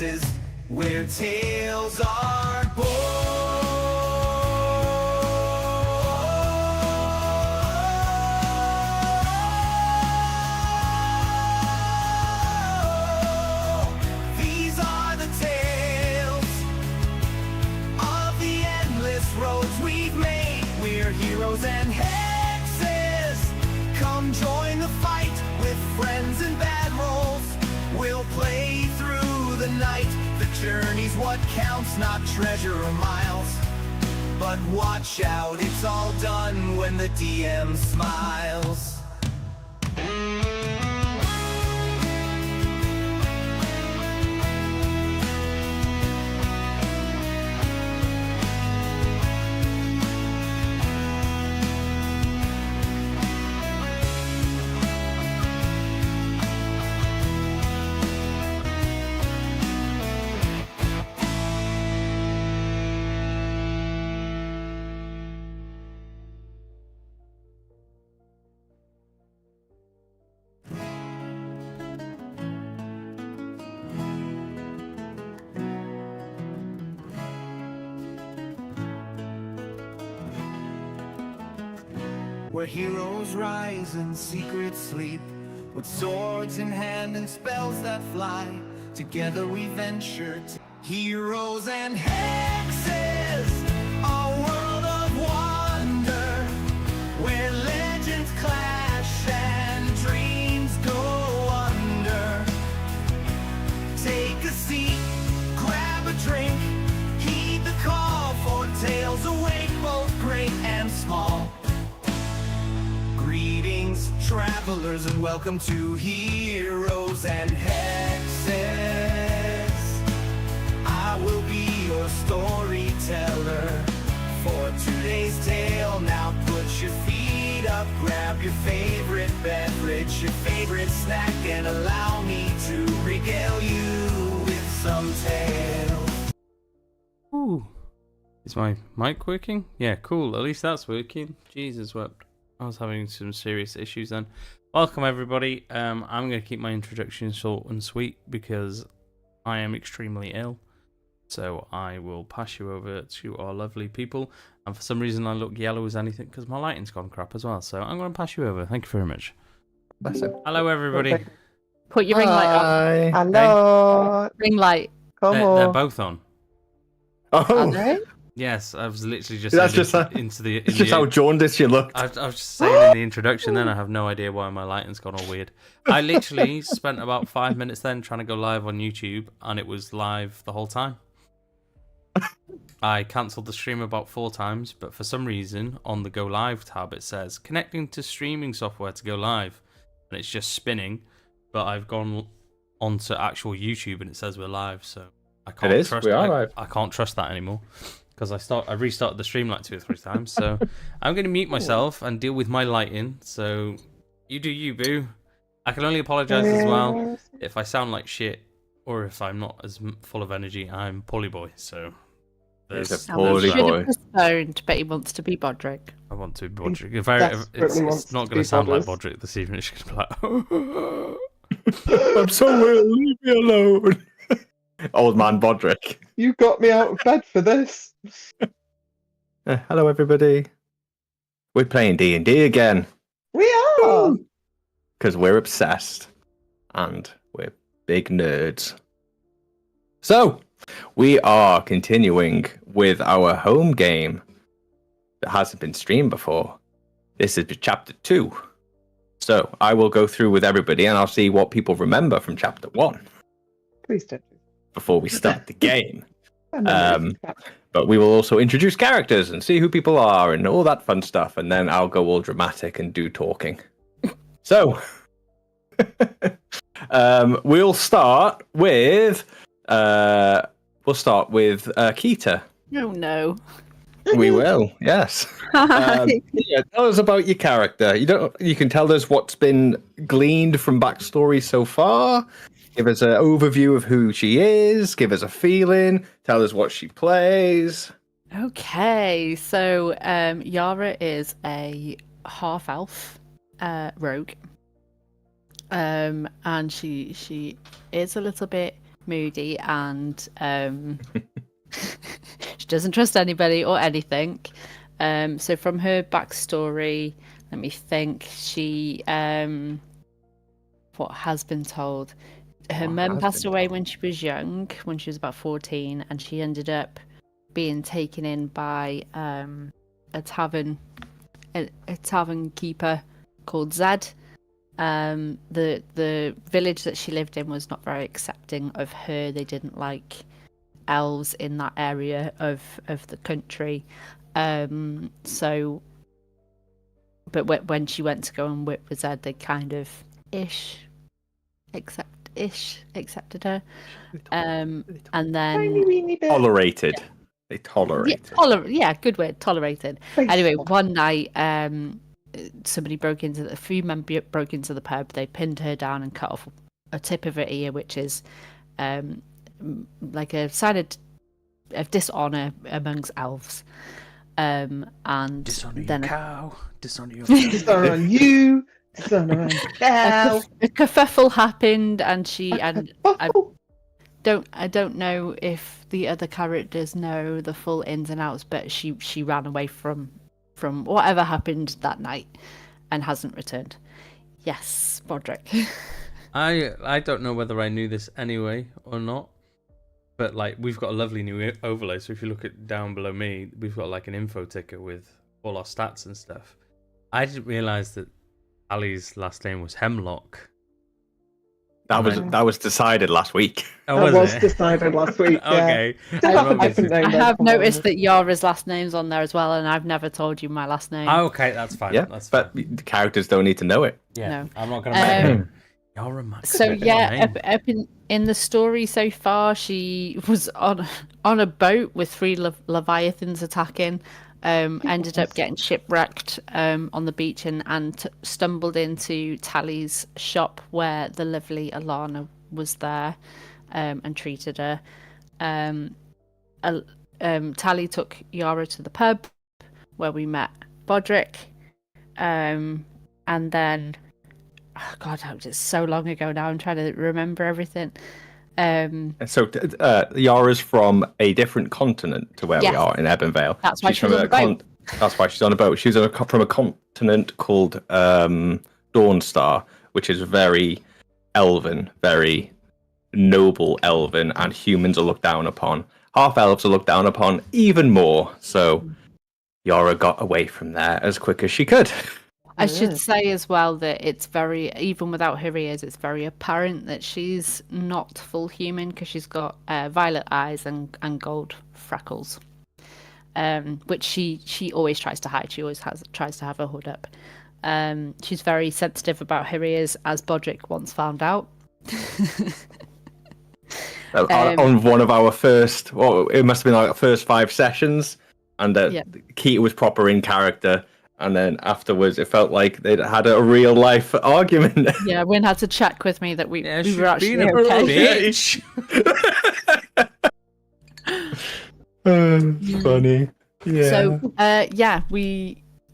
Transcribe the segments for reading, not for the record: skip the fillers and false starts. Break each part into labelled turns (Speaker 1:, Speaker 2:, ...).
Speaker 1: places where tales are born. These are the tales of the endless roads we've made. We're heroes and hexes. Come join the fight with friends and bad rolls. We'll play through the night. The journey's what counts, not treasure or miles. But watch out, it's all done when the DM smiles. Where heroes rise and secrets sleep, with swords in hand and spells that fly. Together we venture to heroes and hexes, a world of wonder, where legends clash and dreams go under. Take a seat, grab a drink, heed the call, for tales await both great and small. Greetings, travelers, and welcome to Heroes and Hexes. I will be your storyteller for today's tale. Now put your feet up, grab your favorite beverage, your favorite snack, and allow me to regale you with some tales.
Speaker 2: Ooh. Is my mic working? Yeah, cool. At least that's working. Jesus wept. I was having some serious issues then. Welcome everybody. I'm going to keep my introduction short and sweet because I am extremely ill. So I will pass you over to our lovely people. And for some reason I look yellow as anything because my lighting's gone crap as well. So I'm going to pass you over. Thank you very much.
Speaker 3: Bless him.
Speaker 2: Hello everybody.
Speaker 4: Put your ring light on.
Speaker 3: Hi.
Speaker 4: Hello. Ring light. Come
Speaker 2: They're
Speaker 4: on.
Speaker 2: both on.
Speaker 4: Are
Speaker 3: Oh,
Speaker 4: they?
Speaker 2: Yes, I was literally just
Speaker 3: That's
Speaker 2: saying
Speaker 3: just
Speaker 2: into the...
Speaker 3: it's just how jaundiced you looked.
Speaker 2: I was just saying in the introduction then, I have no idea why my lighting's gone all weird. I literally spent about 5 minutes then trying to go live on YouTube, and it was live the whole time. I cancelled the stream about 4 times, but for some reason, on the Go Live tab, it says, connecting to streaming software to go live, and it's just spinning, but I've gone onto actual YouTube, and it says we're live, so I can't trust
Speaker 3: we are live.
Speaker 2: I can't trust that anymore. Because I restarted the stream like 2 or 3 times, so I'm going to mute myself and deal with my lighting. So you do you, boo. I can only apologise as well if I sound like shit or if I'm not as full of energy. I'm Polly Boy, so
Speaker 3: He's
Speaker 2: there's
Speaker 3: a poorly boy.
Speaker 4: Postponed, but he wants to be Bodrick.
Speaker 2: I want to be Bodrick. It's not going to sound like Bodrick this evening. It's going to be like,
Speaker 3: I'm so ill, leave me alone. Old man Bodrick.
Speaker 5: You got me out of bed for this.
Speaker 3: Hello, everybody. We're playing D&D again
Speaker 5: We are.
Speaker 3: because we're obsessed and we're big nerds. So, we are continuing with our home game that hasn't been streamed before. This is chapter 2. So, I will go through with everybody and I'll see what people remember from chapter 1
Speaker 5: Please don't.
Speaker 3: before we start the game.
Speaker 5: Um,
Speaker 3: But we will also introduce characters and see who people are and all that fun stuff. And then I'll go all dramatic and do talking. So, we'll start with Keita.
Speaker 4: Oh no.
Speaker 3: We will, yes. Yeah, tell us about your character. You can tell us what's been gleaned from backstory so far. Give us an overview of who she is. Give us a feeling. Tell us what she plays.
Speaker 4: Okay, so Yara is a half elf rogue. And she is a little bit moody, and she doesn't trust anybody or anything. So from her backstory, let me think. She what has been told. Her
Speaker 3: What
Speaker 4: mum
Speaker 3: has
Speaker 4: passed
Speaker 3: been
Speaker 4: away
Speaker 3: told?
Speaker 4: when she was young, when she was about 14, and she ended up being taken in by a tavern keeper called Zed. The village that she lived in was not very accepting of her. They didn't like elves in that area of the country. So, but when she went to go and work with Zed, they kind of accepted her. And
Speaker 5: Tiny
Speaker 4: then
Speaker 5: weeny bit.
Speaker 3: Tolerated. They tolerated.
Speaker 4: good word, tolerated. Anyway, one night, somebody a few men broke into the pub. They pinned her down and cut off a tip of her ear, which is like a sign of dishonor amongst elves. And
Speaker 2: Dishonor
Speaker 4: then
Speaker 2: your cow. Dishonor your
Speaker 5: Dishonor on you. Dishonor on cow.
Speaker 4: a kerfuffle happened, and I
Speaker 5: Oh,
Speaker 4: don't know if the other characters know the full ins and outs, but she ran away from whatever happened that night and hasn't returned. Yes, Bodrick.
Speaker 2: I don't know whether I knew this anyway or not, but like we've got a lovely new overlay. So if you look at down below me, we've got like an info ticker with all our stats and stuff. I didn't realize that Ali's last name was Hemlock.
Speaker 3: That was decided last week.
Speaker 2: Oh,
Speaker 5: that was
Speaker 2: it?
Speaker 5: decided last week. Yeah.
Speaker 2: Okay.
Speaker 5: Still have a
Speaker 2: Obviously-
Speaker 5: different name.
Speaker 4: I
Speaker 5: though,
Speaker 4: have
Speaker 5: come on.
Speaker 4: noticed that Yara's last name's on there as well, and I've never told you my last name.
Speaker 2: Oh, okay, that's fine.
Speaker 3: Yeah,
Speaker 2: that's
Speaker 3: but
Speaker 2: fine.
Speaker 3: the characters don't need to know it.
Speaker 2: Yeah,
Speaker 4: No.
Speaker 2: I'm not gonna make
Speaker 4: Um,
Speaker 2: it. Yara Max.
Speaker 4: So
Speaker 2: What a
Speaker 4: yeah,
Speaker 2: name.
Speaker 4: up in the story so far, she was on a boat with three leviathans attacking. Ended up getting shipwrecked on the beach and stumbled into Tally's shop where the lovely Alana was there and treated her. Tally took Yara to the pub where we met Bodrick, and then oh God, it's so long ago now. I'm trying to remember everything.
Speaker 3: And so Yara's from a different continent to where we
Speaker 4: Yes.
Speaker 3: are in Ebonvale.
Speaker 4: That's why
Speaker 3: She's
Speaker 4: she was
Speaker 3: from
Speaker 4: on the boat.
Speaker 3: That's why she's on a boat. She's from a continent called Dawnstar, which is very elven, very noble elven, and humans are looked down upon. Half elves are looked down upon even more. So Yara got away from there as quick as she could.
Speaker 4: I should say as well that it's very, even without her ears, it's very apparent that she's not full human because she's got violet eyes and gold freckles, which she always tries to hide. She always tries to have her hood up. She's very sensitive about her ears, as Bodrick once found out.
Speaker 3: On one of our first, it must have been like our first 5 sessions, and Keita was proper in character. And then afterwards, it felt like they'd had a real life argument.
Speaker 4: Yeah, Wynn had to check with me that we were actually
Speaker 2: being a
Speaker 4: okay.
Speaker 2: bitch.
Speaker 3: Funny. Yeah.
Speaker 4: So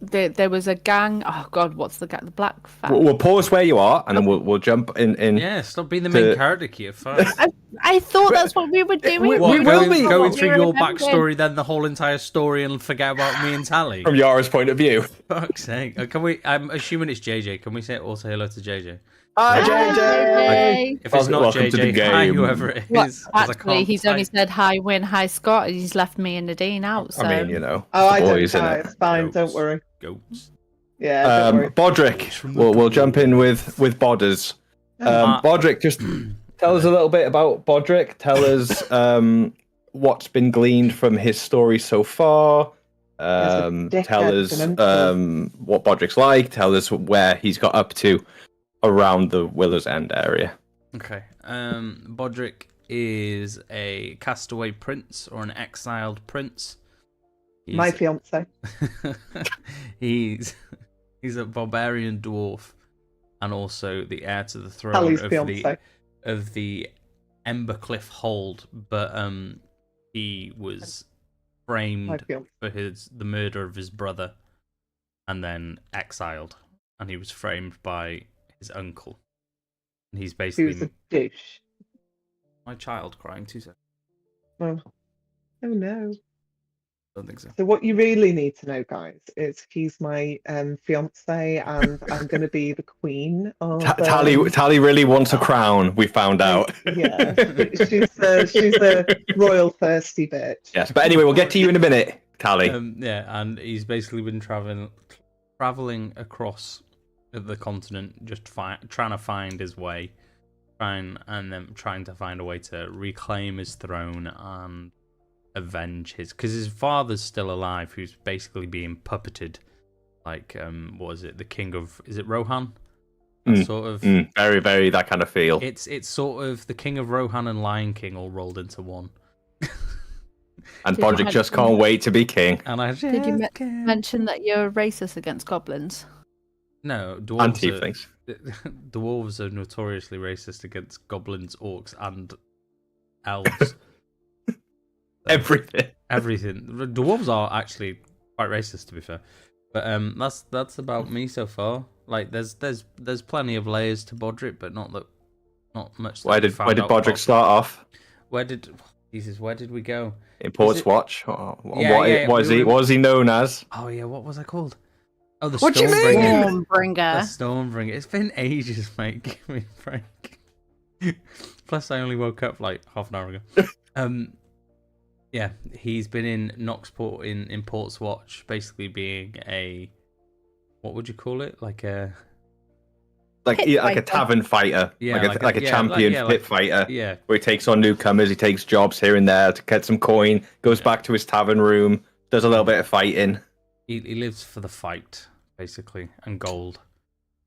Speaker 4: there was a gang. Oh God, what's the gang? The Black Fang.
Speaker 3: We'll pause where you are, and then we'll jump in.
Speaker 2: Yeah, stop being the main character, Keita. Fine.
Speaker 4: I thought that's what we were doing.
Speaker 3: We
Speaker 2: What,
Speaker 3: will be.
Speaker 2: going through your
Speaker 4: remembering.
Speaker 2: backstory, then the whole entire story, and forget about me and Tally.
Speaker 3: From Yara's point of view.
Speaker 2: Fuck's sake! Can we? I'm assuming it's JJ. Can we say also hello to JJ?
Speaker 3: Hi,
Speaker 4: Hey.
Speaker 2: If it's not
Speaker 3: Welcome to the
Speaker 2: JJ, hi
Speaker 3: game.
Speaker 2: whoever it is.
Speaker 4: Well,
Speaker 2: 'cause I
Speaker 4: actually,
Speaker 2: can't
Speaker 4: he's only
Speaker 2: type.
Speaker 4: said hi, Win, hi, Scott, and he's left me and Nadine out. So.
Speaker 3: I mean, you know,
Speaker 5: Oh, I
Speaker 3: the
Speaker 5: don't
Speaker 3: boys in
Speaker 5: know.
Speaker 3: it.
Speaker 5: It's fine.
Speaker 2: Goats.
Speaker 5: Don't worry.
Speaker 2: Goats.
Speaker 5: Yeah, don't worry.
Speaker 3: Bodrick. We'll jump in with Bodders. Bodrick, just tell us a little bit about Bodrick. Tell us what's been gleaned from his story so far. Tell us what Bodrick's like. Tell us where he's got up to around the Willow's End area.
Speaker 2: Okay. Bodrick is a castaway prince or an exiled prince.
Speaker 5: My fiance.
Speaker 2: he's a barbarian dwarf and also the heir to the throne
Speaker 5: Tally's
Speaker 2: of
Speaker 5: fiance.
Speaker 2: the Embercliff Hold, but he was
Speaker 5: My
Speaker 2: framed
Speaker 5: fiance.
Speaker 2: for the murder of his brother and then exiled, and he was framed by his uncle. And he's
Speaker 5: He was
Speaker 2: basically
Speaker 5: a douche.
Speaker 2: My child crying 2 seconds.
Speaker 5: Oh, oh no.
Speaker 2: Don't think so.
Speaker 5: So what you really need to know, guys, is he's my fiance, and I'm going to be the queen of.
Speaker 3: Tally really wants a crown. We found out.
Speaker 5: Yeah, she's a royal thirsty bitch.
Speaker 3: Yes, but anyway, we'll get to you in a minute, Tally.
Speaker 2: Yeah, and he's basically been traveling across the continent, just trying to find his way, trying to find a way to reclaim his throne and avenge because his father's still alive, who's basically being puppeted, like what is it, the king of, is it Rohan? Sort of
Speaker 3: very, very that kind of feel.
Speaker 2: It's sort of the King of Rohan and Lion King all rolled into one.
Speaker 3: And Bodrick just can't wait to be king.
Speaker 2: And
Speaker 4: did you mention that you're racist against goblins?
Speaker 2: No,
Speaker 3: And
Speaker 2: dwarves
Speaker 3: tieflings.
Speaker 2: dwarves are notoriously racist against goblins, orcs, and elves.
Speaker 3: Everything.
Speaker 2: Dwarves are actually quite racist, to be fair. But that's about me so far. Like, there's plenty of layers to Bodrick, but not much.
Speaker 3: Where did Bodrick start off?
Speaker 2: Where did we go?
Speaker 3: In Port's Watch. What is he known as?
Speaker 2: Oh yeah, what was I called? Oh, the
Speaker 3: What do you mean?
Speaker 4: Stormbringer.
Speaker 2: The Stormbringer. It's been ages, mate. Give me a break. Plus, I only woke up like half an hour ago. Yeah, he's been in Noxport in Port's Watch, basically being a, what would you call it? Like a
Speaker 3: tavern fighter,
Speaker 2: yeah,
Speaker 3: like a champion pit fighter.
Speaker 2: Yeah,
Speaker 3: where he takes on newcomers, he takes jobs here and there to get some coin, goes back to his tavern room, does a little bit of fighting.
Speaker 2: He lives for the fight, basically, and gold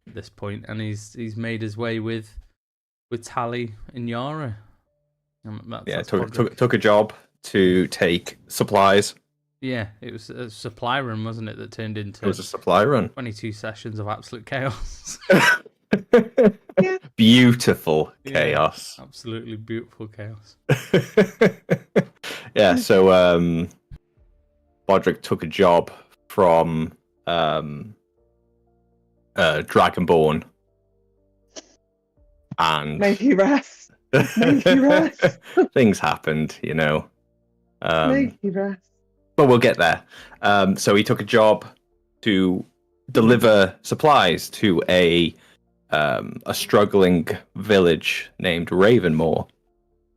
Speaker 2: at this point, and he's made his way with Tally and Yara.
Speaker 3: Took a job to take supplies.
Speaker 2: Yeah, it was a supply run, wasn't it, that turned into...
Speaker 3: It was a supply run.
Speaker 2: 22 sessions of absolute chaos.
Speaker 3: Beautiful chaos.
Speaker 2: Yeah, absolutely beautiful chaos.
Speaker 3: Yeah, so Bodrick took a job from Dragonborn. And...
Speaker 5: Make you rest. Make you rest.
Speaker 3: Things happened, you know.
Speaker 5: Make you rest.
Speaker 3: But we'll get there. So he took a job to deliver supplies to a struggling village named Ravenmoor.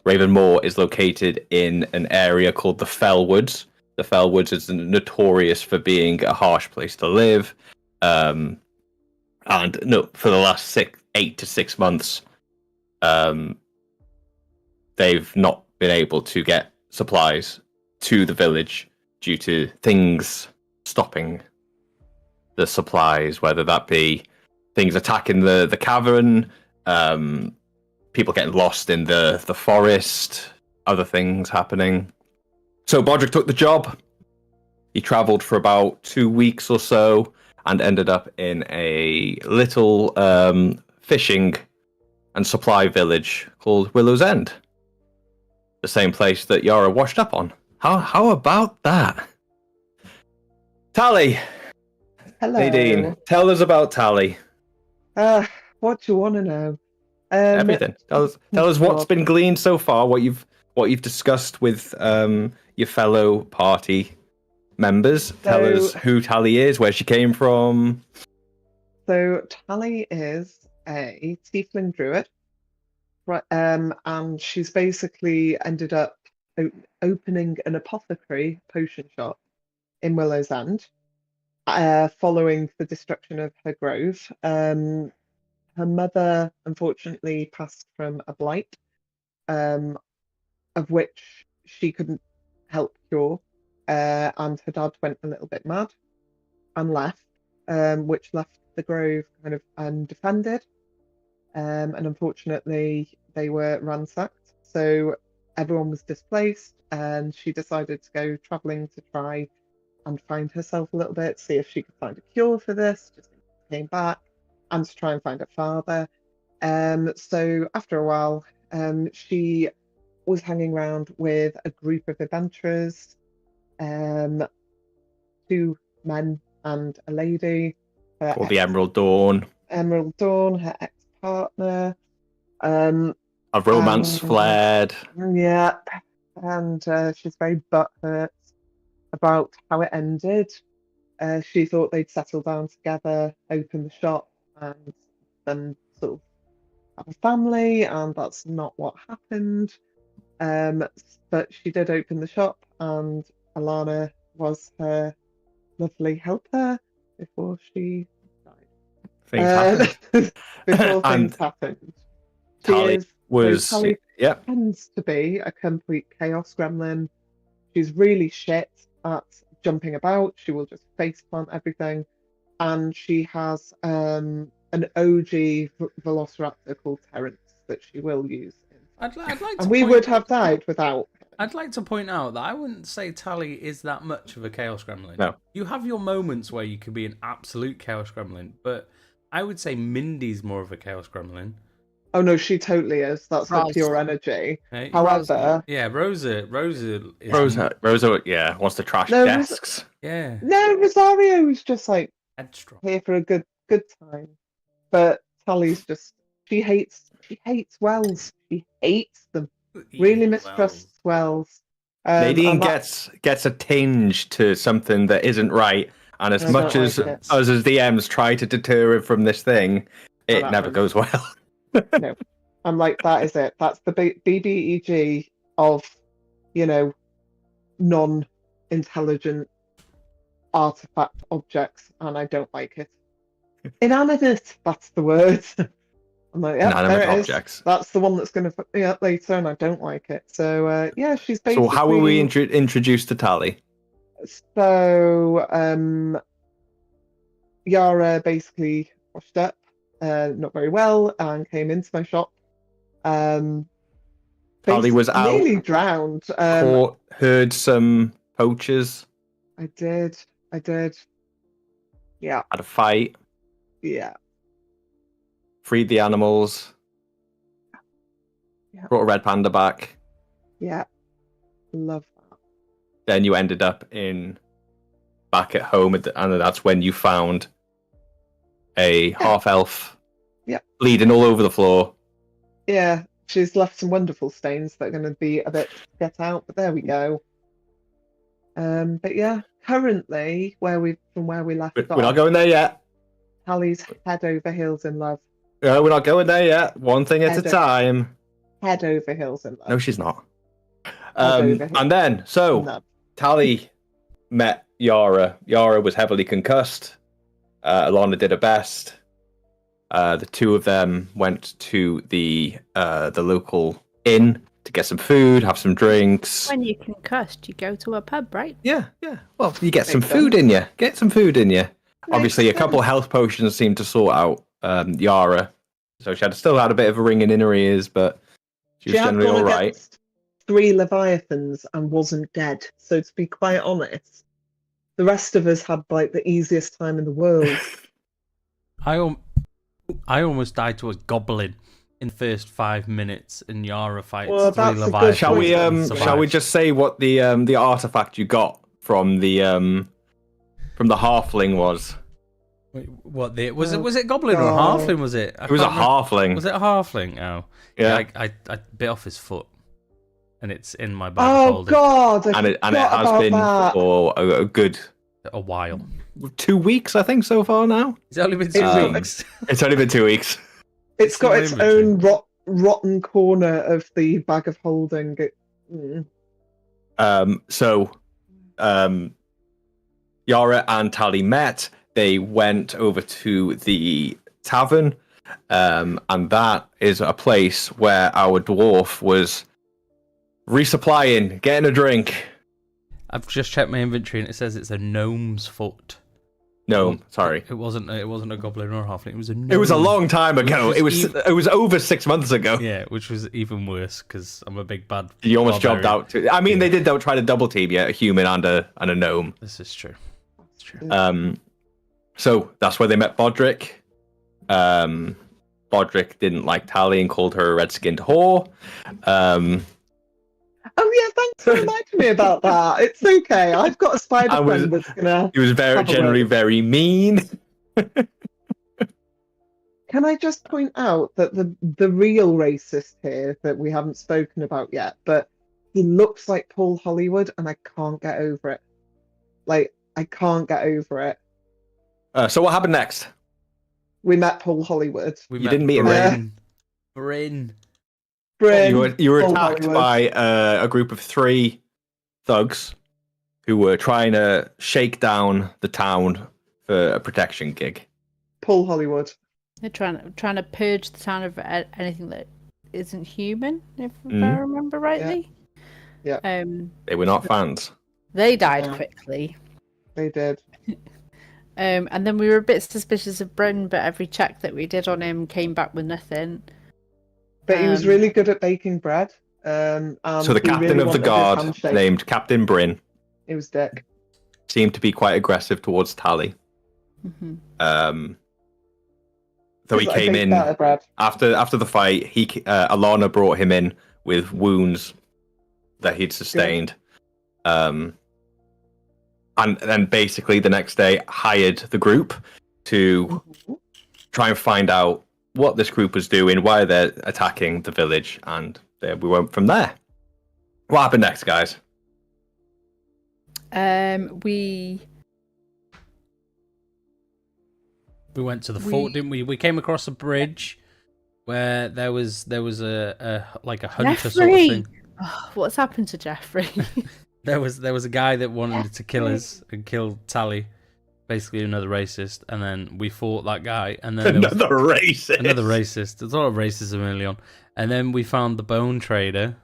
Speaker 3: Ravenmoor is located in an area called the Fellwoods. The Fellwoods is notorious for being a harsh place to live. And no, for the last 8 to 6 months, they've not been able to get supplies to the village due to things stopping the supplies, whether that be things attacking the cavern, people getting lost in the forest, other things happening. So Bodrick took the job. He travelled for about 2 weeks or so and ended up in a little fishing and supply village called Willow's End. The same place that Yara washed up on. How about that? Tally.
Speaker 5: Hello.
Speaker 3: Nadine, tell us about Tally.
Speaker 5: What do you want to know?
Speaker 3: Everything. Tell us what's been gleaned so far, what you've discussed with your fellow party members. Tell us who Tally is, where she came from.
Speaker 5: So Tally is a tiefling druid. Right, and she's basically ended up opening an apothecary potion shop in Willow's End, following the destruction of her grove. Her mother unfortunately passed from a blight, of which she couldn't help cure, and her dad went a little bit mad and left, which left the grove kind of undefended. And unfortunately, they were ransacked. So everyone was displaced, and she decided to go traveling to try and find herself a little bit, see if she could find a cure for this. Just came back, and to try and find her father. So after a while, she was hanging around with a group of adventurers, 2 men and a lady.
Speaker 3: Called the Emerald Dawn.
Speaker 5: Emerald Dawn, her ex-partner.
Speaker 3: A romance
Speaker 5: Um,
Speaker 3: flared.
Speaker 5: Yeah, and she's very butthurt about how it ended. She thought they'd settle down together, open the shop, and then sort of have a family, and that's not what happened. Um, but she did open the shop, and Alana was her lovely helper before she
Speaker 3: Things
Speaker 5: died.
Speaker 3: happened.
Speaker 5: Before things
Speaker 3: And
Speaker 5: happened. She
Speaker 3: Tally
Speaker 5: is
Speaker 3: was,
Speaker 5: so Tally
Speaker 3: yeah.
Speaker 5: tends to be a complete chaos gremlin. She's really shit at jumping about. She will just faceplant everything. And she has an OG Velociraptor called Terrence that she will use.
Speaker 2: I'd like to
Speaker 5: And we would have died without.
Speaker 2: I'd like to point out that I wouldn't say Tally is that much of a Chaos Gremlin.
Speaker 3: No.
Speaker 2: You have your moments where you can be an absolute Chaos Gremlin, but I would say Mindy's more of a Chaos Gremlin.
Speaker 5: Oh no, she totally is. That's the
Speaker 4: Rosa.
Speaker 5: pure energy.
Speaker 2: Hey,
Speaker 5: However,
Speaker 2: yeah, Rosa is
Speaker 3: Rosa, yeah, wants to trash
Speaker 5: No,
Speaker 3: desks.
Speaker 2: yeah,
Speaker 5: no, Rosario is just like
Speaker 2: headstrong.
Speaker 5: here for a good time. But Tally's just she hates wells. She hates them. Really mistrusts wells.
Speaker 3: Nadine
Speaker 5: and that-
Speaker 3: gets a tinge to something that isn't right, and as
Speaker 5: I
Speaker 3: much
Speaker 5: don't
Speaker 3: as
Speaker 5: like it.
Speaker 3: us as DMs try to deter him from this thing, it
Speaker 5: that
Speaker 3: never
Speaker 5: one.
Speaker 3: goes well.
Speaker 5: No, I'm like that is it. That's the BBEG of, non-intelligent artifact objects, and I don't like it. Inanimate, that's the word. I'm like, yeah,
Speaker 3: Inanimate
Speaker 5: there it is.
Speaker 3: objects.
Speaker 5: That's the one that's going to fuck me up later, and I don't like it. So yeah, she's
Speaker 3: So
Speaker 5: basically.
Speaker 3: how were we introduced to Tally?
Speaker 5: So Yara basically washed up, not very well, and came into my shop.
Speaker 3: Tally was out.
Speaker 5: Nearly drowned.
Speaker 3: Heard some poachers.
Speaker 5: I did. Yeah,
Speaker 3: Had a fight.
Speaker 5: yeah.
Speaker 3: Freed the animals.
Speaker 5: Yeah.
Speaker 3: Brought a red panda back.
Speaker 5: Yeah, love that.
Speaker 3: Then you ended up back at home, and that's when you found a half elf.
Speaker 5: Yeah.
Speaker 3: Bleeding all over the floor.
Speaker 5: Yeah, she's left some wonderful stains that are going to be a bit to get out, but there we go. But yeah, currently from where we left
Speaker 3: We're
Speaker 5: off,
Speaker 3: not going there yet.
Speaker 5: Tally's head over heels in love.
Speaker 3: No, we're not going there yet. One thing at a time.
Speaker 5: Head over heels in love.
Speaker 3: No, she's not.
Speaker 5: over heels.
Speaker 3: And then,
Speaker 5: No.
Speaker 3: Tally met Yara. Yara was heavily concussed. Alana did her best. The two of them went to the local inn to get some food, have some drinks.
Speaker 4: When you're concussed, you go to a pub, right?
Speaker 3: Yeah. Well, you get some
Speaker 5: Makes
Speaker 3: food
Speaker 5: sense.
Speaker 3: in you. Get some food in you.
Speaker 5: Makes
Speaker 3: Obviously, a couple
Speaker 5: sense.
Speaker 3: health potions seemed to sort out Yara. So she still had a bit of a ringing in her ears, but she was
Speaker 5: had
Speaker 3: generally
Speaker 5: gone
Speaker 3: all right.
Speaker 5: against 3 Leviathans and wasn't dead. So to be quite honest, the rest of us had like the easiest time in the world.
Speaker 2: I almost died to a goblin in the first 5 minutes, and Yara fights
Speaker 5: Well,
Speaker 2: 3
Speaker 5: that's a good
Speaker 2: Leviathans.
Speaker 3: Shall we
Speaker 2: and
Speaker 3: shall we
Speaker 2: survives.
Speaker 3: just say what the artifact you got from the halfling was?
Speaker 2: Wait, what was it goblin or
Speaker 5: God.
Speaker 2: halfling? Was it? I
Speaker 3: It was a
Speaker 2: can't remember.
Speaker 3: halfling.
Speaker 2: Was it a halfling? Oh,
Speaker 3: Yeah.
Speaker 2: I bit off his foot, and it's in my bag of
Speaker 5: Oh
Speaker 2: holding
Speaker 5: God! I
Speaker 3: And it
Speaker 5: forgot
Speaker 3: has
Speaker 5: about
Speaker 3: been
Speaker 5: that.
Speaker 3: for a good
Speaker 2: a while.
Speaker 3: 2 weeks, I think, so far now.
Speaker 2: It's only been 2
Speaker 3: Um,
Speaker 2: weeks.
Speaker 3: It's only been 2 weeks.
Speaker 5: It's got
Speaker 2: in
Speaker 5: its
Speaker 2: my
Speaker 5: own rotten corner of the bag of holding.
Speaker 3: Yara and Tally met. They went over to the tavern, and that is a place where our dwarf was resupplying, getting a drink.
Speaker 2: I've just checked my inventory, and it says it's a gnome's foot.
Speaker 3: No, sorry.
Speaker 2: It wasn't a goblin or a halfling. It was a gnome.
Speaker 3: It was a long time ago.
Speaker 2: Which
Speaker 3: It
Speaker 2: is
Speaker 3: was over 6 months ago.
Speaker 2: Yeah, which was even worse because I'm a big bad.
Speaker 3: You almost jobbed
Speaker 2: barbarian.
Speaker 3: out. I mean,
Speaker 2: Yeah.
Speaker 3: they did try to double team you, a human and a gnome.
Speaker 2: This is true. It's true.
Speaker 3: So that's where they met Bodrick. Bodrick didn't like Tally and called her a red-skinned whore.
Speaker 5: Oh yeah, thanks for reminding me about that. It's okay. I've got a spider friend that's gonna.
Speaker 3: He was
Speaker 5: Have a
Speaker 3: generally
Speaker 5: word.
Speaker 3: very mean.
Speaker 5: Can I just point out that the real racist here that we haven't spoken about yet, but he looks like Paul Hollywood, and I can't get over it. Like, I can't get over it.
Speaker 3: So what happened next?
Speaker 5: We met Paul Hollywood.
Speaker 2: We
Speaker 3: You
Speaker 2: met
Speaker 3: didn't meet him,
Speaker 2: Bryn. Bryn.
Speaker 5: Bryn,
Speaker 3: You were
Speaker 5: Paul
Speaker 3: attacked
Speaker 5: Hollywood.
Speaker 3: by a group of 3 thugs who were trying to shake down the town for a protection gig.
Speaker 5: Paul Hollywood.
Speaker 4: They're trying to purge the town of anything that isn't human, if I
Speaker 3: Mm.
Speaker 4: remember rightly.
Speaker 5: Yeah.
Speaker 3: They were not fans.
Speaker 4: They died
Speaker 5: Yeah.
Speaker 4: quickly.
Speaker 5: They did.
Speaker 4: And then we were a bit suspicious of Bryn, but every check that we did on him came back with nothing.
Speaker 5: But he was
Speaker 4: Um,
Speaker 5: really good at baking bread.
Speaker 3: So the
Speaker 5: we
Speaker 3: captain
Speaker 5: really
Speaker 3: of the
Speaker 5: wanted his
Speaker 3: guard,
Speaker 5: handshake.
Speaker 3: named Captain Bryn,
Speaker 5: It was Dick.
Speaker 3: seemed to be quite aggressive towards Tally.
Speaker 4: mhm.
Speaker 3: So he
Speaker 5: I
Speaker 3: came
Speaker 5: baked
Speaker 3: in
Speaker 5: better bread.
Speaker 3: after the fight. Alana brought him in with wounds that he'd sustained, and then basically the next day hired the group to try and find out what this group was doing, why they're attacking the village, and we went from there. What happened next, guys?
Speaker 2: We went to the fort, didn't we? We came across a bridge where there was a like a hunter sort of
Speaker 4: Jeffrey!
Speaker 2: thing.
Speaker 4: Oh, what's happened to Jeffrey?
Speaker 2: There was a guy that wanted to kill us and kill Tally, basically another racist, and then we fought that guy, and then there was
Speaker 3: Another racist.
Speaker 2: another racist. There's a lot of racism early on, and then we found the bone trader,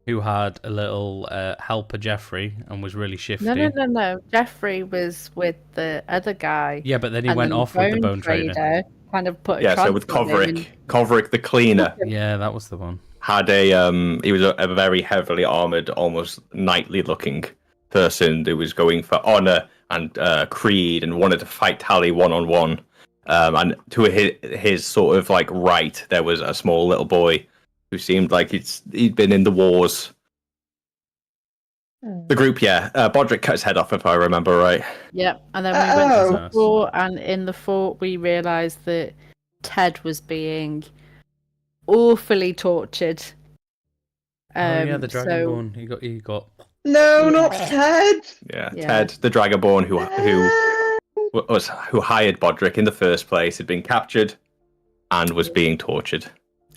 Speaker 2: who had a little helper Jeffrey and was really shifty.
Speaker 4: No. Jeffrey was with the other guy.
Speaker 2: Yeah, but then he
Speaker 4: and
Speaker 2: went
Speaker 4: then
Speaker 2: off with the bone trader.
Speaker 4: Kind of put a
Speaker 3: Yeah, so with
Speaker 4: trance on him
Speaker 3: Kovric the cleaner
Speaker 2: Yeah, that was the one.
Speaker 3: had he was a very heavily armored, almost knightly looking person who was going for honor and creed and wanted to fight Tally one-on-one. And to his sort of like right, there was a small little boy who seemed like he'd been in the wars. The group, Bodrick cut his head off, if I remember right.
Speaker 4: Yep, and then we went to the
Speaker 2: Oh.
Speaker 4: fort, and in the fort we realised that Ted was being awfully tortured.
Speaker 2: Oh yeah, the
Speaker 4: so-
Speaker 2: Dragonborn. He got.
Speaker 5: No,
Speaker 4: Yeah.
Speaker 5: not Ted.
Speaker 3: Yeah,
Speaker 4: Yeah.
Speaker 3: Ted, the Dragonborn who hired Bodrick in the first place, had been captured and was being tortured.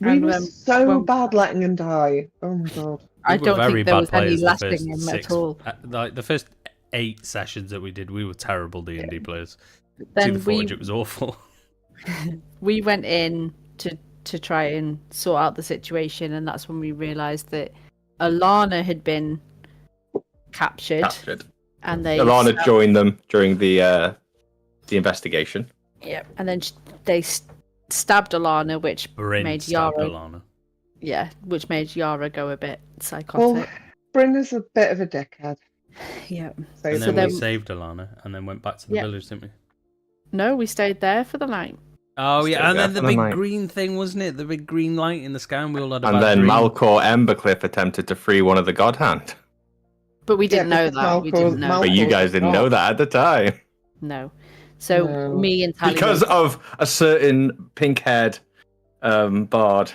Speaker 5: We
Speaker 4: And,
Speaker 5: were
Speaker 4: um,
Speaker 5: so
Speaker 4: well-
Speaker 5: bad letting him die. Oh my god.
Speaker 4: I
Speaker 2: We were
Speaker 4: don't
Speaker 2: very
Speaker 4: think there
Speaker 2: bad
Speaker 4: was any
Speaker 2: players the
Speaker 4: letting
Speaker 2: first
Speaker 4: him
Speaker 2: six-
Speaker 4: at all.
Speaker 2: Like the first 8 sessions that we did, we were terrible D&D players.
Speaker 4: Then
Speaker 2: Super Forge, it was awful.
Speaker 4: we went in to try and sort out the situation, and that's when we realised that Alana had been captured. And they
Speaker 3: Alana joined them during the investigation.
Speaker 4: Yep, and then they stabbed Alana, which
Speaker 2: Bryn
Speaker 4: made
Speaker 2: stabbed
Speaker 4: Yara.
Speaker 2: Alana.
Speaker 4: Yeah, which made Yara go a bit
Speaker 5: Well,
Speaker 4: psychotic.
Speaker 5: Bryn is a bit of a dickhead.
Speaker 4: Yeah.
Speaker 5: So
Speaker 2: And
Speaker 4: So
Speaker 2: then
Speaker 4: then-
Speaker 2: we saved Alana and then went back to the
Speaker 4: Yeah.
Speaker 2: village, didn't we?
Speaker 4: No, we stayed there for the night.
Speaker 2: Oh yeah,
Speaker 3: Stayed
Speaker 2: and
Speaker 3: there
Speaker 2: then the
Speaker 3: for the
Speaker 2: big
Speaker 3: night.
Speaker 2: green thing, wasn't it? The big green light in the sky, and we all had a
Speaker 3: And
Speaker 2: bad
Speaker 3: then
Speaker 2: dream.
Speaker 3: Malcor Embercliff attempted to free one of the Godhand.
Speaker 4: But we didn't know
Speaker 5: because
Speaker 4: that. We
Speaker 5: Malcolm-
Speaker 4: didn't know.
Speaker 3: But you
Speaker 5: Malcor
Speaker 3: guys
Speaker 5: was
Speaker 3: didn't
Speaker 5: not.
Speaker 3: know that at the time.
Speaker 4: No. So
Speaker 5: No.
Speaker 4: me and Tally
Speaker 3: Because of a certain pink-haired bard.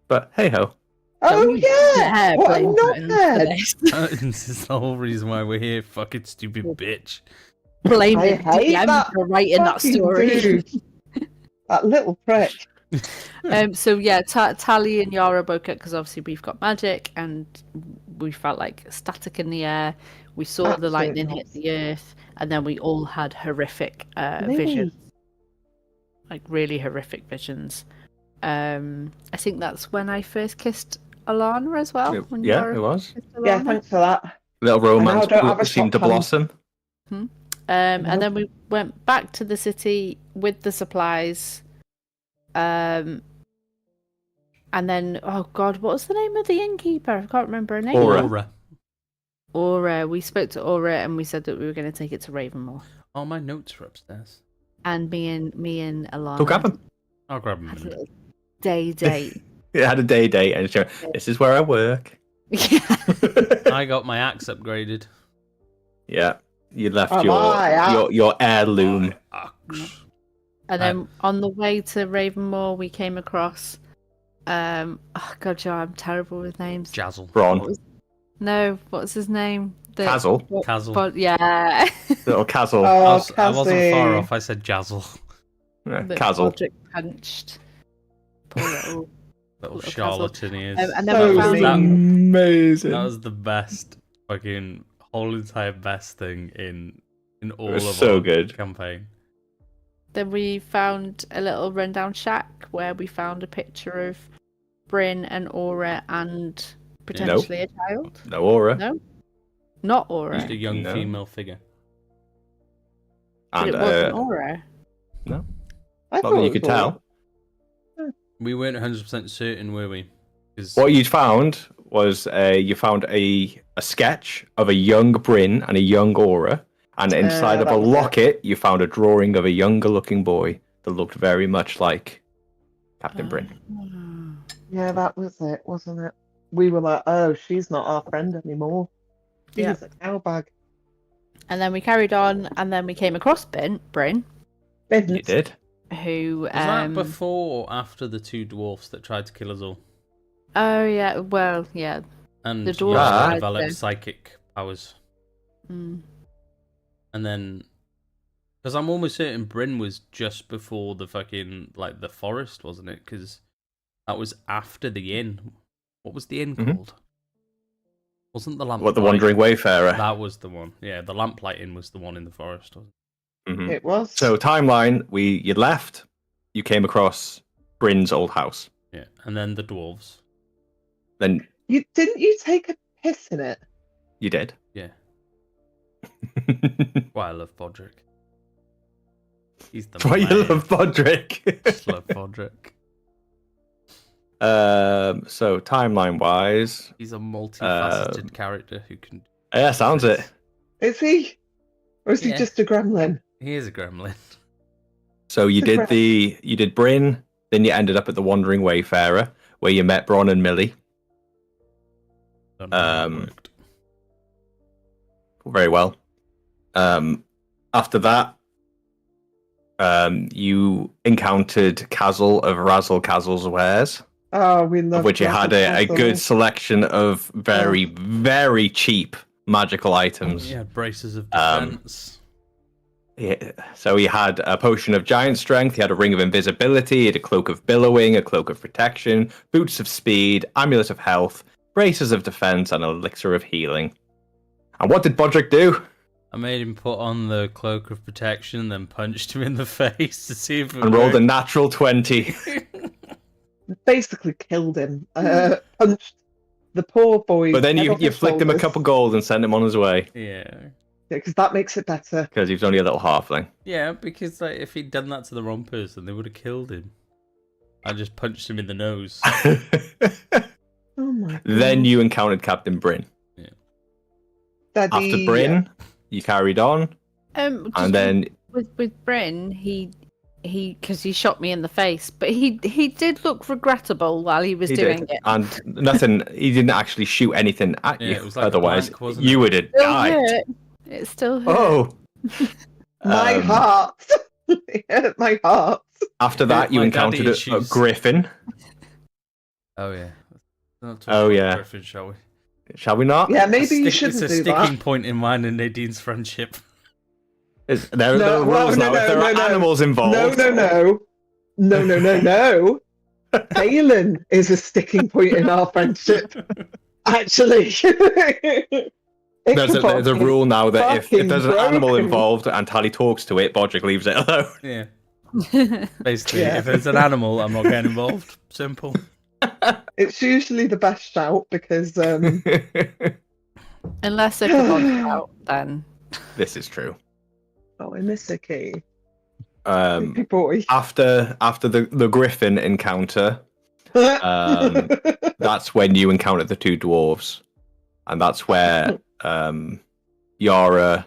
Speaker 3: But hey-ho.
Speaker 5: Oh
Speaker 4: Don't
Speaker 5: yeah!
Speaker 4: dare
Speaker 5: What a
Speaker 4: blame Britain for
Speaker 5: knobhead!
Speaker 4: this.
Speaker 2: This is the whole reason why we're here, fucking stupid bitch.
Speaker 4: Blame
Speaker 5: I
Speaker 4: the
Speaker 5: hate
Speaker 4: DM
Speaker 5: that
Speaker 4: for writing that
Speaker 5: fucking
Speaker 4: story.
Speaker 5: dude. That little prick.
Speaker 4: So yeah, Tally and Yara woke up because obviously we've got magic, and we felt like static in the air. We saw the
Speaker 5: Absolute
Speaker 4: lightning hit
Speaker 5: nonsense.
Speaker 4: the earth, and then we all had horrific
Speaker 5: Maybe.
Speaker 4: visions, like really horrific visions. I think that's when I first kissed Alana as well. When
Speaker 3: Yeah,
Speaker 4: Yara
Speaker 3: it was.
Speaker 4: kissed
Speaker 5: Yeah,
Speaker 4: Alana.
Speaker 5: thanks for that.
Speaker 3: Little romance
Speaker 5: don't have a
Speaker 3: seemed to
Speaker 5: shotgun.
Speaker 3: blossom.
Speaker 4: And then we went back to the city with the supplies. And then, oh god, what was the name of the innkeeper? I can't remember her name.
Speaker 3: Aura.
Speaker 4: Aura. We spoke to Aura and we said that we were going to take it to Ravenmore.
Speaker 2: Oh, my notes are upstairs.
Speaker 4: And me and Alana
Speaker 3: Go grab them.
Speaker 2: I'll grab them.
Speaker 4: had a
Speaker 2: in a minute.
Speaker 4: little day date.
Speaker 3: It had a day date and she went, this is where I work.
Speaker 2: I got my axe upgraded.
Speaker 3: Yeah. You left
Speaker 5: Oh, my axe.
Speaker 3: your heirloom.
Speaker 2: Axe.
Speaker 4: And then on the way to Ravenmoor, we came across. Oh God, Joe, I'm terrible with names.
Speaker 2: Jazzle.
Speaker 3: Bron.
Speaker 4: No, what's his name?
Speaker 3: Kazzle?
Speaker 2: Kazzle.
Speaker 4: Yeah.
Speaker 3: Little Kazzle.
Speaker 5: Oh,
Speaker 2: I wasn't far
Speaker 5: Kazzy.
Speaker 2: off. I said Jazzle.
Speaker 3: Yeah,
Speaker 4: That
Speaker 3: Kazzle.
Speaker 4: Podrick punched. Poor little.
Speaker 2: Little
Speaker 4: Little
Speaker 2: charlatan he is.
Speaker 4: And then we
Speaker 5: So
Speaker 4: found
Speaker 5: mean.
Speaker 3: amazing.
Speaker 2: That was the best fucking whole entire best thing in all
Speaker 3: was
Speaker 2: of
Speaker 3: so
Speaker 2: our
Speaker 3: good.
Speaker 2: campaign.
Speaker 4: Then we found a little rundown shack where we found a picture of Bryn and Aura and potentially a child.
Speaker 3: No aura.
Speaker 4: No, not Aura.
Speaker 2: Just a young
Speaker 3: No.
Speaker 2: female figure.
Speaker 4: But
Speaker 3: And
Speaker 4: it wasn't Aura.
Speaker 5: I
Speaker 3: not
Speaker 5: thought
Speaker 3: that you
Speaker 5: it
Speaker 3: could
Speaker 5: was all
Speaker 3: tell.
Speaker 2: We weren't 100% certain, were we? 'Cause-
Speaker 3: What you found was you found a sketch of a young Bryn and a young Aura, and inside of
Speaker 5: that
Speaker 3: a
Speaker 5: was it.
Speaker 3: locket you found a drawing of a younger looking boy that looked very much like Captain Bryn.
Speaker 5: Yeah, that was it, wasn't it? We were like, oh, she's not our friend anymore. She's
Speaker 4: Yeah.
Speaker 5: a cowbag.
Speaker 4: And then we carried on, and then we came across Bryn,
Speaker 3: You did?
Speaker 4: who.
Speaker 2: Was that before or after the two dwarfs that tried to kill us all?
Speaker 4: Oh yeah, well yeah.
Speaker 2: And
Speaker 4: The
Speaker 2: you
Speaker 4: dwarfs
Speaker 2: also
Speaker 3: tried
Speaker 2: developed
Speaker 4: to-
Speaker 2: psychic powers.
Speaker 4: Mm.
Speaker 2: And then... Because I'm almost certain Bryn was just before the fucking, like, the forest, wasn't it? Because that was after the inn. What was the inn
Speaker 3: Mhm.
Speaker 2: called? Wasn't the lamp?
Speaker 3: What, the Wandering Wayfarer?
Speaker 2: That was the one. Yeah, the lamplight inn was the one in the forest. Wasn't
Speaker 3: Mhm.
Speaker 5: It was.
Speaker 3: So timeline, you left, you came across Bryn's old house.
Speaker 2: it? Yeah, and then the dwarves.
Speaker 3: Then
Speaker 5: Didn't you take a piss in it?
Speaker 3: you did.
Speaker 2: Yeah. Why I love Podrick. He's the
Speaker 3: Why you
Speaker 2: man.
Speaker 3: love Podrick?
Speaker 2: Just love Podrick.
Speaker 3: So timeline wise,
Speaker 2: He's a multifaceted character who can.
Speaker 3: yeah, sounds it.
Speaker 5: Is he? Or is he
Speaker 2: Yeah.
Speaker 5: just a gremlin?
Speaker 2: He is a gremlin.
Speaker 3: So you did
Speaker 5: Correct.
Speaker 3: you did Bryn, then you ended up at the Wandering Wayfarer, where you met Bron and Millie.
Speaker 2: Don't know how it
Speaker 3: Um,
Speaker 2: worked.
Speaker 3: Very well. After that, you encountered Kazzle of Razzle Kazzle's Wares,
Speaker 5: Oh, we love
Speaker 3: of which you had a good selection of very, very cheap magical items.
Speaker 2: He had braces of
Speaker 3: Um,
Speaker 2: defense.
Speaker 3: Yeah, so he had a potion of giant strength, he had a ring of invisibility, he had a cloak of billowing, a cloak of protection, boots of speed, amulet of health, braces of defense, and an elixir of healing. And what did Bodrick do?
Speaker 2: I made him put on the cloak of protection, then punched him in the face to see if it
Speaker 3: And rolled a
Speaker 2: worked.
Speaker 3: natural 20.
Speaker 5: Basically killed him. Punched the poor boy.
Speaker 3: But then
Speaker 5: head
Speaker 3: you
Speaker 5: off his
Speaker 3: flicked him a
Speaker 5: shoulders.
Speaker 3: couple gold and sent him on his way,
Speaker 2: Yeah.
Speaker 5: Yeah, because that makes it better.
Speaker 3: because he was only a little halfling.
Speaker 2: Yeah, because like, if he'd done that to the wrong person, they would have killed him. I just punched him in the nose.
Speaker 5: Oh my.
Speaker 3: Then
Speaker 5: God.
Speaker 3: you encountered Captain Bryn.
Speaker 5: Daddy,
Speaker 3: After Bryn, you carried on,
Speaker 4: Just
Speaker 3: and then
Speaker 4: with Bryn, he because he shot me in the face, but he did look regrettable while he was
Speaker 3: he
Speaker 4: doing
Speaker 3: did.
Speaker 4: it.
Speaker 3: And nothing, he didn't actually shoot anything at
Speaker 2: Yeah,
Speaker 3: you.
Speaker 2: it was like a
Speaker 3: Otherwise,
Speaker 2: blank, wasn't
Speaker 3: you
Speaker 2: it?
Speaker 3: would have
Speaker 4: Still
Speaker 3: died.
Speaker 4: hurt. It still hurt.
Speaker 3: Oh.
Speaker 5: My heart. It hurt my heart.
Speaker 3: After that, you
Speaker 2: My
Speaker 3: encountered
Speaker 2: daddy
Speaker 3: a
Speaker 2: issues.
Speaker 3: griffin.
Speaker 2: Oh yeah. Not talk
Speaker 3: Oh,
Speaker 2: about
Speaker 3: yeah.
Speaker 2: Griffin, shall we?
Speaker 3: Shall we not?
Speaker 5: Yeah, maybe you
Speaker 2: It's
Speaker 5: shouldn't
Speaker 2: a
Speaker 5: do
Speaker 2: sticking
Speaker 5: that.
Speaker 2: point in mine and Nadine's friendship.
Speaker 3: There
Speaker 5: No,
Speaker 3: are rules
Speaker 5: no,
Speaker 3: now. If there are
Speaker 5: no.
Speaker 3: animals involved.
Speaker 5: No. Balin is a sticking point in our friendship. Actually.
Speaker 3: There's a
Speaker 5: Ichabod
Speaker 3: rule now that if
Speaker 5: fucking
Speaker 3: there's an animal
Speaker 5: broken.
Speaker 3: involved and Tally talks to it, Bodrick leaves it alone.
Speaker 2: Yeah. Basically,
Speaker 5: Yeah.
Speaker 2: if it's an animal, I'm not getting involved. Simple.
Speaker 5: It's usually the best shout because
Speaker 4: Unless Ichabod's out, then
Speaker 3: This is true.
Speaker 5: I miss a key. Creepy boy.
Speaker 3: After the griffin encounter, that's when you encountered the two dwarves, and that's where Yara,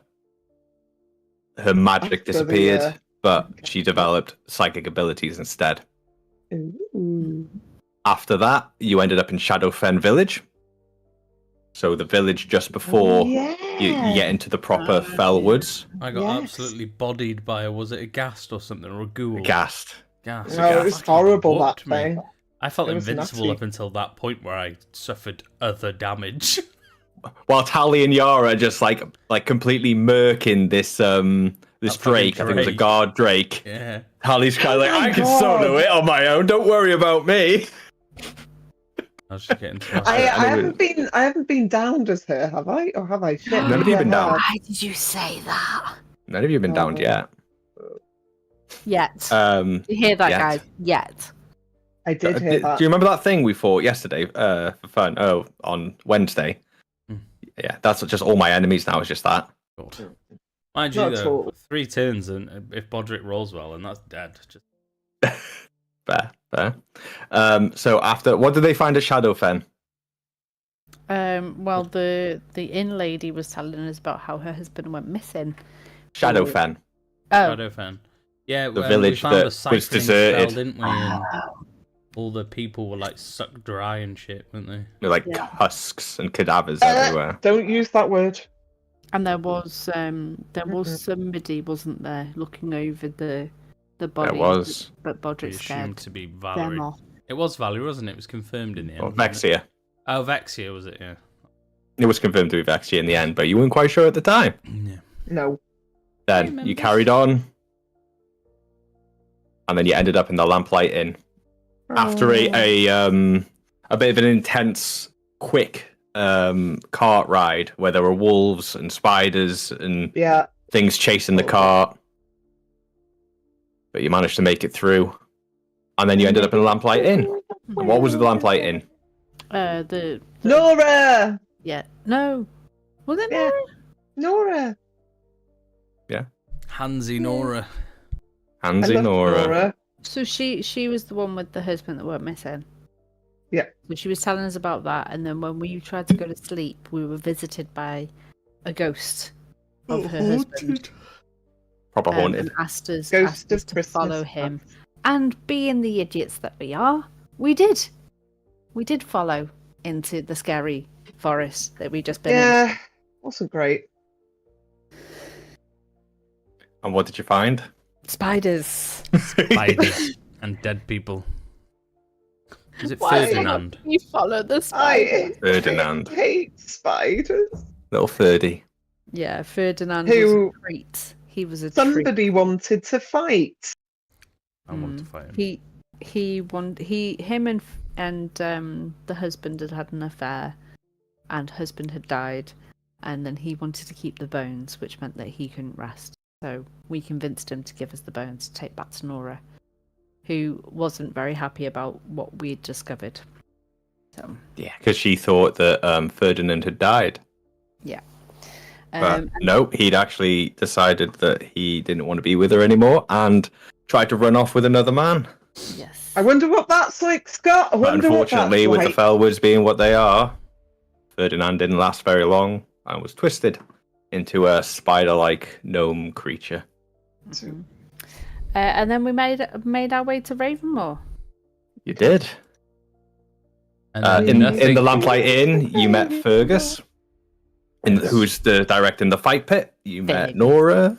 Speaker 3: her magic
Speaker 5: After the,
Speaker 3: disappeared, but she developed psychic abilities instead.
Speaker 5: Ooh.
Speaker 3: After that, you ended up in Shadowfen Village. So the village just before
Speaker 5: Yeah.
Speaker 3: you get into the proper fell woods.
Speaker 2: I got
Speaker 5: Yes.
Speaker 2: absolutely bodied by was it a ghast or something, or a ghoul?
Speaker 3: Gassed.
Speaker 2: Ghast.
Speaker 5: No, it was
Speaker 2: Fucking
Speaker 5: horrible, that
Speaker 2: whooped me.
Speaker 5: thing.
Speaker 2: I felt
Speaker 5: It was
Speaker 2: invincible
Speaker 5: nasty.
Speaker 2: up until that point where I suffered other damage.
Speaker 3: While Tally and Yara are just like completely murking this
Speaker 2: That fucking
Speaker 3: Drake. I think it was a
Speaker 2: Drake.
Speaker 3: guard Drake.
Speaker 2: Yeah.
Speaker 3: Tally's kind of like,
Speaker 5: Oh my
Speaker 3: I can solo
Speaker 5: God.
Speaker 3: it on my own. Don't worry about me.
Speaker 2: I was just getting to
Speaker 5: I
Speaker 3: and it
Speaker 5: haven't been downed as her, have I? Or have I? Shit,
Speaker 3: None of
Speaker 5: maybe
Speaker 3: you
Speaker 5: I
Speaker 3: been downed.
Speaker 5: have.
Speaker 4: Why did you say that?
Speaker 3: None of you have been downed
Speaker 5: Oh.
Speaker 3: yet.
Speaker 4: Yet.
Speaker 3: Um,
Speaker 4: You hear that,
Speaker 3: yet.
Speaker 4: guys? Yet.
Speaker 5: I did hear
Speaker 3: do
Speaker 5: that.
Speaker 3: you remember that thing we fought yesterday for fun? Oh, on Wednesday.
Speaker 2: Hmm.
Speaker 3: Yeah, that's just all my enemies now. Is just that.
Speaker 2: God. Mind you,
Speaker 5: Not at
Speaker 2: though,
Speaker 5: all.
Speaker 2: 3 turns, and if Bodrick rolls well, and that's dead. Just
Speaker 3: Fair. So after, what did they find at Shadowfen?
Speaker 4: Well, the inn lady was telling us about how her husband went missing.
Speaker 3: Shadowfen.
Speaker 4: Oh,
Speaker 2: Shadowfen. Yeah,
Speaker 3: The
Speaker 2: we
Speaker 3: village
Speaker 2: found
Speaker 3: that
Speaker 2: a
Speaker 3: was
Speaker 2: siphoning spell,
Speaker 3: deserted.
Speaker 2: didn't we? And all the people were like sucked dry and shit, weren't they?
Speaker 3: With like
Speaker 4: Yeah.
Speaker 3: husks and cadavers everywhere.
Speaker 5: Don't use that word.
Speaker 4: and there was somebody, wasn't there, looking over the bodies.
Speaker 3: There was.
Speaker 4: But
Speaker 2: We
Speaker 4: Bodrick scared
Speaker 2: assumed to be
Speaker 4: them
Speaker 2: Valerie.
Speaker 4: off.
Speaker 2: It was Valerie, wasn't it? It was confirmed in the end.
Speaker 3: Well,
Speaker 2: wasn't it?
Speaker 3: Vexia.
Speaker 2: Oh, Vexia, was it? Yeah.
Speaker 3: It was confirmed to be Vexia in the end, but you weren't quite sure at the time.
Speaker 2: Yeah.
Speaker 5: No.
Speaker 3: Then
Speaker 2: remember.
Speaker 3: you carried on, and then you ended up in the Lamplight Inn. After a bit of an intense, quick cart ride where there were wolves and spiders and
Speaker 5: Yeah.
Speaker 3: things chasing the cart, but you managed to make it through, and then you ended up in the Lamplight Inn. And what was the Lamplight Inn?
Speaker 4: The
Speaker 5: Nora!
Speaker 4: yeah, no, was it?
Speaker 5: Yeah.
Speaker 4: Nora?
Speaker 5: Nora!
Speaker 2: Hansi Nora.
Speaker 5: I
Speaker 3: Hansi
Speaker 5: love
Speaker 3: Nora.
Speaker 5: Nora.
Speaker 4: So she was the one with the husband that went missing.
Speaker 5: Yeah.
Speaker 4: So she was telling us about that, and then when we tried to go to sleep, we were visited by a ghost of her husband.
Speaker 3: Proper
Speaker 4: And
Speaker 3: haunted.
Speaker 4: asked us
Speaker 5: Ghost of
Speaker 4: to
Speaker 5: Christmas
Speaker 4: follow him. And being the idiots that we are, we did. We did follow into the scary forest that we just been in.
Speaker 5: Yeah. Wasn't great.
Speaker 3: And what did you find?
Speaker 4: Spiders.
Speaker 2: Spiders and dead people. Is it
Speaker 5: Why?
Speaker 2: Ferdinand?
Speaker 4: We follow the
Speaker 5: I
Speaker 4: spiders.
Speaker 3: Ferdinand.
Speaker 5: hate spiders.
Speaker 3: Little Ferdy.
Speaker 4: Yeah, Ferdinand
Speaker 5: Who-
Speaker 4: was a treat. He was a treat.
Speaker 5: Somebody wanted to fight.
Speaker 2: I want to fight him.
Speaker 4: Him and the husband had an affair, and husband had died, and then he wanted to keep the bones, which meant that he couldn't rest. So we convinced him to give us the bones to take back to Nora, who wasn't very happy about what we'd discovered. So
Speaker 3: Yeah, because she thought that Ferdinand had died.
Speaker 4: yeah.
Speaker 3: But no, he'd actually decided that he didn't want to be with her anymore and tried to run off with another man.
Speaker 4: Yes.
Speaker 5: I wonder what that's like, Scott. I
Speaker 3: But
Speaker 5: wonder what that's
Speaker 3: unfortunately, with the
Speaker 5: like.
Speaker 3: Fellwoods being what they are, Ferdinand didn't last very long and was twisted into a spider-like gnome creature.
Speaker 4: Mhm. And then we made our way to Ravenmoor.
Speaker 3: You did.
Speaker 2: And
Speaker 3: In
Speaker 2: nothing-
Speaker 3: the Lamplight Inn, you met Fergus, who's directing the fight pit. You met
Speaker 4: Big.
Speaker 3: Nora.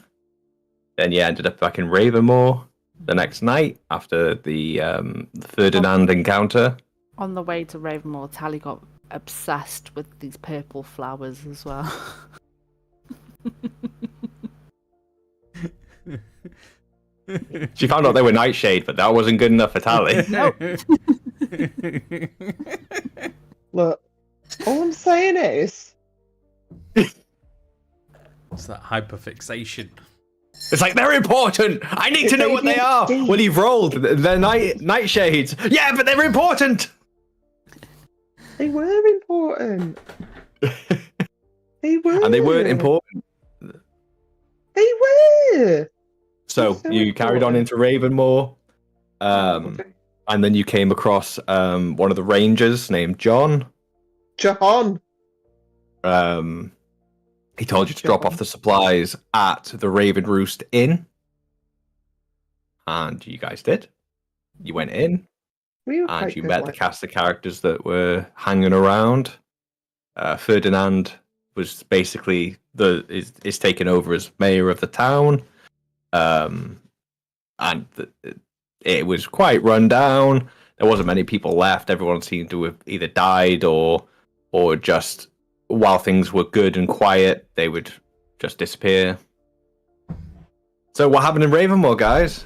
Speaker 3: Then you ended up back in Ravenmoor the next night after the Ferdinand encounter.
Speaker 4: On the way to Ravenmoor, Tally got obsessed with these purple flowers as well.
Speaker 3: She found out they were nightshade, but that wasn't good enough for Tally.
Speaker 5: Look, all I'm saying is,
Speaker 2: It's that hyperfixation.
Speaker 3: It's like, they're important. I need to know what they are.
Speaker 5: ADHD.
Speaker 3: Well, you've rolled. They're nightshades. Yeah, but they're important.
Speaker 5: they were important. They were.
Speaker 3: And they weren't important.
Speaker 5: They were.
Speaker 3: So
Speaker 5: So
Speaker 3: you carried on into Ravenmoor. And then you came across one of the rangers named John.
Speaker 5: Jahan.
Speaker 3: He told you to drop off the supplies at the Raven Roost Inn. And you guys did. You went in.
Speaker 5: We were
Speaker 3: And
Speaker 5: quite
Speaker 3: you
Speaker 5: good
Speaker 3: met the
Speaker 5: like-
Speaker 3: cast of characters that were hanging around. Ferdinand was basically is taken over as mayor of the town. And it was quite run down. There wasn't many people left. Everyone seemed to have either died or just while things were good and quiet, they would just disappear. So what happened in Ravenmoor, guys?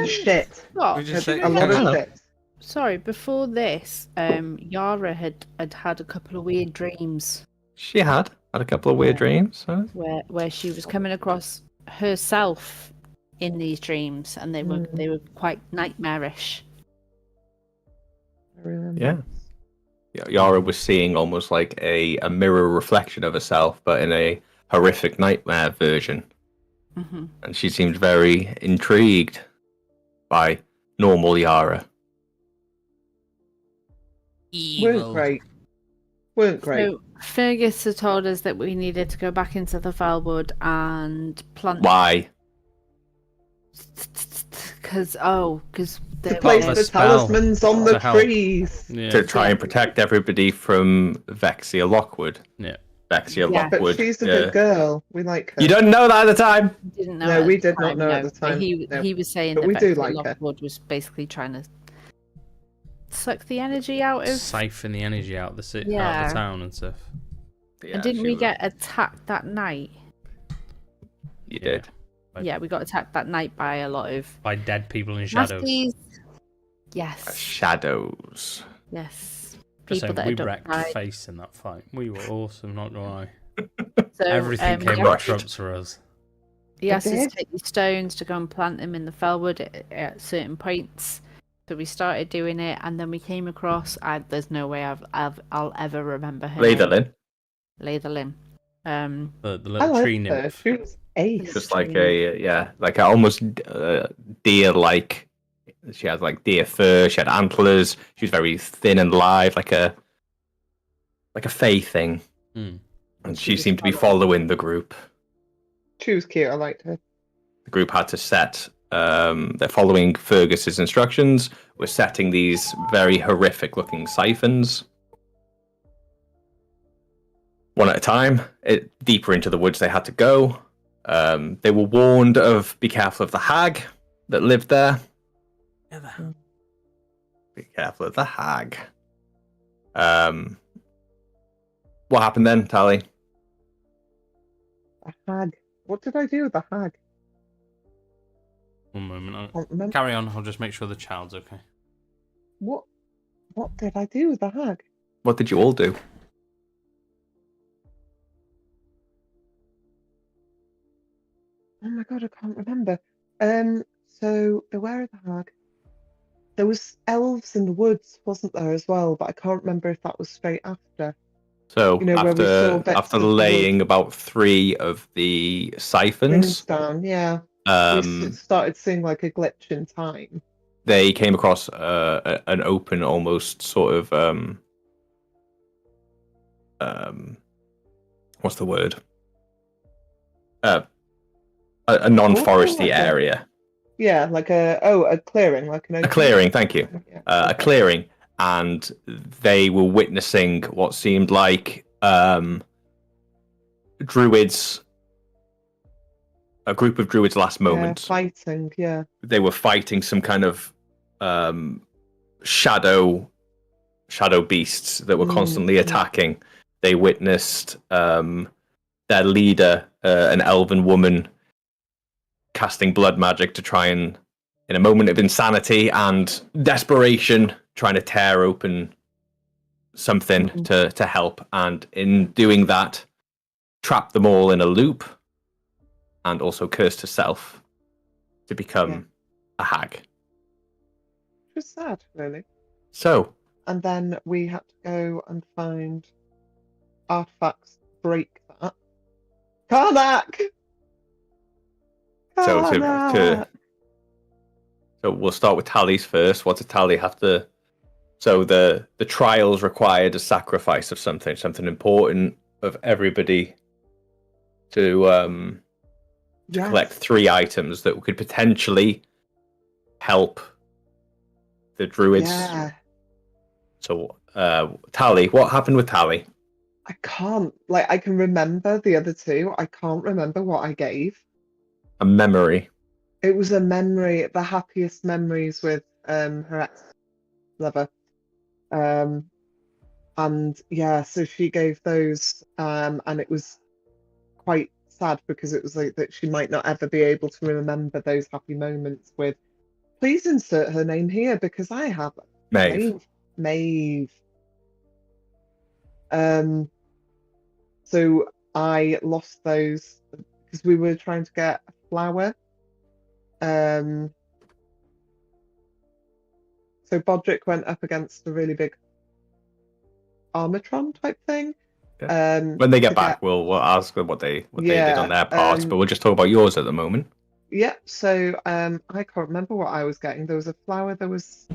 Speaker 5: Shit.
Speaker 4: What?
Speaker 2: We just
Speaker 4: Do you
Speaker 2: say-
Speaker 5: A lot
Speaker 4: remember-
Speaker 5: of shit.
Speaker 4: Sorry, before this, Yara had a couple of weird dreams
Speaker 3: She had a couple of weird dreams. Huh?
Speaker 4: where she was coming across herself in these dreams, and they were quite nightmarish.
Speaker 5: I remember.
Speaker 3: Yeah. Yara was seeing almost like a mirror reflection of herself, but in a horrific nightmare version.
Speaker 4: Hmm.
Speaker 3: And she seemed very intrigued by normal Yara.
Speaker 5: Weren't great. Weren't great.
Speaker 4: So Fergus had told us that we needed to go back into the Felwood and plant.
Speaker 3: Why?
Speaker 4: Because
Speaker 5: To place
Speaker 2: a
Speaker 5: the
Speaker 2: spell
Speaker 5: talismans on
Speaker 2: to
Speaker 5: the
Speaker 2: help.
Speaker 5: trees.
Speaker 2: Yeah.
Speaker 3: To try and protect everybody from Vexia Lockwood.
Speaker 2: Yeah.
Speaker 3: Vexia
Speaker 4: Yeah.
Speaker 5: But
Speaker 3: Lockwood.
Speaker 5: she's a good girl. We like her.
Speaker 3: You don't know that at the time.
Speaker 4: didn't know.
Speaker 5: No,
Speaker 4: at
Speaker 5: we
Speaker 4: the
Speaker 5: did not
Speaker 4: time,
Speaker 5: know at the
Speaker 4: but
Speaker 5: time,
Speaker 4: He
Speaker 5: no.
Speaker 4: he was saying
Speaker 5: But
Speaker 4: that
Speaker 5: we do
Speaker 4: Bexley
Speaker 5: like her.
Speaker 4: Lockwood was basically trying to suck the energy out of.
Speaker 2: Siphon the energy out of the out
Speaker 4: Yeah.
Speaker 2: of the town and stuff.
Speaker 4: And didn't we get attacked that night?
Speaker 3: You did.
Speaker 2: By-
Speaker 4: Yeah, we got attacked that night by a lot of
Speaker 2: By dead people in shadows.
Speaker 4: nasties. Yes,
Speaker 3: Shadows.
Speaker 4: yes.
Speaker 2: Just
Speaker 4: People
Speaker 2: saying,
Speaker 4: that
Speaker 2: we
Speaker 4: had
Speaker 2: wrecked
Speaker 4: died.
Speaker 2: face in that fight. We were awesome, not gonna lie.
Speaker 4: So,
Speaker 2: Everything came
Speaker 4: he
Speaker 2: up
Speaker 3: Crushed.
Speaker 2: trumps for us.
Speaker 4: He asked us to
Speaker 5: did?
Speaker 4: take these stones to go and plant them in the Felwood at certain points. So we started doing it, and then we came across. There's no way I'll ever remember her. name.
Speaker 3: Latherlin.
Speaker 4: Latherlin.
Speaker 2: The
Speaker 5: I
Speaker 2: little tree
Speaker 5: liked her.
Speaker 2: nymph.
Speaker 5: She was ace.
Speaker 3: Just like like a almost deer-like. She had like deer fur. She had antlers. She was very thin and lithe, like a fey thing.
Speaker 2: Hmm.
Speaker 3: And
Speaker 5: She
Speaker 3: she
Speaker 5: was
Speaker 3: seemed to be
Speaker 5: fun.
Speaker 3: following the group.
Speaker 5: She was cute. I liked her.
Speaker 3: The group had to set. They're following Fergus's instructions. We're setting these very horrific-looking siphons. One at a time. Deeper into the woods they had to go. They were warned of be careful of the hag that lived there. Be careful of the hag. What happened then, Tally?
Speaker 5: The hag. What did I do with the hag?
Speaker 2: One moment.
Speaker 5: I can't remember.
Speaker 2: Carry on. I'll just make sure the child's okay.
Speaker 5: What did I do with the hag?
Speaker 3: What did you all do?
Speaker 5: Oh my god, I can't remember. So beware of the hag. There was elves in the woods, wasn't there, as well? But I can't remember if that was straight after.
Speaker 3: So
Speaker 5: You know, where we saw bits
Speaker 3: after
Speaker 5: of the
Speaker 3: laying about 3 of the siphons,
Speaker 5: Rings down, yeah. We started seeing like a glitch in time.
Speaker 3: they came across an open, almost sort of what's the word? A non-foresty
Speaker 5: like a-
Speaker 3: area,
Speaker 5: Yeah, like a clearing, like an
Speaker 3: a
Speaker 5: open-
Speaker 3: clearing. Thank you.
Speaker 5: Yeah.
Speaker 3: A clearing, and they were witnessing what seemed like druids, a group of druids' last moments.
Speaker 5: Fighting, yeah.
Speaker 3: They were fighting some kind of shadow beasts that were constantly attacking. They witnessed their leader, an elven woman, casting blood magic to try and, in a moment of insanity and desperation, trying to tear open something to help, and in doing that, trapped them all in a loop, and also cursed herself to become a hag.
Speaker 5: It was sad, really.
Speaker 3: So,
Speaker 5: And then we had to go and find artifacts to break that. Karnak!
Speaker 3: so we'll start with Tally's first. What did Tally have to? So the trials required a sacrifice of something important of everybody to collect 3 items that could potentially help the druids.
Speaker 5: Yeah.
Speaker 3: So Tally, what happened with Tally?
Speaker 5: I can't, like, I can remember the other two. I can't remember what I gave.
Speaker 3: A memory.
Speaker 5: It was a memory, the happiest memories with her ex-lover. And yeah, so she gave those, and it was quite sad because it was like that she might not ever be able to remember those happy moments with. Please insert her name here because I have
Speaker 3: Maeve.
Speaker 5: Maeve. So I lost those because we were trying to get a flower. So Bodrick went up against a really big Armatron type thing.
Speaker 3: When they get back, we'll ask them what they did on their part, but we'll just talk about yours at the moment.
Speaker 5: Yeah, so I can't remember what I was getting. There was a flower, there was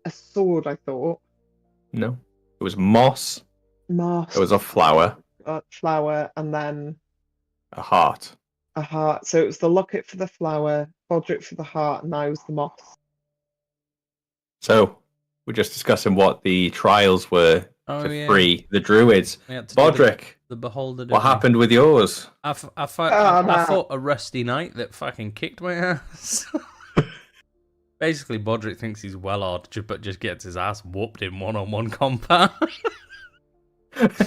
Speaker 5: a sword, I thought.
Speaker 3: No. It was moss.
Speaker 5: Moss.
Speaker 3: It was a flower.
Speaker 5: Flower, and then
Speaker 3: A heart.
Speaker 5: a heart. So it was the locket for the flower, Bodrick for the heart, and I was the moss.
Speaker 3: So we're just discussing what the trials were to free the druids. Bodrick,
Speaker 2: the beholder.
Speaker 3: What happened with yours?
Speaker 2: I fought a rusty knight that fucking kicked my ass. Basically, Bodrick thinks he's well-odd, but just gets his ass whooped in one-on-one combat.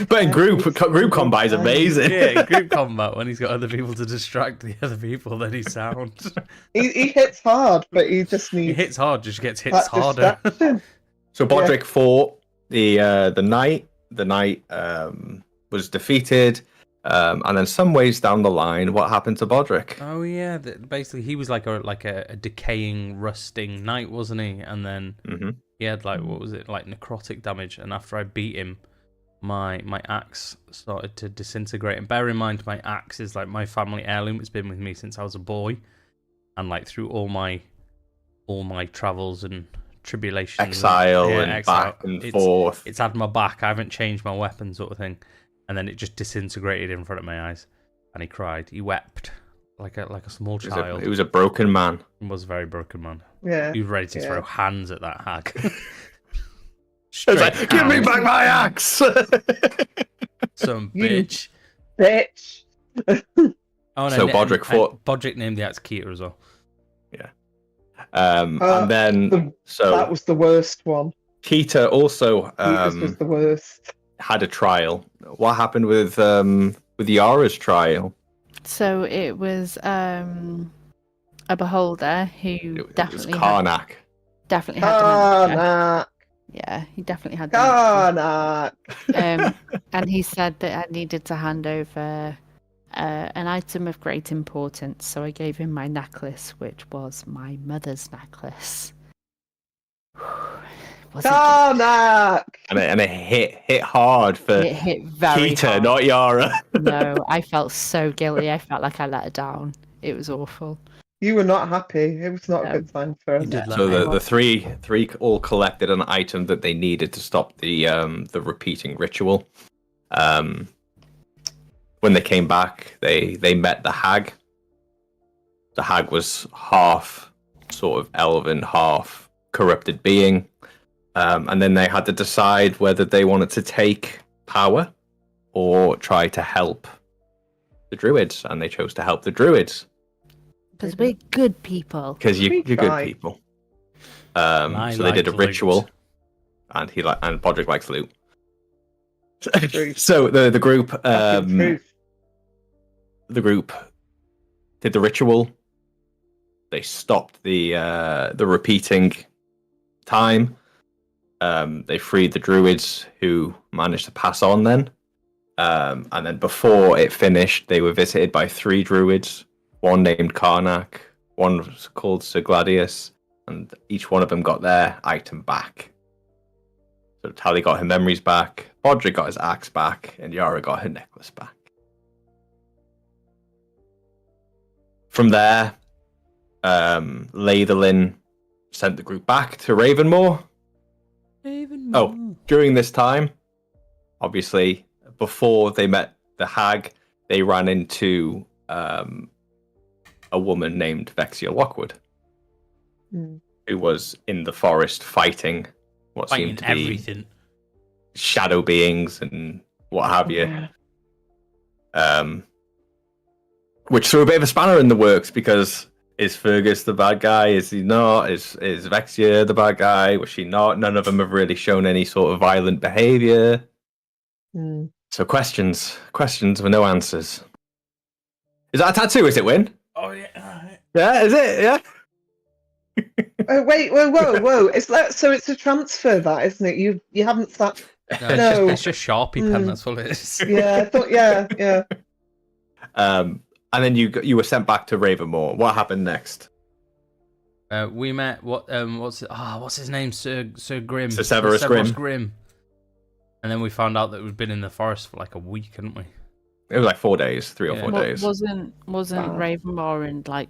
Speaker 3: But in group combat is amazing.
Speaker 2: Yeah, in group combat, when he's got other people to distract the other people, then he's sound.
Speaker 5: He hits hard, but he just needs.
Speaker 2: He hits hard, just gets hit
Speaker 5: that
Speaker 2: harder.
Speaker 5: distraction.
Speaker 3: So Bodrick fought the knight. The knight was defeated, and then some ways down the line, what happened to Bodrick?
Speaker 2: Oh yeah, basically he was like a decaying, rusting knight, wasn't he? And then he had like what was it, like necrotic damage. And after I beat him, my axe started to disintegrate. And bear in mind, my axe is like my family heirloom. It's been with me since I was a boy, and like through all my travels and tribulations,
Speaker 3: exile back and forth.
Speaker 2: It's had my back. I haven't changed my weapon, sort of thing. And then it just disintegrated in front of my eyes, and he cried. He wept like a small child.
Speaker 3: It was a broken man.
Speaker 2: He was a very broken man.
Speaker 5: Yeah,
Speaker 2: he was ready to throw hands at that hag.
Speaker 3: It's like, give me back my axe,
Speaker 2: some bitch.
Speaker 5: Bitch.
Speaker 2: Oh no!
Speaker 3: So Bodrick fought.
Speaker 2: Bodrick named the axe Keita as well.
Speaker 3: Yeah. And then
Speaker 5: that was the worst one.
Speaker 3: Keita also
Speaker 5: was the worst.
Speaker 3: Had a trial. What happened with Yara's trial?
Speaker 4: So it was a beholder who definitely
Speaker 3: Karnak.
Speaker 4: Definitely had dementia.
Speaker 5: Karnak.
Speaker 4: Yeah, he definitely had
Speaker 5: Karnak.
Speaker 4: And he said that I needed to hand over an item of great importance, so I gave him my necklace, which was my mother's necklace.
Speaker 5: Karnak!
Speaker 3: And it hit hard for
Speaker 4: it hit very
Speaker 3: Keita,
Speaker 4: hard.
Speaker 3: not Yara.
Speaker 4: No, I felt so guilty. I felt like I let her down. It was awful.
Speaker 5: You were not happy. It was not a good time for us.
Speaker 3: So the three all collected an item that they needed to stop the repeating ritual. When they came back, they met the hag. The hag was half sort of elven, half corrupted being. And then they had to decide whether they wanted to take power or try to help the druids, and they chose to help the druids.
Speaker 4: Because we're good people.
Speaker 3: Because you're good people. So they did a ritual, and Bodrick likes loot. So the group did the ritual. They stopped the repeating time. They freed the druids who managed to pass on then. And then before it finished, they were visited by 3 druids. One named Karnak, one was called Sir Gladius, and each one of them got their item back. So Tally got her memories back, Bodrick got his axe back, and Yara got her necklace back. From there, Laitherlin sent the group back to Ravenmoor. During this time, obviously, before they met the hag, they ran into a woman named Vexia Lockwood, who was in the forest fighting what seemed to be
Speaker 2: everything.
Speaker 3: shadow beings and what have you. Which threw a bit of a spanner in the works, because is Fergus the bad guy? Is he not? Is Vexia the bad guy? Was she not? None of them have really shown any sort of violent behavior.
Speaker 5: Mm.
Speaker 3: So questions with no answers. Is that a tattoo? Is it Win?
Speaker 2: Oh yeah.
Speaker 3: Yeah, is it? Yeah.
Speaker 5: Oh wait, whoa! It's like, so it's a transfer, that isn't it? You haven't sat.
Speaker 2: No,
Speaker 5: No.
Speaker 2: it's just Sharpie pen. That's what it is.
Speaker 5: Yeah, I thought. Yeah.
Speaker 3: And then you were sent back to Ravenmoor. What happened next?
Speaker 2: We met what's his name? Sir Grimm.
Speaker 3: Sir Severus
Speaker 2: Grimm. And then we found out that we'd been in the forest for like a week, hadn't we?
Speaker 3: It was like 4 days, 3 or 4 days.
Speaker 4: Wasn't Ravenmoor in like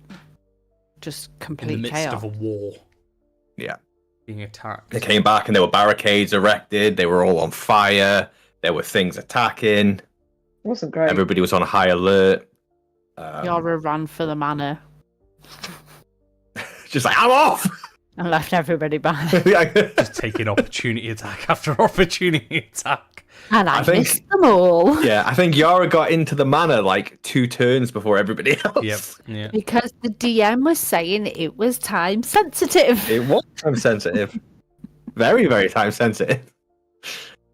Speaker 4: just complete
Speaker 2: in the midst
Speaker 4: chaos?
Speaker 2: of a war.
Speaker 3: Yeah.
Speaker 2: Being attacked.
Speaker 3: They came back and there were barricades erected. They were all on fire. There were things attacking.
Speaker 5: It wasn't great.
Speaker 3: Everybody was on high alert.
Speaker 4: Yara ran for the manor
Speaker 3: Just like, I'm off!
Speaker 4: and left everybody behind.
Speaker 2: Just taking opportunity attack after opportunity attack.
Speaker 4: And I
Speaker 3: think-
Speaker 4: missed them all.
Speaker 3: Yeah, I think Yara got into the manor like 2 turns before everybody else.
Speaker 2: Yep. Yeah.
Speaker 4: Because the DM was saying it was time sensitive.
Speaker 3: It was time sensitive. Very, very time sensitive.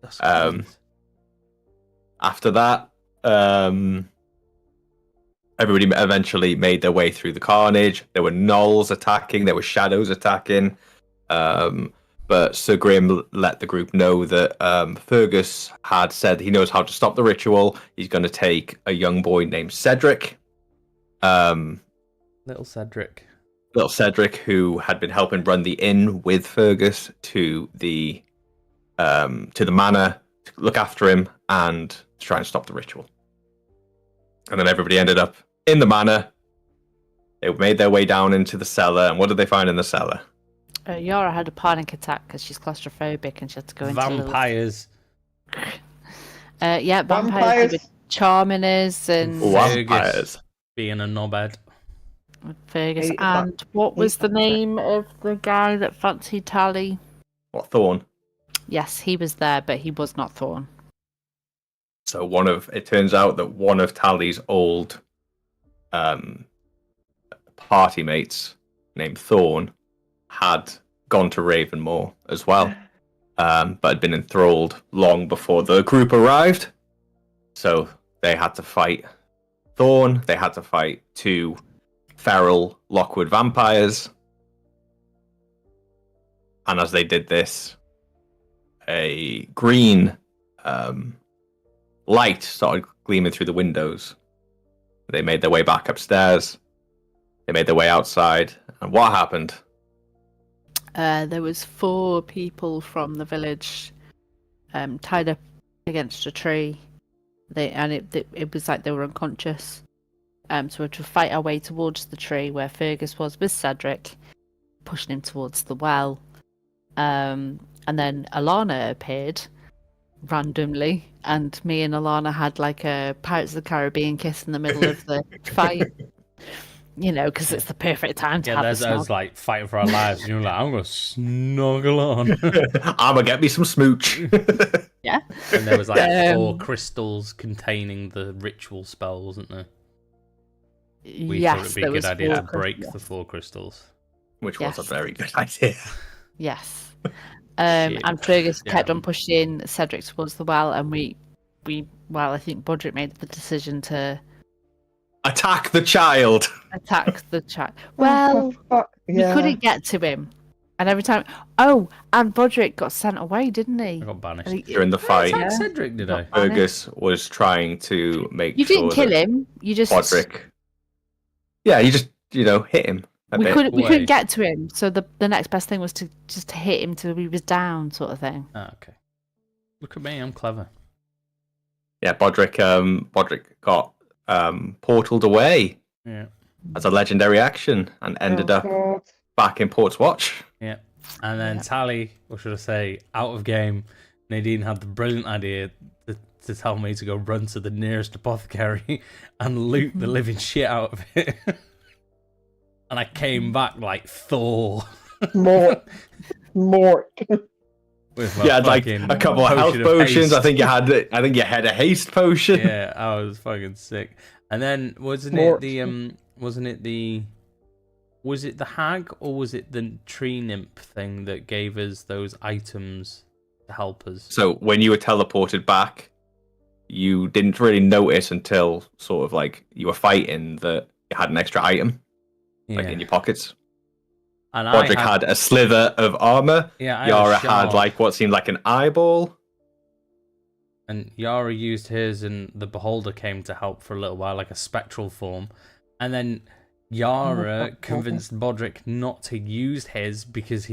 Speaker 2: That's
Speaker 3: Um,
Speaker 2: good.
Speaker 3: After that, everybody eventually made their way through the carnage. There were gnolls attacking. There were shadows attacking. But Sir Grimm let the group know that Fergus had said he knows how to stop the ritual. He's going to take a young boy named Cedric.
Speaker 2: Little Cedric.
Speaker 3: Little Cedric, who had been helping run the inn with Fergus to the manor, to look after him and to try and stop the ritual. And then everybody ended up in the manor. They made their way down into the cellar, and what did they find in the cellar?
Speaker 4: Yara had a panic attack because she's claustrophobic and she had to go into
Speaker 2: Vampires.
Speaker 4: Yeah, vampires
Speaker 5: Vampires.
Speaker 4: with charming us and
Speaker 3: Vampires.
Speaker 2: Being a knobhead.
Speaker 4: Fergus.
Speaker 5: Hate
Speaker 4: And what was the name of the guy that fancied Tally?
Speaker 3: What, Thorn?
Speaker 4: Yes, he was there, but he was not Thorn.
Speaker 3: So it turns out that one of Tally's old party mates, named Thorn, had gone to Ravenmoor as well, but had been enthralled long before the group arrived. So they had to fight Thorn. They had to fight 2 feral Lockwood vampires. And as they did this, a green light started gleaming through the windows. They made their way back upstairs. They made their way outside. And what happened?
Speaker 4: There was 4 people from the village tied up against a tree. It was like they were unconscious. So we had to fight our way towards the tree where Fergus was with Cedric, pushing him towards the well. And then Alana appeared randomly, and me and Alana had like a Pirates of the Caribbean kiss in the middle of the fight. You know, because it's the perfect time to
Speaker 2: Yeah,
Speaker 4: have a
Speaker 2: there's
Speaker 4: snog.
Speaker 2: us like fighting for our lives, and you're like, I'm gonna snuggle on.
Speaker 3: I'ma get me some smooch.
Speaker 4: Yeah.
Speaker 2: And there was like 4
Speaker 4: Um,
Speaker 2: crystals containing the ritual spell, wasn't there? We
Speaker 4: Yes,
Speaker 2: thought it'd be
Speaker 4: there
Speaker 2: a good
Speaker 4: was
Speaker 2: idea to
Speaker 4: 4
Speaker 2: break
Speaker 4: crystals.
Speaker 2: the 4 crystals.
Speaker 3: Which was a
Speaker 4: Yes.
Speaker 3: very good idea.
Speaker 4: Yes.
Speaker 2: Shit.
Speaker 4: And Fergus kept
Speaker 2: Yeah.
Speaker 4: on pushing Cedric towards the well, and I think Bodrick made the decision to
Speaker 3: Attack the child.
Speaker 4: attack the child.
Speaker 5: Oh,
Speaker 4: Well,
Speaker 5: for fuck.
Speaker 4: we
Speaker 5: Yeah.
Speaker 4: couldn't get to him, and every time. Oh, and Bodrick got sent away, didn't
Speaker 2: I
Speaker 4: he?
Speaker 2: got banished.
Speaker 4: And he-
Speaker 3: During the
Speaker 2: I
Speaker 3: fight,
Speaker 2: attacked Cedric, did I?
Speaker 4: Got banished.
Speaker 3: Fergus was trying to make
Speaker 4: You
Speaker 3: sure
Speaker 4: didn't kill
Speaker 3: that
Speaker 4: him. You just
Speaker 3: Bodrick. Yeah, you just, hit him a
Speaker 4: we
Speaker 3: bit.
Speaker 4: couldn't
Speaker 2: Away.
Speaker 4: get to him. So the next best thing was to just hit him till he was down, sort of thing.
Speaker 2: Ah, okay. Look at me, I'm clever.
Speaker 3: Yeah, Bodrick got portaled away
Speaker 2: Yeah.
Speaker 3: as a legendary action and ended
Speaker 5: Oh,
Speaker 3: up
Speaker 5: God.
Speaker 3: back in Port's Watch.
Speaker 2: Yeah. And then
Speaker 4: Yeah.
Speaker 2: Tally, or should I say, out of game, Nadine had the brilliant idea to tell me to go run to the nearest apothecary and loot the living shit out of it. And I came back like Thor.
Speaker 5: Mort.
Speaker 2: With my
Speaker 3: You had like
Speaker 2: fucking
Speaker 3: a couple of health
Speaker 2: potion
Speaker 3: potions.
Speaker 2: haste.
Speaker 3: I think you had a haste potion.
Speaker 2: Yeah, I was fucking sick. And then was it the hag or was it the tree nymph thing that gave us those items to help us?
Speaker 3: So when you were teleported back, you didn't really notice until sort of like you were fighting that you had an extra item like in your pockets.
Speaker 2: And
Speaker 3: Bodrick had a sliver of armor.
Speaker 2: Yeah,
Speaker 3: Yara had like what seemed like an eyeball.
Speaker 2: And Yara used hers, and the beholder came to help for a little while, like a spectral form. And then Yara convinced Bodrick not to use his because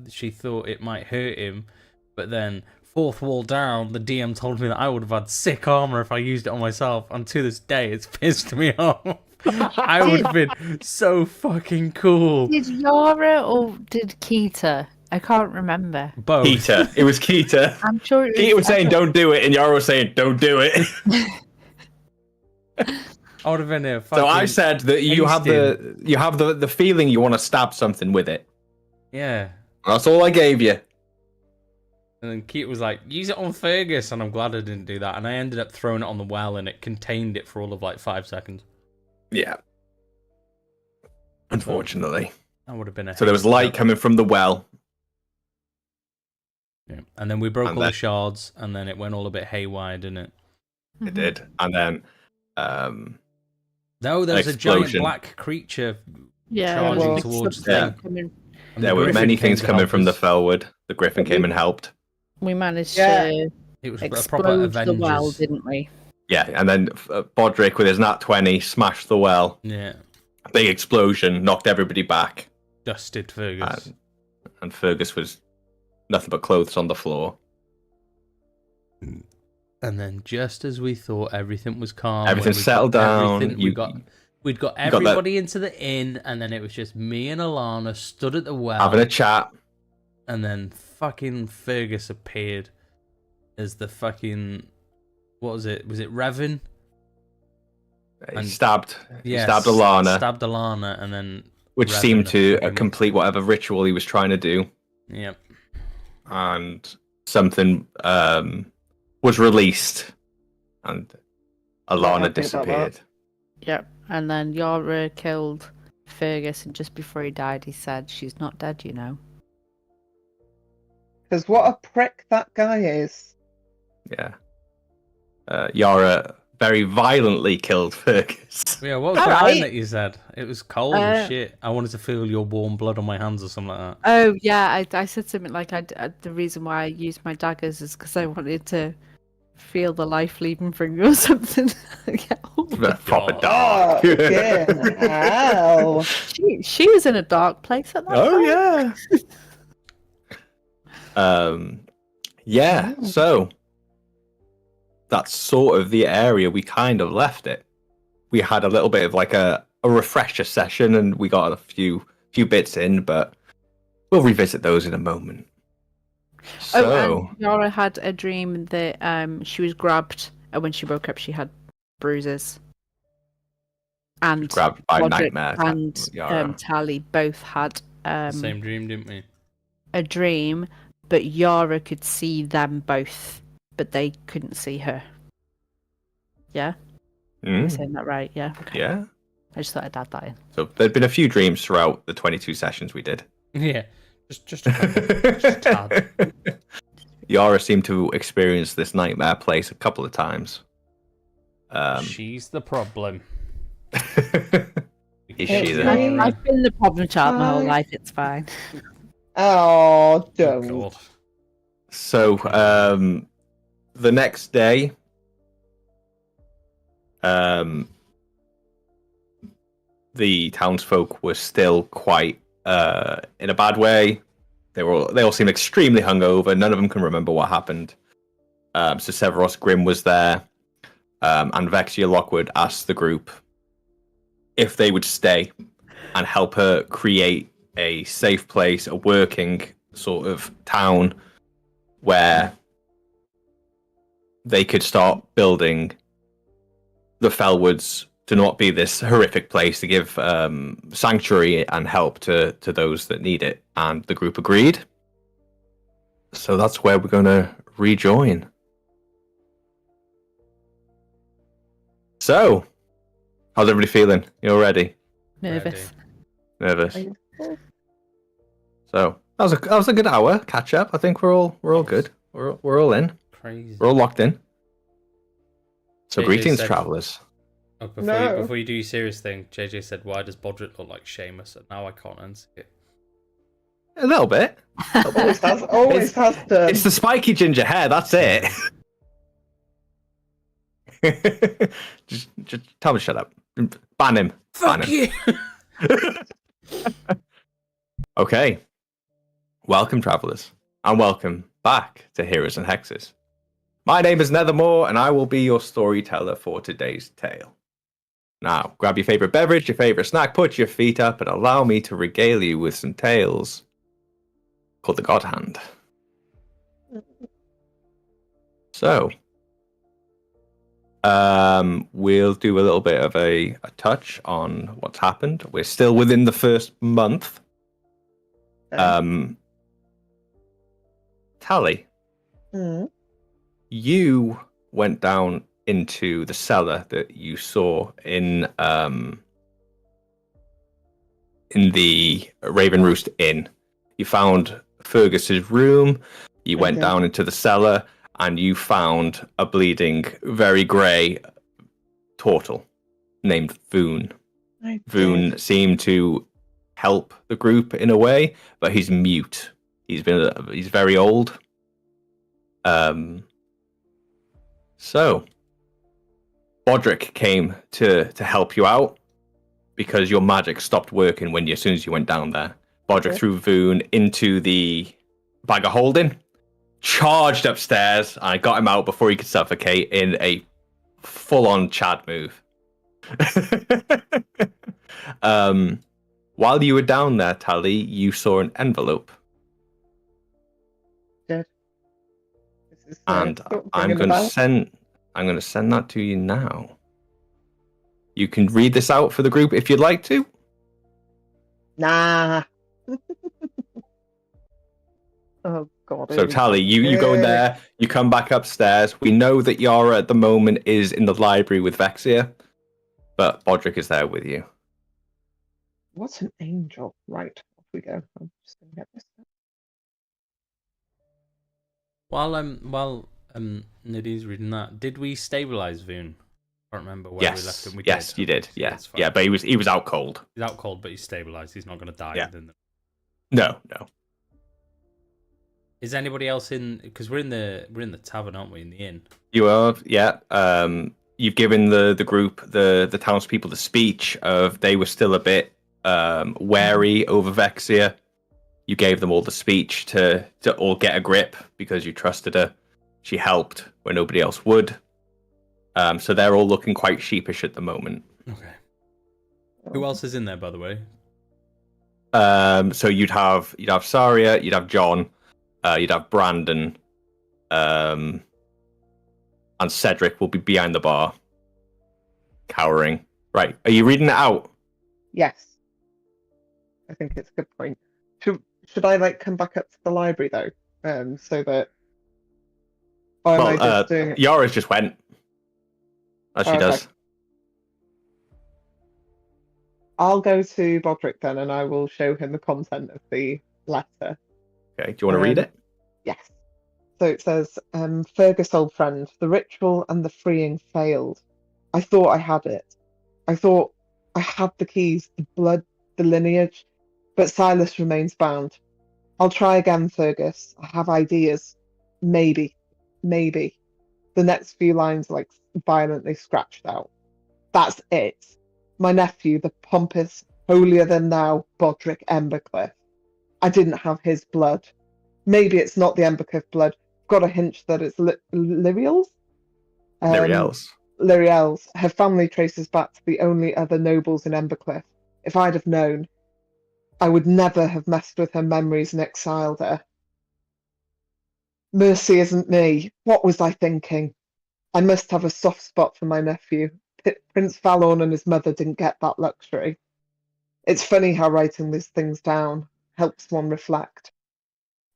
Speaker 2: she thought it might hurt him. But then, fourth wall down, the DM told me that I would have had sick armor if I used it on myself. And to this day, it's pissed me off. I would have been so fucking cool.
Speaker 4: Did Yara or did Keita? I can't remember.
Speaker 2: Both.
Speaker 3: Keita. It was Keita.
Speaker 4: I'm sure it was.
Speaker 3: Keita was saying don't do it, and Yara was saying don't do it.
Speaker 2: I would have been a fucking
Speaker 3: So I said that you have the feeling you want to stab something with it.
Speaker 2: Yeah.
Speaker 3: That's all I gave you.
Speaker 2: And then Keita was like, use it on Fergus, and I'm glad I didn't do that. And I ended up throwing it on the well, and it contained it for all of like 5 seconds.
Speaker 3: Yeah. Unfortunately.
Speaker 2: That would have been a.
Speaker 3: So there was light coming from the well.
Speaker 2: Yeah. And then we broke all the shards, and then it went all a bit haywire, didn't it?
Speaker 3: It did. And then
Speaker 2: no, there was a giant black creature charging towards them.
Speaker 3: There were many things coming from the Fellwood. The Griffin came and helped.
Speaker 4: We managed to
Speaker 2: it was
Speaker 4: explode the well, didn't we?
Speaker 3: Yeah, and then Bodrick with his nat 20 smashed the well.
Speaker 2: Yeah.
Speaker 3: Big explosion, knocked everybody back.
Speaker 2: Dusted Fergus.
Speaker 3: And Fergus was nothing but clothes on the floor.
Speaker 2: And then just as we thought everything was calm,
Speaker 3: everything settled down.
Speaker 2: We'd got everybody into the inn, and then it was just me and Alana stood at the well.
Speaker 3: Having a chat.
Speaker 2: And then fucking Fergus appeared as the fucking... What was it? Was it Revan?
Speaker 3: He stabbed Alana.
Speaker 2: Stabbed Alana, and then...
Speaker 3: Which Revan seemed to complete whatever ritual he was trying to do.
Speaker 2: Yep.
Speaker 3: And something was released, and Alana disappeared.
Speaker 4: Yep. And then Yara killed Fergus, and just before he died, he said, "She's not dead, you know."
Speaker 5: Because what a prick that guy is.
Speaker 3: Yeah. Yara very violently killed Fergus.
Speaker 2: Yeah, what was the line that you said? It was cold as shit. I wanted to feel your warm blood on my hands or something like that.
Speaker 4: Oh, yeah, I said something like, the reason why I used my daggers is because I wanted to feel the life leaving from you or something.
Speaker 3: Proper dark.
Speaker 5: Oh, yeah. Wow.
Speaker 4: She was in a dark place at that time.
Speaker 3: Yeah. Yeah, so that's sort of the area we kind of left it. We had a little bit of like a refresher session, and we got a few bits in, but we'll revisit those in a moment. So,
Speaker 4: and Yara had a dream that she was grabbed, and when she woke up, she had bruises. And
Speaker 3: grabbed by
Speaker 4: Roderick
Speaker 3: Nightmare
Speaker 4: and Tally both had
Speaker 2: same dream, didn't we?
Speaker 4: A dream, but Yara could see them both, but they couldn't see her. Yeah? Am I saying that right? Yeah. Okay.
Speaker 3: Yeah.
Speaker 4: I just thought I'd add that in.
Speaker 3: So there'd been a few dreams throughout the 22 sessions we did.
Speaker 2: Yeah. Just a couple. Just a tad.
Speaker 3: Yara seemed to experience this nightmare place a couple of times.
Speaker 2: She's the problem.
Speaker 3: Is she there?
Speaker 4: I've been the problem child my whole life. It's fine.
Speaker 5: Oh, don't.
Speaker 2: God.
Speaker 3: So, the next day, the townsfolk were still quite in a bad way. They all seemed extremely hungover. None of them can remember what happened. So Severos Grimm was there, and Vexia Lockwood asked the group if they would stay and help her create a safe place, a working sort of town where they could start building the Fellwoods to not be this horrific place, to give sanctuary and help to those that need it. And the group agreed. So that's where we're going to rejoin. So, how's everybody feeling? You all ready?
Speaker 4: Nervous.
Speaker 3: Nervous?
Speaker 5: Thankful.
Speaker 3: So that was a good hour catch up. I think we're all good. We're all in.
Speaker 2: Crazy.
Speaker 3: We're all locked in. So
Speaker 2: JJ
Speaker 3: greetings,
Speaker 2: said-
Speaker 3: travellers.
Speaker 2: Oh,
Speaker 5: No.
Speaker 2: before you do your serious thing, JJ said, "Why does Bodrick look like Seamus?" And now I can't answer it.
Speaker 3: A little bit.
Speaker 5: Always has done.
Speaker 3: It's the spiky ginger hair. That's it. just tell him to shut up. Ban him. Ban him. Okay. Welcome, travellers, and welcome back to Heroes and Hexes. My name is Nethermore, and I will be your storyteller for today's tale. Now, grab your favourite beverage, your favourite snack, put your feet up, and allow me to regale you with some tales called the Godhand. So, we'll do a little bit of a touch on what's happened. We're still within the first month. Tally, you went down into the cellar that you saw in the Raven Roost Inn. You found Fergus's room. You went down into the cellar, and you found a bleeding, very grey turtle named Voon. Voon seemed to help the group in a way, but he's mute. He's very old. So Bodrick came to help you out because your magic stopped working as soon as you went down there. Bodrick threw Voon into the bag of holding, charged upstairs, and I got him out before he could suffocate in a full-on Chad move. While you were down there, Tally, you saw an envelope.
Speaker 5: Good.
Speaker 3: And I'm going to send that to you now. You can read this out for the group if you'd like to.
Speaker 5: Nah. Oh God.
Speaker 3: So Tally, you go in there, you come back upstairs. We know that Yara at the moment is in the library with Vexia, but Bodrick is there with you.
Speaker 5: What's an angel? Right, off we go. I'm just gonna get this.
Speaker 2: While Nadine's reading that, did we stabilize Voon? I can't remember where we left him.
Speaker 3: You did.
Speaker 2: So
Speaker 3: Yeah,
Speaker 2: that's fine.
Speaker 3: yeah, but he was out cold.
Speaker 2: He's out cold, but he's stabilized. He's not going to die.
Speaker 3: Yeah.
Speaker 2: Within the...
Speaker 3: No.
Speaker 2: Is anybody else in? Because we're in the tavern, aren't we? In the inn.
Speaker 3: You are, yeah. You've given the group, the townspeople, the speech of they were still a bit wary over Vexia. You gave them all the speech to all get a grip because you trusted her. She helped where nobody else would. So they're all looking quite sheepish at the moment.
Speaker 2: Okay. Who else is in there, by the way?
Speaker 3: So you'd have Saria, you'd have John, you'd have Brandon, and Cedric will be behind the bar, cowering. Right, are you reading it out?
Speaker 5: Yes. I think it's a good point. Should I come back up to the library though, so that? Or am I just doing it?
Speaker 3: Yara's just went, as she does.
Speaker 5: I'll go to Bodrick then, and I will show him the content of the letter.
Speaker 3: Okay, do you want to read it?
Speaker 5: Yes. So it says, Fergus, old friend, the ritual and the freeing failed. I thought I had it. I thought I had the keys, the blood, the lineage, but Silas remains bound. I'll try again, Fergus. I have ideas. Maybe. The next few lines violently scratched out. That's it. My nephew, the pompous, holier-than-thou Bodrick Embercliff. I didn't have his blood. Maybe it's not the Embercliff blood. Got a hunch that it's Lyriel's? Lyriel's. Her family traces back to the only other nobles in Embercliff. If I'd have known, I would never have messed with her memories and exiled her. Mercy isn't me. What was I thinking? I must have a soft spot for my nephew. Prince Valorn and his mother didn't get that luxury. It's funny how writing these things down helps one reflect.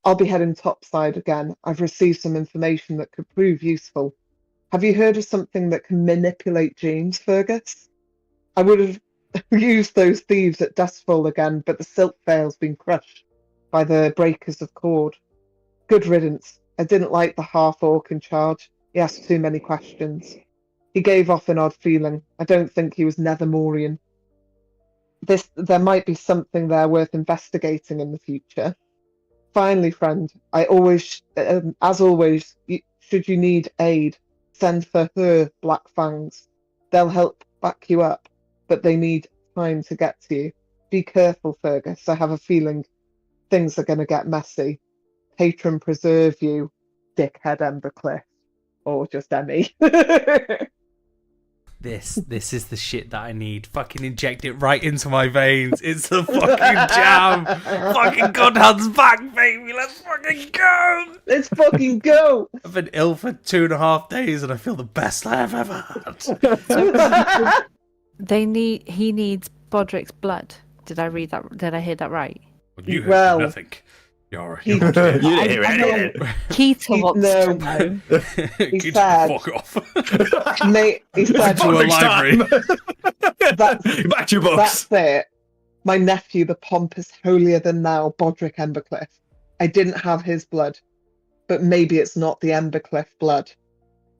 Speaker 5: I'll be heading topside again. I've received some information that could prove useful. Have you heard of something that can manipulate genes, Fergus? I would have used those thieves at Dustfall again, but the silk veil's been crushed by the breakers of cord. Good riddance. I didn't like the half-orc in charge. He asked too many questions. He gave off an odd feeling. I don't think he was Nethermorian. There might be something there worth investigating in the future. Finally, friend, as always, should you need aid, send for her Black Fangs. They'll help back you up, but they need time to get to you. Be careful, Fergus. I have a feeling things are going to get messy. Patron preserve you, dickhead Embercliff. Or just Emmy.
Speaker 2: This is the shit that I need. Fucking inject it right into my veins. It's the fucking jam. Fucking Godhand's back, baby. Let's fucking go.
Speaker 5: Let's fucking go.
Speaker 2: I've been ill for 2.5 days and I feel the best I've ever had.
Speaker 4: He needs Bodrick's blood. Did I read that? Did I hear that right?
Speaker 2: You heard
Speaker 5: Well,
Speaker 2: nothing. You're
Speaker 3: You didn't hear anything.
Speaker 4: Keita wants to know.
Speaker 5: He
Speaker 2: Get
Speaker 5: said,
Speaker 2: the fuck off.
Speaker 5: mate, he said,
Speaker 2: To a library.
Speaker 5: that's,
Speaker 3: Back to your books.
Speaker 5: that's it. My nephew, the pompous holier-than-thou Bodrick Embercliff. I didn't have his blood, but maybe it's not the Embercliff blood.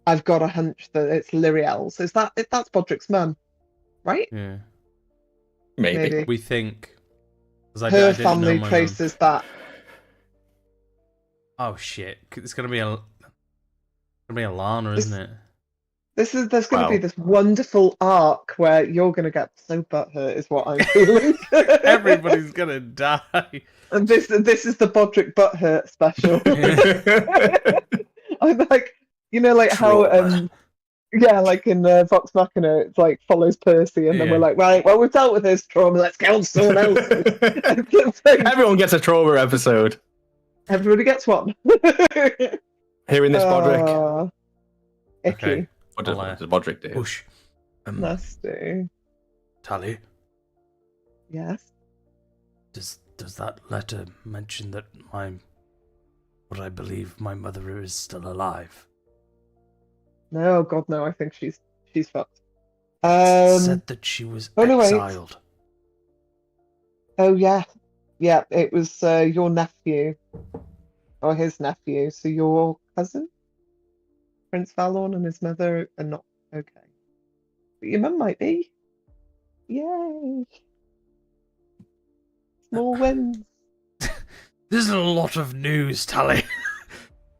Speaker 5: I've got a hunch that it's Lyriel's. That's Bodrick's mum, right?
Speaker 2: Yeah.
Speaker 3: Maybe.
Speaker 2: We think. 'Cause I
Speaker 5: Her
Speaker 2: didn't know
Speaker 5: family
Speaker 2: my
Speaker 5: traces that.
Speaker 2: mum. Oh shit! It's gonna be Alana, isn't it?
Speaker 5: There's going to be
Speaker 3: Wow.
Speaker 5: this wonderful arc where you're going to get so butthurt, is what I'm feeling.
Speaker 2: Everybody's gonna die.
Speaker 5: And this is the Bodrick butthurt special. I'm like, like how like in Vox Machina, it's like follows Percy, and then
Speaker 2: Yeah.
Speaker 5: we're like, right, well, we've dealt with his trauma, let's get on to someone else.
Speaker 3: Everyone gets a trauma episode.
Speaker 5: Everybody gets one.
Speaker 3: Hearing this, Bodrick.
Speaker 5: Icky.
Speaker 2: Okay.
Speaker 3: What does,
Speaker 2: I'll,
Speaker 3: what does Bodrick do?
Speaker 2: Push.
Speaker 5: Nasty.
Speaker 2: Tally.
Speaker 5: Yes.
Speaker 2: Does that letter mention that what I believe my mother is still alive?
Speaker 5: No, God, no, I think she's fucked.
Speaker 2: Said that she was
Speaker 5: oh, no, wait.
Speaker 2: exiled.
Speaker 5: Oh, yeah. Yeah, it was your nephew. Or his nephew. So your cousin? Prince Valorn and his mother are not okay. But your mum might be. Yay. Small wins.
Speaker 2: This is a lot of news, Tally.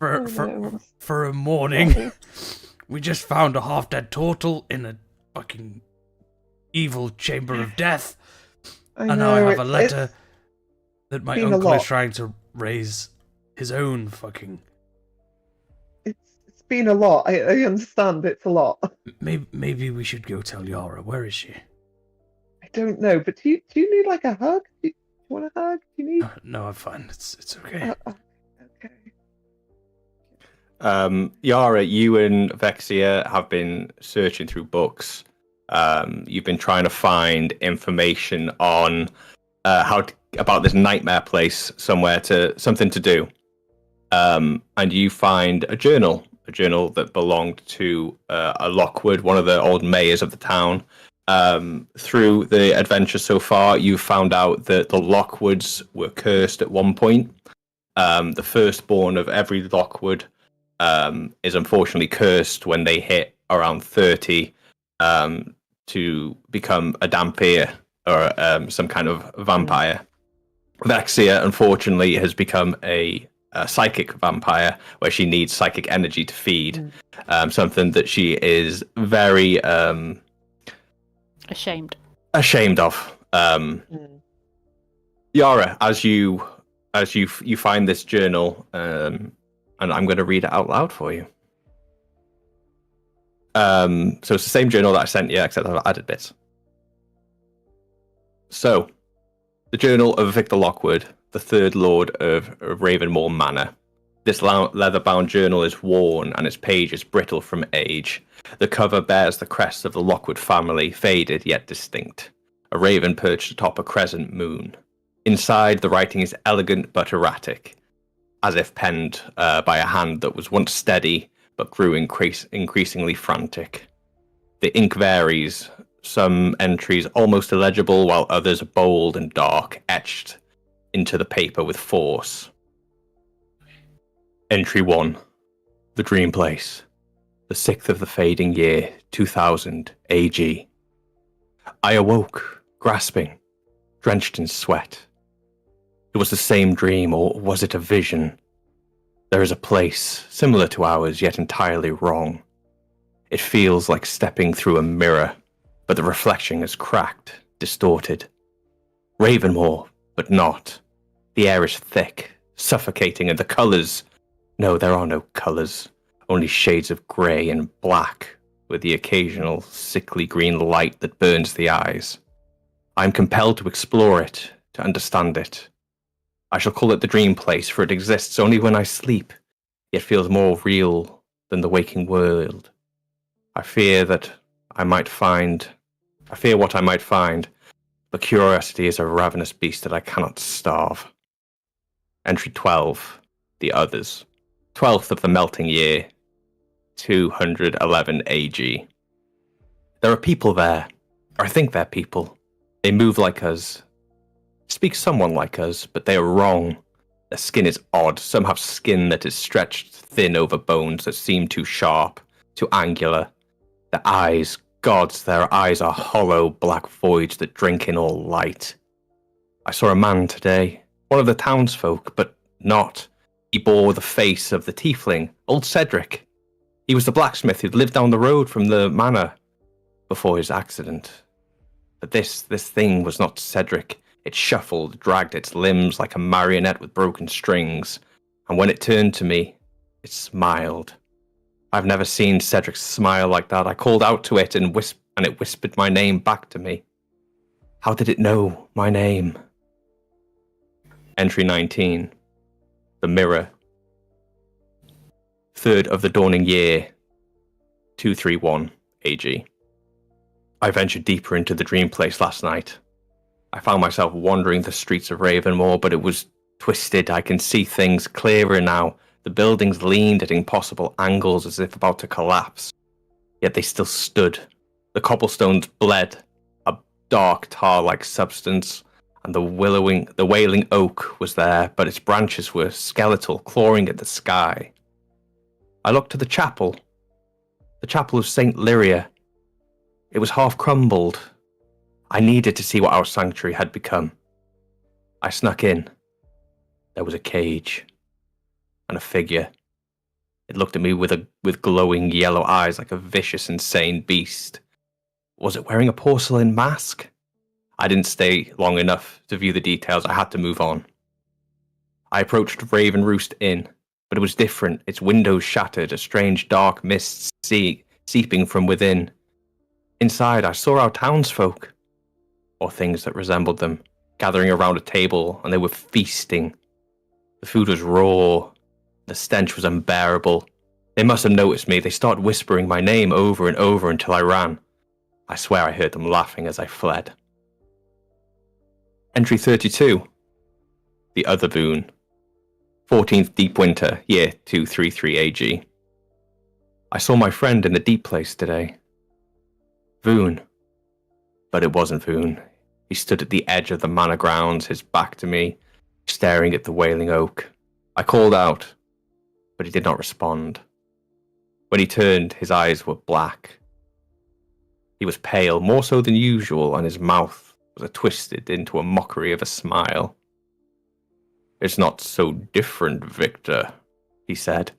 Speaker 5: Oh, no.
Speaker 2: For a morning.
Speaker 5: Sorry.
Speaker 2: We just found a half-dead turtle in a fucking evil chamber of death.
Speaker 5: I
Speaker 2: And now I
Speaker 5: know,
Speaker 2: have a
Speaker 5: it's-
Speaker 2: letter
Speaker 5: it's
Speaker 2: that my
Speaker 5: been a
Speaker 2: uncle is
Speaker 5: lot.
Speaker 2: trying to raise his own fucking...
Speaker 5: It's been a lot. I understand it's a lot.
Speaker 2: Maybe we should go tell Yara. Where is she?
Speaker 5: I don't know, but do you need like a hug? Do you want a hug? Do you need?
Speaker 2: No, I'm fine. It's okay.
Speaker 5: Okay.
Speaker 3: Yara, you and Vexia have been searching through books. You've been trying to find information on about this nightmare place, something to do. And you find a journal that belonged to a Lockwood, one of the old mayors of the town. Through the adventure so far, you've found out that the Lockwoods were cursed at one point. The firstborn of every Lockwood is unfortunately cursed when they hit around 30 to become a Dhampir or some kind of vampire. Vexia, unfortunately, has become a psychic vampire where she needs psychic energy to feed. Something that she is very
Speaker 4: Ashamed.
Speaker 3: ashamed of. Yara, as you find this journal, and I'm going to read it out loud for you. So it's the same journal that I sent you, except I've added bits. So, the journal of Victor Lockwood, the third lord of Ravenmoor Manor. This leather-bound journal is worn and its page is brittle from age. The cover bears the crest of the Lockwood family, faded yet distinct. A raven perched atop a crescent moon. Inside, the writing is elegant but erratic. as if penned by a hand that was once steady but grew increasingly frantic. The ink varies, some entries almost illegible, while others are bold and dark, etched into the paper with force. Entry 1. The Dream Place. The 6th of the fading year, 2000 AG. I awoke, grasping, drenched in sweat. It was the same dream, or was it a vision? There is a place, similar to ours, yet entirely wrong. It feels like stepping through a mirror, but the reflection is cracked, distorted. Ravenmoor, but not. The air is thick, suffocating, and the colours... No, there are no colours, only shades of grey and black, with the occasional sickly green light that burns the eyes. I am compelled to explore it, to understand it. I shall call it the Dream Place, for it exists only when I sleep, yet feels more real than the waking world. I fear what I might find, but curiosity is a ravenous beast that I cannot starve. Entry 12. The Others. 12th of the melting year, 211 AG. There are people there, or I think they're people. They move like us, speak somewhat like us, but they are wrong. Their skin is odd. Some have skin that is stretched thin over bones that seem too sharp, too angular. Their eyes, gods, their eyes are hollow, black voids that drink in all light. I saw a man today, one of the townsfolk, but not. He bore the face of the tiefling, old Cedric. He was the blacksmith who'd lived down the road from the manor before his accident. But this thing was not Cedric. It shuffled, dragged its limbs like a marionette with broken strings, and when it turned to me, it smiled. I've never seen Cedric smile like that. I called out to it, and it whispered my name back to me. How did it know my name? Entry 19. The Mirror. 3rd of the dawning year, 231 AG. I ventured deeper into the Dream Place last night. I found myself wandering the streets of Ravenmoor, but it was twisted. I can see things clearer now. The buildings leaned at impossible angles as if about to collapse. Yet they still stood. The cobblestones bled, a dark tar-like substance, and the wailing oak was there, but its branches were skeletal, clawing at the sky. I looked to the chapel of St. Lyria. It was half crumbled. I needed to see what our sanctuary had become. I snuck in. There was a cage and a figure. It looked at me with glowing yellow eyes like a vicious, insane beast. Was it wearing a porcelain mask? I didn't stay long enough to view the details. I had to move on. I approached Raven Roost Inn, but it was different. Its windows shattered, a strange dark mist seeping from within. Inside, I saw our townsfolk, or things that resembled them, gathering around a table, and they were feasting. The food was raw. The stench was unbearable. They must have noticed me. They started whispering my name over and over until I ran. I swear I heard them laughing as I fled. Entry 32. The Other Boon. 14th Deep Winter, year 233 AG. I saw my friend in the Deep Place today. Voon. But it wasn't Voon. He stood at the edge of the manor grounds, his back to me, staring at the wailing oak. I called out, but he did not respond. When he turned, his eyes were black. He was pale, more so than usual, and his mouth was twisted into a mockery of a smile. It's not so different, Victor, he said,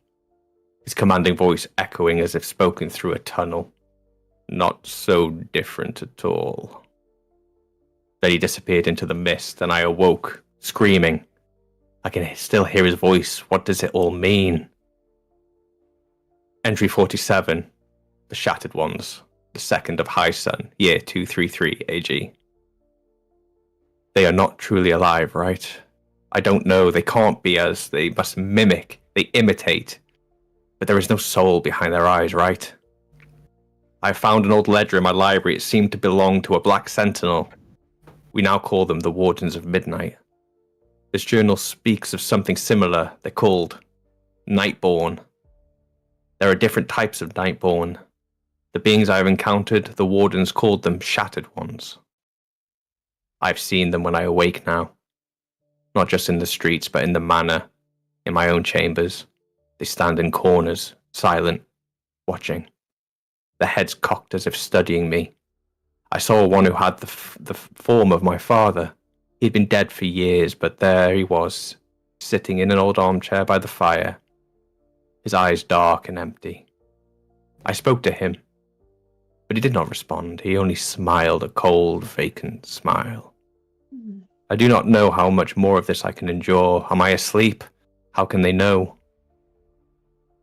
Speaker 3: his commanding voice echoing as if spoken through a tunnel. Not so different at all. Then he disappeared into the mist, and I awoke, screaming. I can still hear his voice. What does it all mean? Entry 47. The Shattered Ones. The 2nd of High Sun, year 233 AG. They are not truly alive, right? I don't know. They can't be us. They must mimic. They imitate. But there is no soul behind their eyes, right? I found an old ledger in my library. It seemed to belong to a black sentinel. We now call them the Wardens of Midnight. This journal speaks of something similar. They're called Nightborn. There are different types of Nightborn. The beings I have encountered, the wardens called them Shattered Ones. I've seen them when I awake now. Not just in the streets, but in the manor, in my own chambers. They stand in corners, silent, watching. Their heads cocked as if studying me. I saw one who had the form of my father. He'd been dead for years, but there he was, sitting in an old armchair by the fire, his eyes dark and empty. I spoke to him, but he did not respond. He only smiled, a cold, vacant smile. I do not know how much more of this I can endure. Am I asleep? How can they know?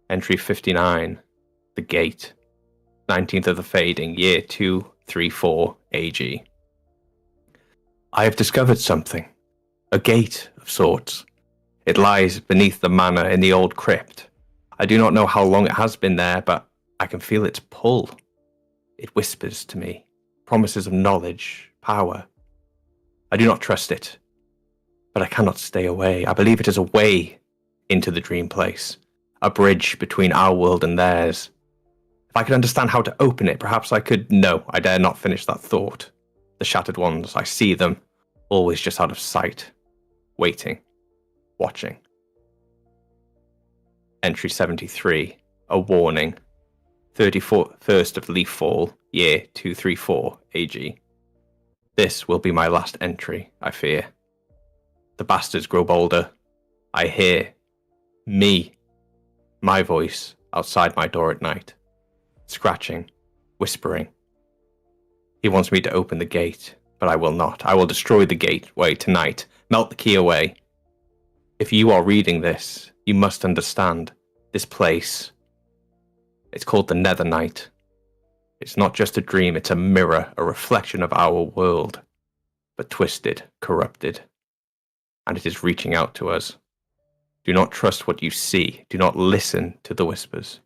Speaker 3: Entry 59, The Gate, 19th of the Fading, year 234 AG. I have discovered something. A gate of sorts. It lies beneath the manor in the old crypt. I do not know how long it has been there, but I can feel its pull. It whispers to me, promises of knowledge, power. I do not trust it, but I cannot stay away. I believe it is a way into the dream place, a bridge between our world and theirs. If I could understand how to open it, perhaps I could. No, I dare not finish that thought. The Shattered Ones, I see them, always just out of sight, waiting, watching. Entry 73, a warning. 31st of Leaf Fall, year 234 AG. This will be my last entry, I fear. The bastards grow bolder. I hear me, my voice, outside my door at night, scratching, whispering. He wants me to open the gate, but I will not. I will destroy the gateway tonight, melt the key away. If you are reading this, you must understand this place. It's called the Nether Night. It's not just a dream, it's a mirror, a reflection of our world, but twisted, corrupted, and it is reaching out to us. Do not trust what you see. Do not listen to the whispers.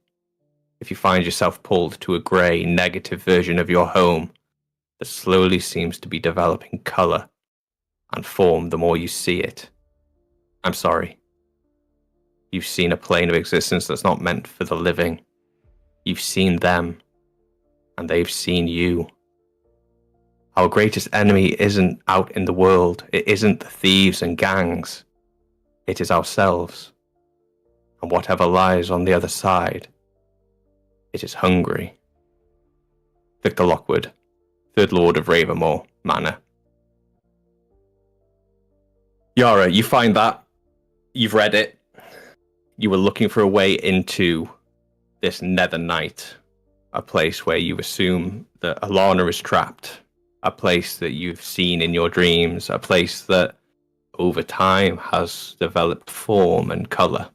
Speaker 3: If you find yourself pulled to a grey, negative version of your home that slowly seems to be developing colour and form the more you see it, I'm sorry. You've seen a plane of existence that's not meant for the living. You've seen them, and they've seen you. Our greatest enemy isn't out in the world. It isn't the thieves and gangs. It is ourselves. And whatever lies on the other side, it is hungry. Victor Lockwood, 3rd Lord of Ravenmore Manor. Yara, you find that. You've read it. You were looking for a way into this Nether Night, a place where you assume that Alana is trapped, a place that you've seen in your dreams, a place that over time has developed form and colour.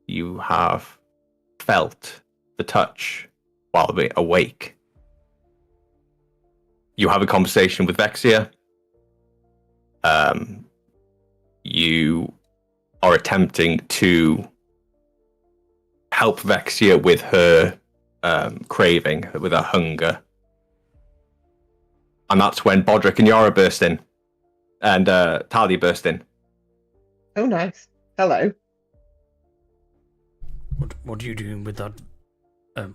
Speaker 3: You have felt the touch while awake. You have a conversation with Vexia. You are attempting to help Vexia with her craving, with her hunger. And that's when Bodrick and Yara burst in. And Talia burst in.
Speaker 5: Oh, nice. Hello.
Speaker 2: What are you doing with that?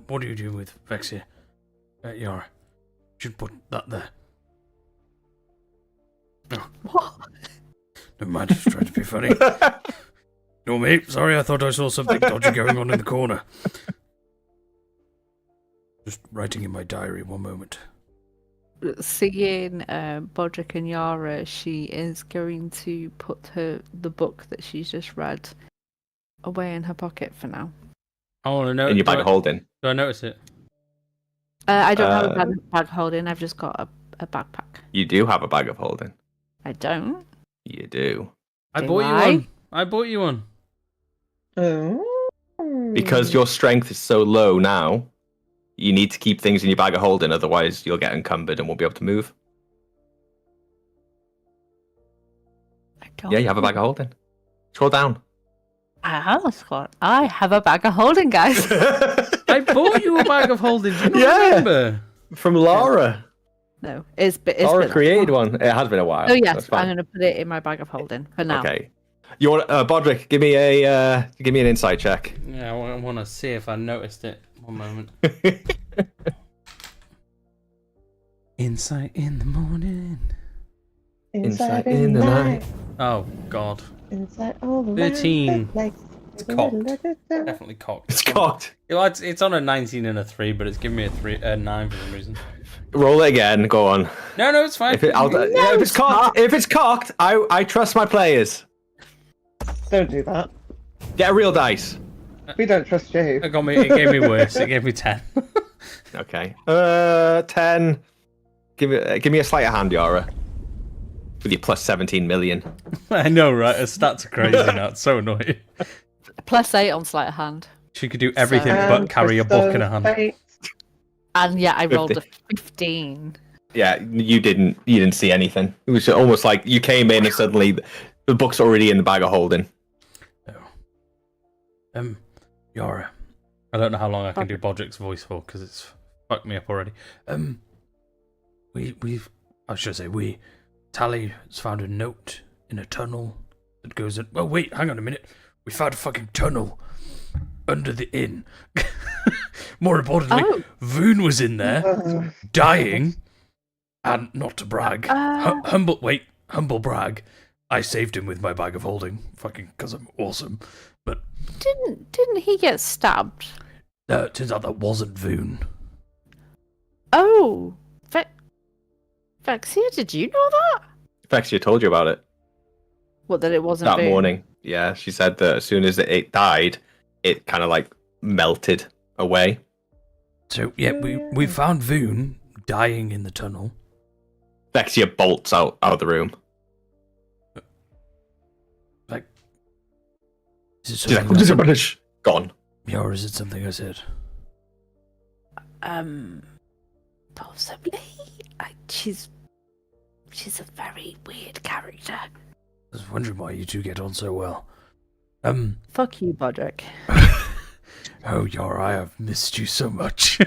Speaker 2: What are you doing with Vexia? Yara, should put that there. Oh.
Speaker 4: What?
Speaker 2: Never mind, just trying to be funny. No, mate, sorry, I thought I saw something dodgy going on in the corner. Just writing in my diary, one moment.
Speaker 4: Seeing Bodrick and Yara, she is going to put the book that she's just read away in her pocket for now.
Speaker 2: I want to know.
Speaker 3: In your bag of holding.
Speaker 2: Do I notice it?
Speaker 4: I don't have a bag holding, I've just got a backpack.
Speaker 3: You do have a bag of holding.
Speaker 4: I don't.
Speaker 3: You do.
Speaker 2: I bought you one. I bought you one.
Speaker 5: Oh.
Speaker 3: Because your strength is so low now, you need to keep things in your bag of holding, otherwise you'll get encumbered and won't be able to move.
Speaker 4: I don't.
Speaker 3: Yeah, you have a bag of holding. Scroll down.
Speaker 4: I have a bag of holding, guys.
Speaker 2: I bought you a bag of holding. Do you not
Speaker 3: Yeah.
Speaker 2: remember?
Speaker 3: From Laura.
Speaker 4: No, it's
Speaker 3: Laura
Speaker 4: been
Speaker 3: created one. It has been a while.
Speaker 4: Oh yes,
Speaker 3: That's fine.
Speaker 4: I'm going to put it in my bag of holding for now.
Speaker 3: Okay. You want Bodrick? Give me an insight check.
Speaker 2: Yeah, I want to see if I noticed it. One moment. Insight in the morning.
Speaker 3: Insight in the night.
Speaker 2: Oh God.
Speaker 5: Inside all the
Speaker 2: 13.
Speaker 5: Like,
Speaker 2: It's cocked. Definitely cocked.
Speaker 3: It's cocked.
Speaker 2: It's on a 19 and a 3, but it's giving me a 9 for some reason.
Speaker 3: Roll it again. Go on.
Speaker 2: No, it's fine.
Speaker 3: If it's cocked, I trust my players.
Speaker 5: Don't do that.
Speaker 3: Get a real dice.
Speaker 5: We don't trust you.
Speaker 2: It gave me worse. It gave me 10.
Speaker 3: Okay. 10. Give me a sleight of hand, Yara. With your plus 17 million.
Speaker 2: I know, right? Her stats are crazy now. It's so annoying.
Speaker 4: +8 on sleight of hand.
Speaker 2: She could do everything
Speaker 4: So-
Speaker 2: but carry a book in her hand.
Speaker 5: Fate.
Speaker 4: And yeah, I rolled
Speaker 3: 50.
Speaker 4: a 15.
Speaker 3: Yeah, you didn't see anything. It was almost like you came in and suddenly the book's already in the bag of holding.
Speaker 2: Yara. I don't know how long I can do Bodrick's voice for because it's fucked me up already. Tally has found a note in a tunnel that goes in. Well, wait, hang on a minute. We found a fucking tunnel under the inn. More importantly, Voon was in there, dying, and not to brag, humble brag. I saved him with my bag of holding, fucking because I'm awesome. But
Speaker 4: Didn't he get stabbed?
Speaker 2: it turns out that wasn't Voon.
Speaker 4: Oh, Vexia, did you know that?
Speaker 3: Vexia told you about it
Speaker 4: What, that it wasn't
Speaker 3: that
Speaker 4: Boone?
Speaker 3: morning. Yeah, she said that as soon as it died, it kind of like melted away.
Speaker 2: So yeah, we found Voon dying in the tunnel.
Speaker 3: Vexia bolts out of the room.
Speaker 2: Like, is it
Speaker 3: She's like,
Speaker 2: something
Speaker 3: gone.
Speaker 2: yeah, or is it something I said?
Speaker 4: Possibly. She's a very weird character.
Speaker 2: I was wondering why you two get on so well.
Speaker 4: Fuck you, Bodrick.
Speaker 2: Oh, Yara, I have missed you so much.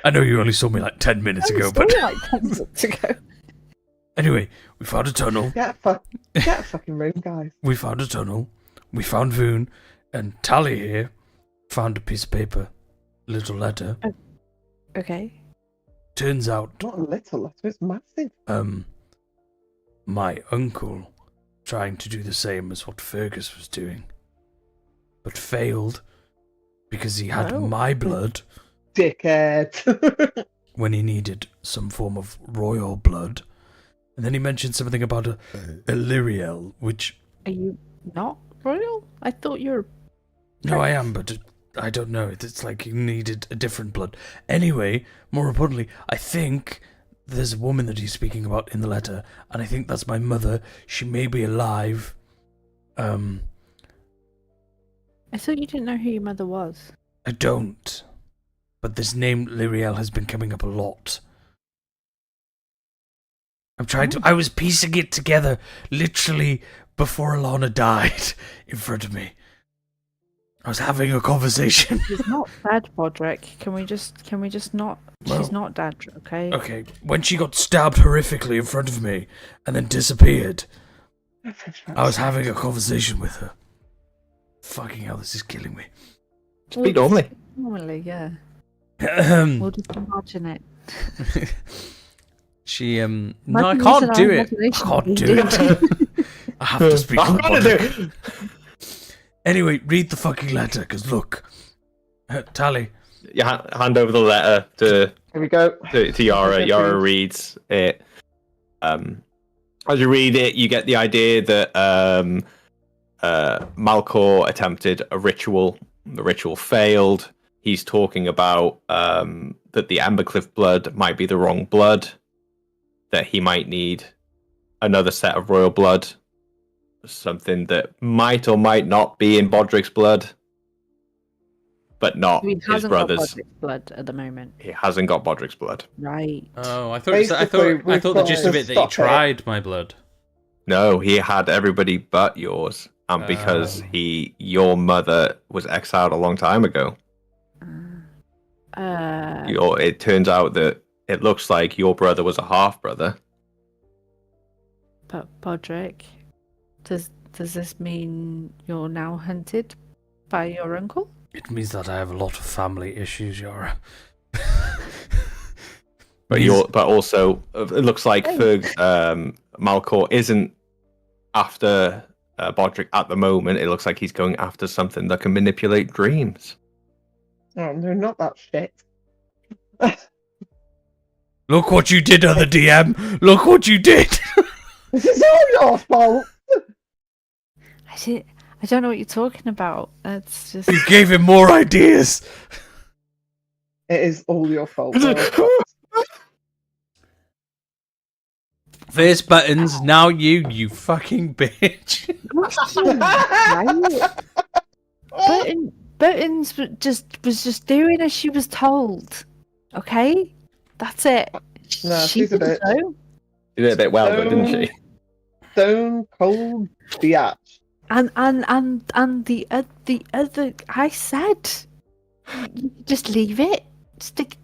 Speaker 2: I know you only saw me like 10 minutes ago, but
Speaker 4: like 10 minutes ago.
Speaker 2: anyway, we found a tunnel.
Speaker 5: Get a fucking room, guys.
Speaker 2: We found a tunnel. We found Voon, and Tally here found a piece of paper, a little letter.
Speaker 4: Okay.
Speaker 2: Turns out,
Speaker 5: Not a little letter, it's massive.
Speaker 2: my uncle trying to do the same as what Fergus was doing, but failed because he had my blood
Speaker 5: Dickhead.
Speaker 2: when he needed some form of royal blood. And then he mentioned something about a Lyriel, which...
Speaker 4: Are you not royal? I thought you were...
Speaker 2: No, I am, but I don't know. It's like he needed a different blood. Anyway, more importantly, I think there's a woman that he's speaking about in the letter, and I think that's my mother. She may be alive.
Speaker 4: I thought you didn't know who your mother was.
Speaker 2: I don't. But this name Lyriel has been coming up a lot. I'm trying to... I was piecing it together literally before Alana died in front of me. I was having a conversation.
Speaker 4: She's not dead, Bodrick. Can we just not... She's not dead, okay?
Speaker 2: Okay, when she got stabbed horrifically in front of me and then disappeared, I was having a conversation with her. Fucking hell, this is killing me.
Speaker 3: Speak normally.
Speaker 4: Normally, yeah.
Speaker 2: Ahem.
Speaker 4: We'll just imagine it.
Speaker 2: She no, I
Speaker 4: Imagine
Speaker 2: can't
Speaker 4: using
Speaker 2: do
Speaker 4: our
Speaker 2: it. I
Speaker 4: imagination.
Speaker 2: can't do it. I have to speak.
Speaker 3: I'm
Speaker 2: on
Speaker 3: gonna
Speaker 2: Bodrick.
Speaker 3: do it.
Speaker 2: Anyway, read the fucking letter, because look. Tally.
Speaker 3: You hand over the letter to
Speaker 5: Here we go.
Speaker 3: Yara.
Speaker 5: Okay,
Speaker 3: Yara
Speaker 5: please.
Speaker 3: reads it. As you read it, you get the idea that Malcor attempted a ritual. The ritual failed. He's talking about that the Ambercliff blood might be the wrong blood. That he might need another set of royal blood. Something that might or might not be in Bodrick's blood. But not
Speaker 4: He
Speaker 3: his
Speaker 4: hasn't got
Speaker 3: brother's.
Speaker 4: Bodrick's blood at the moment.
Speaker 3: He hasn't got Bodrick's blood.
Speaker 4: Right.
Speaker 2: Oh, I thought
Speaker 5: Basically,
Speaker 2: I thought the
Speaker 5: we've
Speaker 2: gist
Speaker 5: got
Speaker 2: of
Speaker 5: to
Speaker 2: it that he
Speaker 5: stop it.
Speaker 2: tried my blood.
Speaker 3: No, he had everybody but yours. And because
Speaker 2: Oh.
Speaker 3: your mother was exiled a long time ago.
Speaker 4: Uh,
Speaker 3: It turns out that it looks like your brother was a half brother.
Speaker 4: But Bodrick, does this mean you're now hunted by your uncle?
Speaker 2: It means that I have a lot of family issues, Yara.
Speaker 3: But also it looks like Malcor isn't after Bodrick at the moment. It looks like he's going after something that can manipulate dreams.
Speaker 5: Oh, no, not that shit.
Speaker 2: Look what you did, other DM! Look what you did!
Speaker 5: This is all your fault.
Speaker 4: I don't know what you're talking about. It's just
Speaker 2: You gave him more ideas!
Speaker 5: It is all your fault.
Speaker 2: First buttons, now you fucking bitch.
Speaker 4: Buttons was just doing as she was told. Okay, that's it.
Speaker 5: No,
Speaker 4: she
Speaker 5: she's a
Speaker 4: didn't
Speaker 5: bitch.
Speaker 4: know.
Speaker 3: She did a bit well, though, didn't she?
Speaker 5: Stone cold biatch.
Speaker 4: And the other, I said, you just leave it. Stick.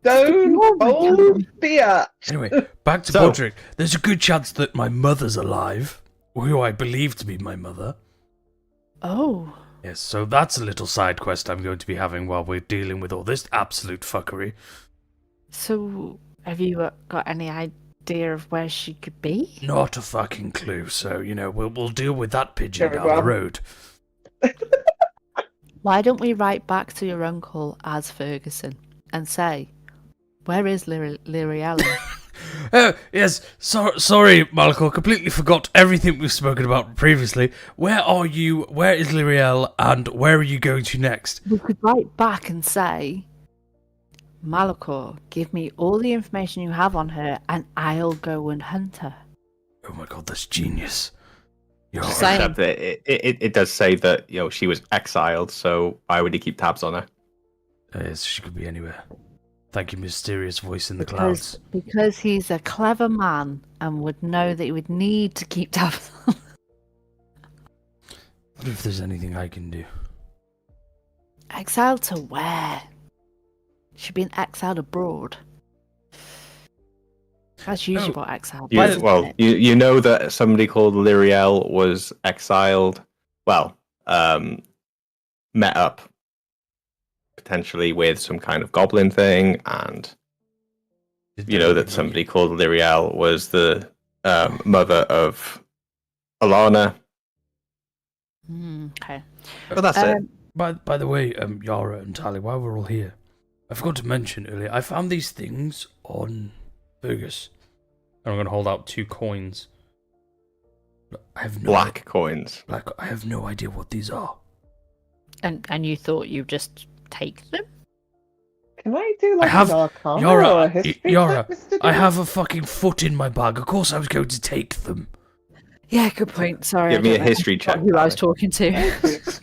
Speaker 5: Stone cold biatch.
Speaker 2: Anyway, back to
Speaker 3: So-
Speaker 2: Bodrick. There's a good chance that my mother's alive, who I believe to be my mother.
Speaker 4: Oh,
Speaker 2: Yes, so that's a little side quest I'm going to be having while we're dealing with all this absolute fuckery.
Speaker 4: so have you got any idea of where she could be?
Speaker 2: Not a fucking clue, so, we'll deal with that pigeon
Speaker 5: Very
Speaker 2: down
Speaker 5: well.
Speaker 2: the road.
Speaker 4: Why don't we write back to your uncle as Ferguson and say, where is Lyriella?
Speaker 2: Yes, sorry, Malco, completely forgot everything we've spoken about previously. Where are you, where is Lyriel, and where are you going to next?
Speaker 4: We could write back and say, Malachor, give me all the information you have on her and I'll go and hunt her.
Speaker 2: Oh my god, that's genius. You're
Speaker 4: Just saying.
Speaker 3: Except that it does say that she was exiled, so why would he keep tabs on her?
Speaker 2: Yes, she could be anywhere. Thank you, mysterious voice in the clouds.
Speaker 4: Because he's a clever man and would know that he would need to keep tabs on her.
Speaker 2: What if there's anything I can do?
Speaker 4: Exiled to where? She's been exiled abroad. That's usually what exiled
Speaker 3: You,
Speaker 4: is, isn't
Speaker 3: well,
Speaker 4: it?
Speaker 3: you know that somebody called Lyriel was exiled. Well, met up potentially with some kind of goblin thing, and you know that somebody called Lyriel was the mother of Alana.
Speaker 4: Okay.
Speaker 3: But that's it.
Speaker 2: By the way, Yara and Tally, while we're all here, I forgot to mention earlier, I found these things on Fergus. And I'm going to hold out 2 coins. I have no
Speaker 3: Black coins.
Speaker 2: I have no idea what these are.
Speaker 4: And you thought you just take them?
Speaker 5: Can I do like
Speaker 2: I have-
Speaker 5: an arcana
Speaker 2: Yara,
Speaker 5: or a history
Speaker 2: Yara,
Speaker 5: check, Mr.
Speaker 2: I
Speaker 5: D?
Speaker 2: have a fucking foot in my bag. Of course I was going to take them.
Speaker 4: Yeah, good point. Sorry.
Speaker 3: Give
Speaker 4: I
Speaker 3: me a
Speaker 4: don't know
Speaker 3: history check,
Speaker 4: who I was
Speaker 3: Tally.
Speaker 4: talking to.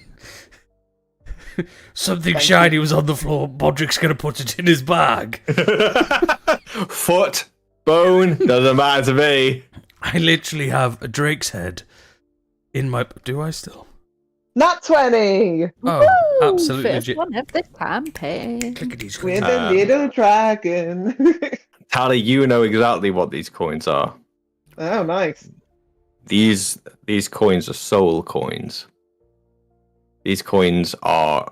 Speaker 2: Something
Speaker 5: Thank
Speaker 2: shiny was on the floor. Bodrick's going to put it in his bag.
Speaker 3: Foot, bone, doesn't matter to me.
Speaker 2: I literally have a drake's head in my... Do I still?
Speaker 5: Nat 20
Speaker 2: Oh,
Speaker 4: Woo!
Speaker 2: absolutely.
Speaker 4: First one of the campaign.
Speaker 2: Clickety
Speaker 5: with
Speaker 2: clickety.
Speaker 5: a little dragon.
Speaker 3: Tally, you know exactly what these coins are.
Speaker 5: Oh, nice.
Speaker 3: These coins are soul coins. These coins are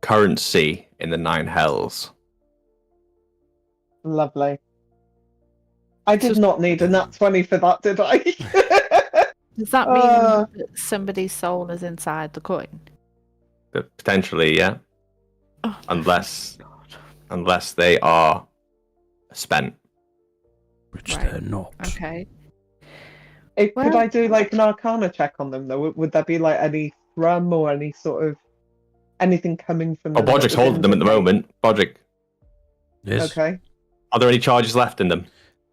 Speaker 3: currency in the 9 hells.
Speaker 5: Lovely. I did
Speaker 4: So-
Speaker 5: not need a nat 20 for that, did I?
Speaker 4: Does that mean
Speaker 5: Uh.
Speaker 4: that somebody's soul is inside the coin?
Speaker 3: But potentially, yeah.
Speaker 4: Oh,
Speaker 3: Unless they are spent.
Speaker 2: Which
Speaker 4: Right.
Speaker 2: they're not.
Speaker 4: okay.
Speaker 5: Could
Speaker 4: Well-
Speaker 5: I do like an arcana check on them though? Would there be like any thrum or any sort of anything coming from
Speaker 3: Oh,
Speaker 5: them? that
Speaker 3: Bodrick's
Speaker 5: would
Speaker 3: holding them at the
Speaker 5: indicate-
Speaker 3: moment. Bodrick,
Speaker 2: Yes.
Speaker 5: Okay.
Speaker 3: are there any charges left in them?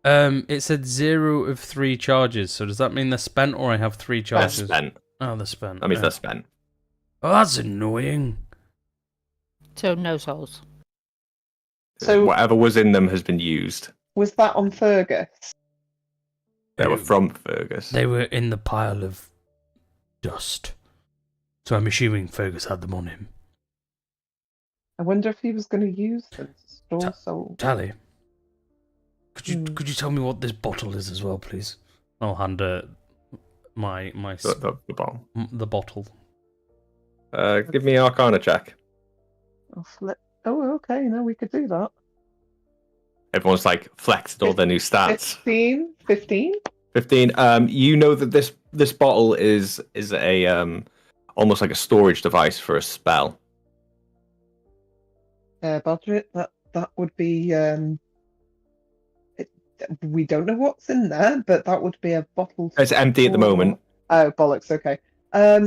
Speaker 2: It said 0 of 3 charges, so does that mean they're spent or I have 3
Speaker 3: They're
Speaker 2: charges?
Speaker 3: spent.
Speaker 2: Oh, they're spent.
Speaker 3: That means
Speaker 2: yeah.
Speaker 3: they're spent.
Speaker 2: Oh, that's annoying.
Speaker 4: So no souls.
Speaker 5: So-
Speaker 3: Whatever was in them has been used.
Speaker 5: Was that on Fergus?
Speaker 3: They were from Fergus.
Speaker 2: They were in the pile of dust. So I'm assuming Fergus had them on him.
Speaker 5: I wonder if he was going to use them to store salt.
Speaker 2: Tally, could you tell me what this bottle is as well, please? I'll hand my
Speaker 3: The bottle.
Speaker 2: the bottle.
Speaker 3: Give me an Arcana check.
Speaker 5: I'll flip. Oh, okay. No, we could do that.
Speaker 3: Everyone's like flexed all their new stats.
Speaker 5: 15?
Speaker 3: 15. You know that this bottle is a almost like a storage device for a spell.
Speaker 5: Budget. That would be. We don't know what's in there, but that would be a bottle.
Speaker 3: It's empty at the moment.
Speaker 5: Oh bollocks! Okay.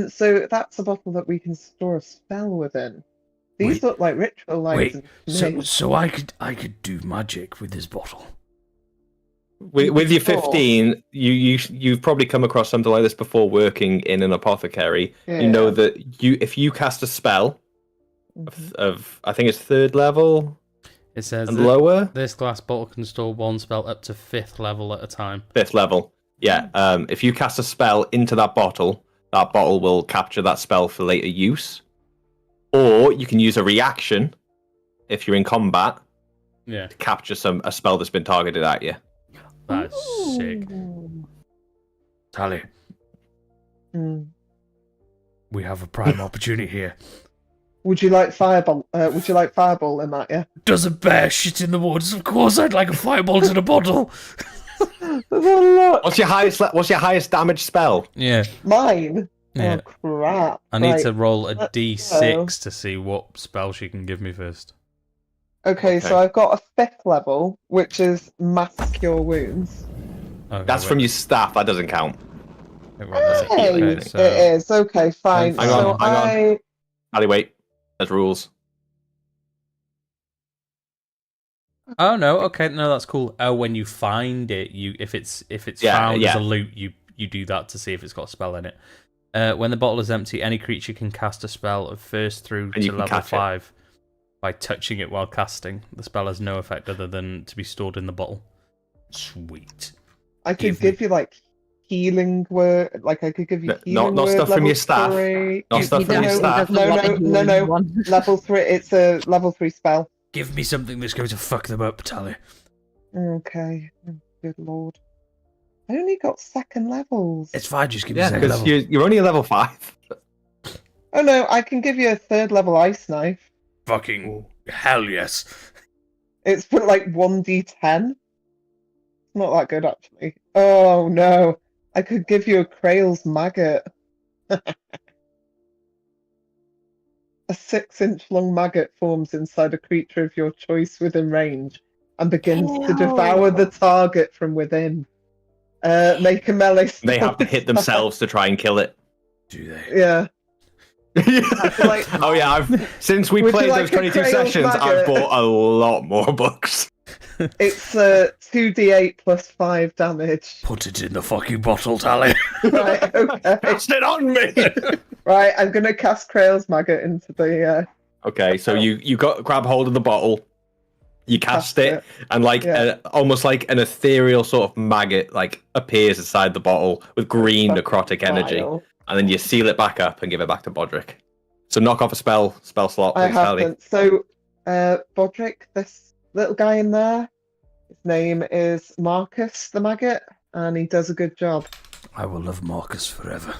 Speaker 5: So that's a bottle that we can store a spell within. These look like ritual items.
Speaker 2: So I could do magic with this bottle.
Speaker 3: With your 15, you've probably come across something like this before working in an apothecary.
Speaker 5: Yeah.
Speaker 3: You know that if you cast a spell of I think it's 3rd level.
Speaker 2: It says
Speaker 3: and lower.
Speaker 2: This glass bottle can store one spell up to 5th level at a time.
Speaker 3: 5th level. Yeah. If you cast a spell into that bottle will capture that spell for later use. Or you can use a reaction if you're in combat.
Speaker 2: Yeah.
Speaker 3: To capture a spell that's been targeted at you.
Speaker 2: That's sick. Tally, we have a prime opportunity here.
Speaker 5: Would you like fireball? Would you like fireball in that? Yeah.
Speaker 2: Does a bear shit in the woods? Of course, I'd like a fireball in a bottle.
Speaker 5: There's a lot.
Speaker 3: What's your highest damage spell?
Speaker 2: Yeah.
Speaker 5: Mine.
Speaker 2: Yeah.
Speaker 5: Oh crap!
Speaker 2: I need
Speaker 5: Right.
Speaker 2: to roll a d6 to see what spell she can give me first.
Speaker 5: Okay, so I've got a 5th level, which is mass cure wounds.
Speaker 2: Okay,
Speaker 3: That's from your staff. That doesn't count.
Speaker 5: Hey, it is. Okay, fine.
Speaker 2: Hang
Speaker 5: So
Speaker 3: on. Ali, wait. There's rules.
Speaker 2: Oh no, okay, no, that's cool. Oh, when you find it, if it's found as a loot, you do that to see if it's got a spell in it. When the bottle is empty, any creature can cast a spell of 1st through to level 5 by touching it while casting. The spell has no effect other than to be stored in the bottle. Sweet.
Speaker 5: I could give you like healing word. Like I could give you healing
Speaker 3: not
Speaker 5: word.
Speaker 3: stuff from your staff.
Speaker 5: 3.
Speaker 3: Not stuff from your staff.
Speaker 5: No. Level 3. It's a level 3 spell.
Speaker 2: Give me something that's going to fuck them up, Tally.
Speaker 5: Okay. Oh, good lord. I only got 2nd levels.
Speaker 2: It's fine, just give me
Speaker 3: Yeah,
Speaker 2: 2nd
Speaker 3: because
Speaker 2: level.
Speaker 3: you're only a level 5.
Speaker 5: Oh no, I can give you a 3rd level ice knife.
Speaker 2: Fucking hell yes.
Speaker 5: It's put like 1d10. It's not that good actually. Oh no. I could give you a Krail's maggot. A 6-inch long maggot forms inside a creature of your choice within range and begins to devour the target from within. Make a melee.
Speaker 3: They have to hit themselves to try and kill it.
Speaker 2: Do they?
Speaker 5: Yeah.
Speaker 3: Oh yeah, since we
Speaker 5: Would
Speaker 3: played
Speaker 5: you
Speaker 3: those
Speaker 5: like a
Speaker 3: 22
Speaker 5: Krail's
Speaker 3: sessions, I've
Speaker 5: maggot?
Speaker 3: bought a lot more books.
Speaker 5: It's 2d8 plus 5 damage.
Speaker 2: Put it in the fucking bottle, Tally.
Speaker 5: Right, okay.
Speaker 3: Cast it on me!
Speaker 5: Right, I'm gonna cast Krail's maggot into the
Speaker 3: Okay, so you grab hold of the bottle, you cast it, and almost like an ethereal sort of maggot like appears inside the bottle with green necrotic energy,
Speaker 5: vial.
Speaker 3: and then you seal it back up and give it back to Bodrick. So knock off a spell slot,
Speaker 5: I
Speaker 3: please, Sally.
Speaker 5: haven't. So, Bodrick, this little guy in there, his name is Marcus the Maggot, and he does a good job.
Speaker 2: I will love Marcus forever.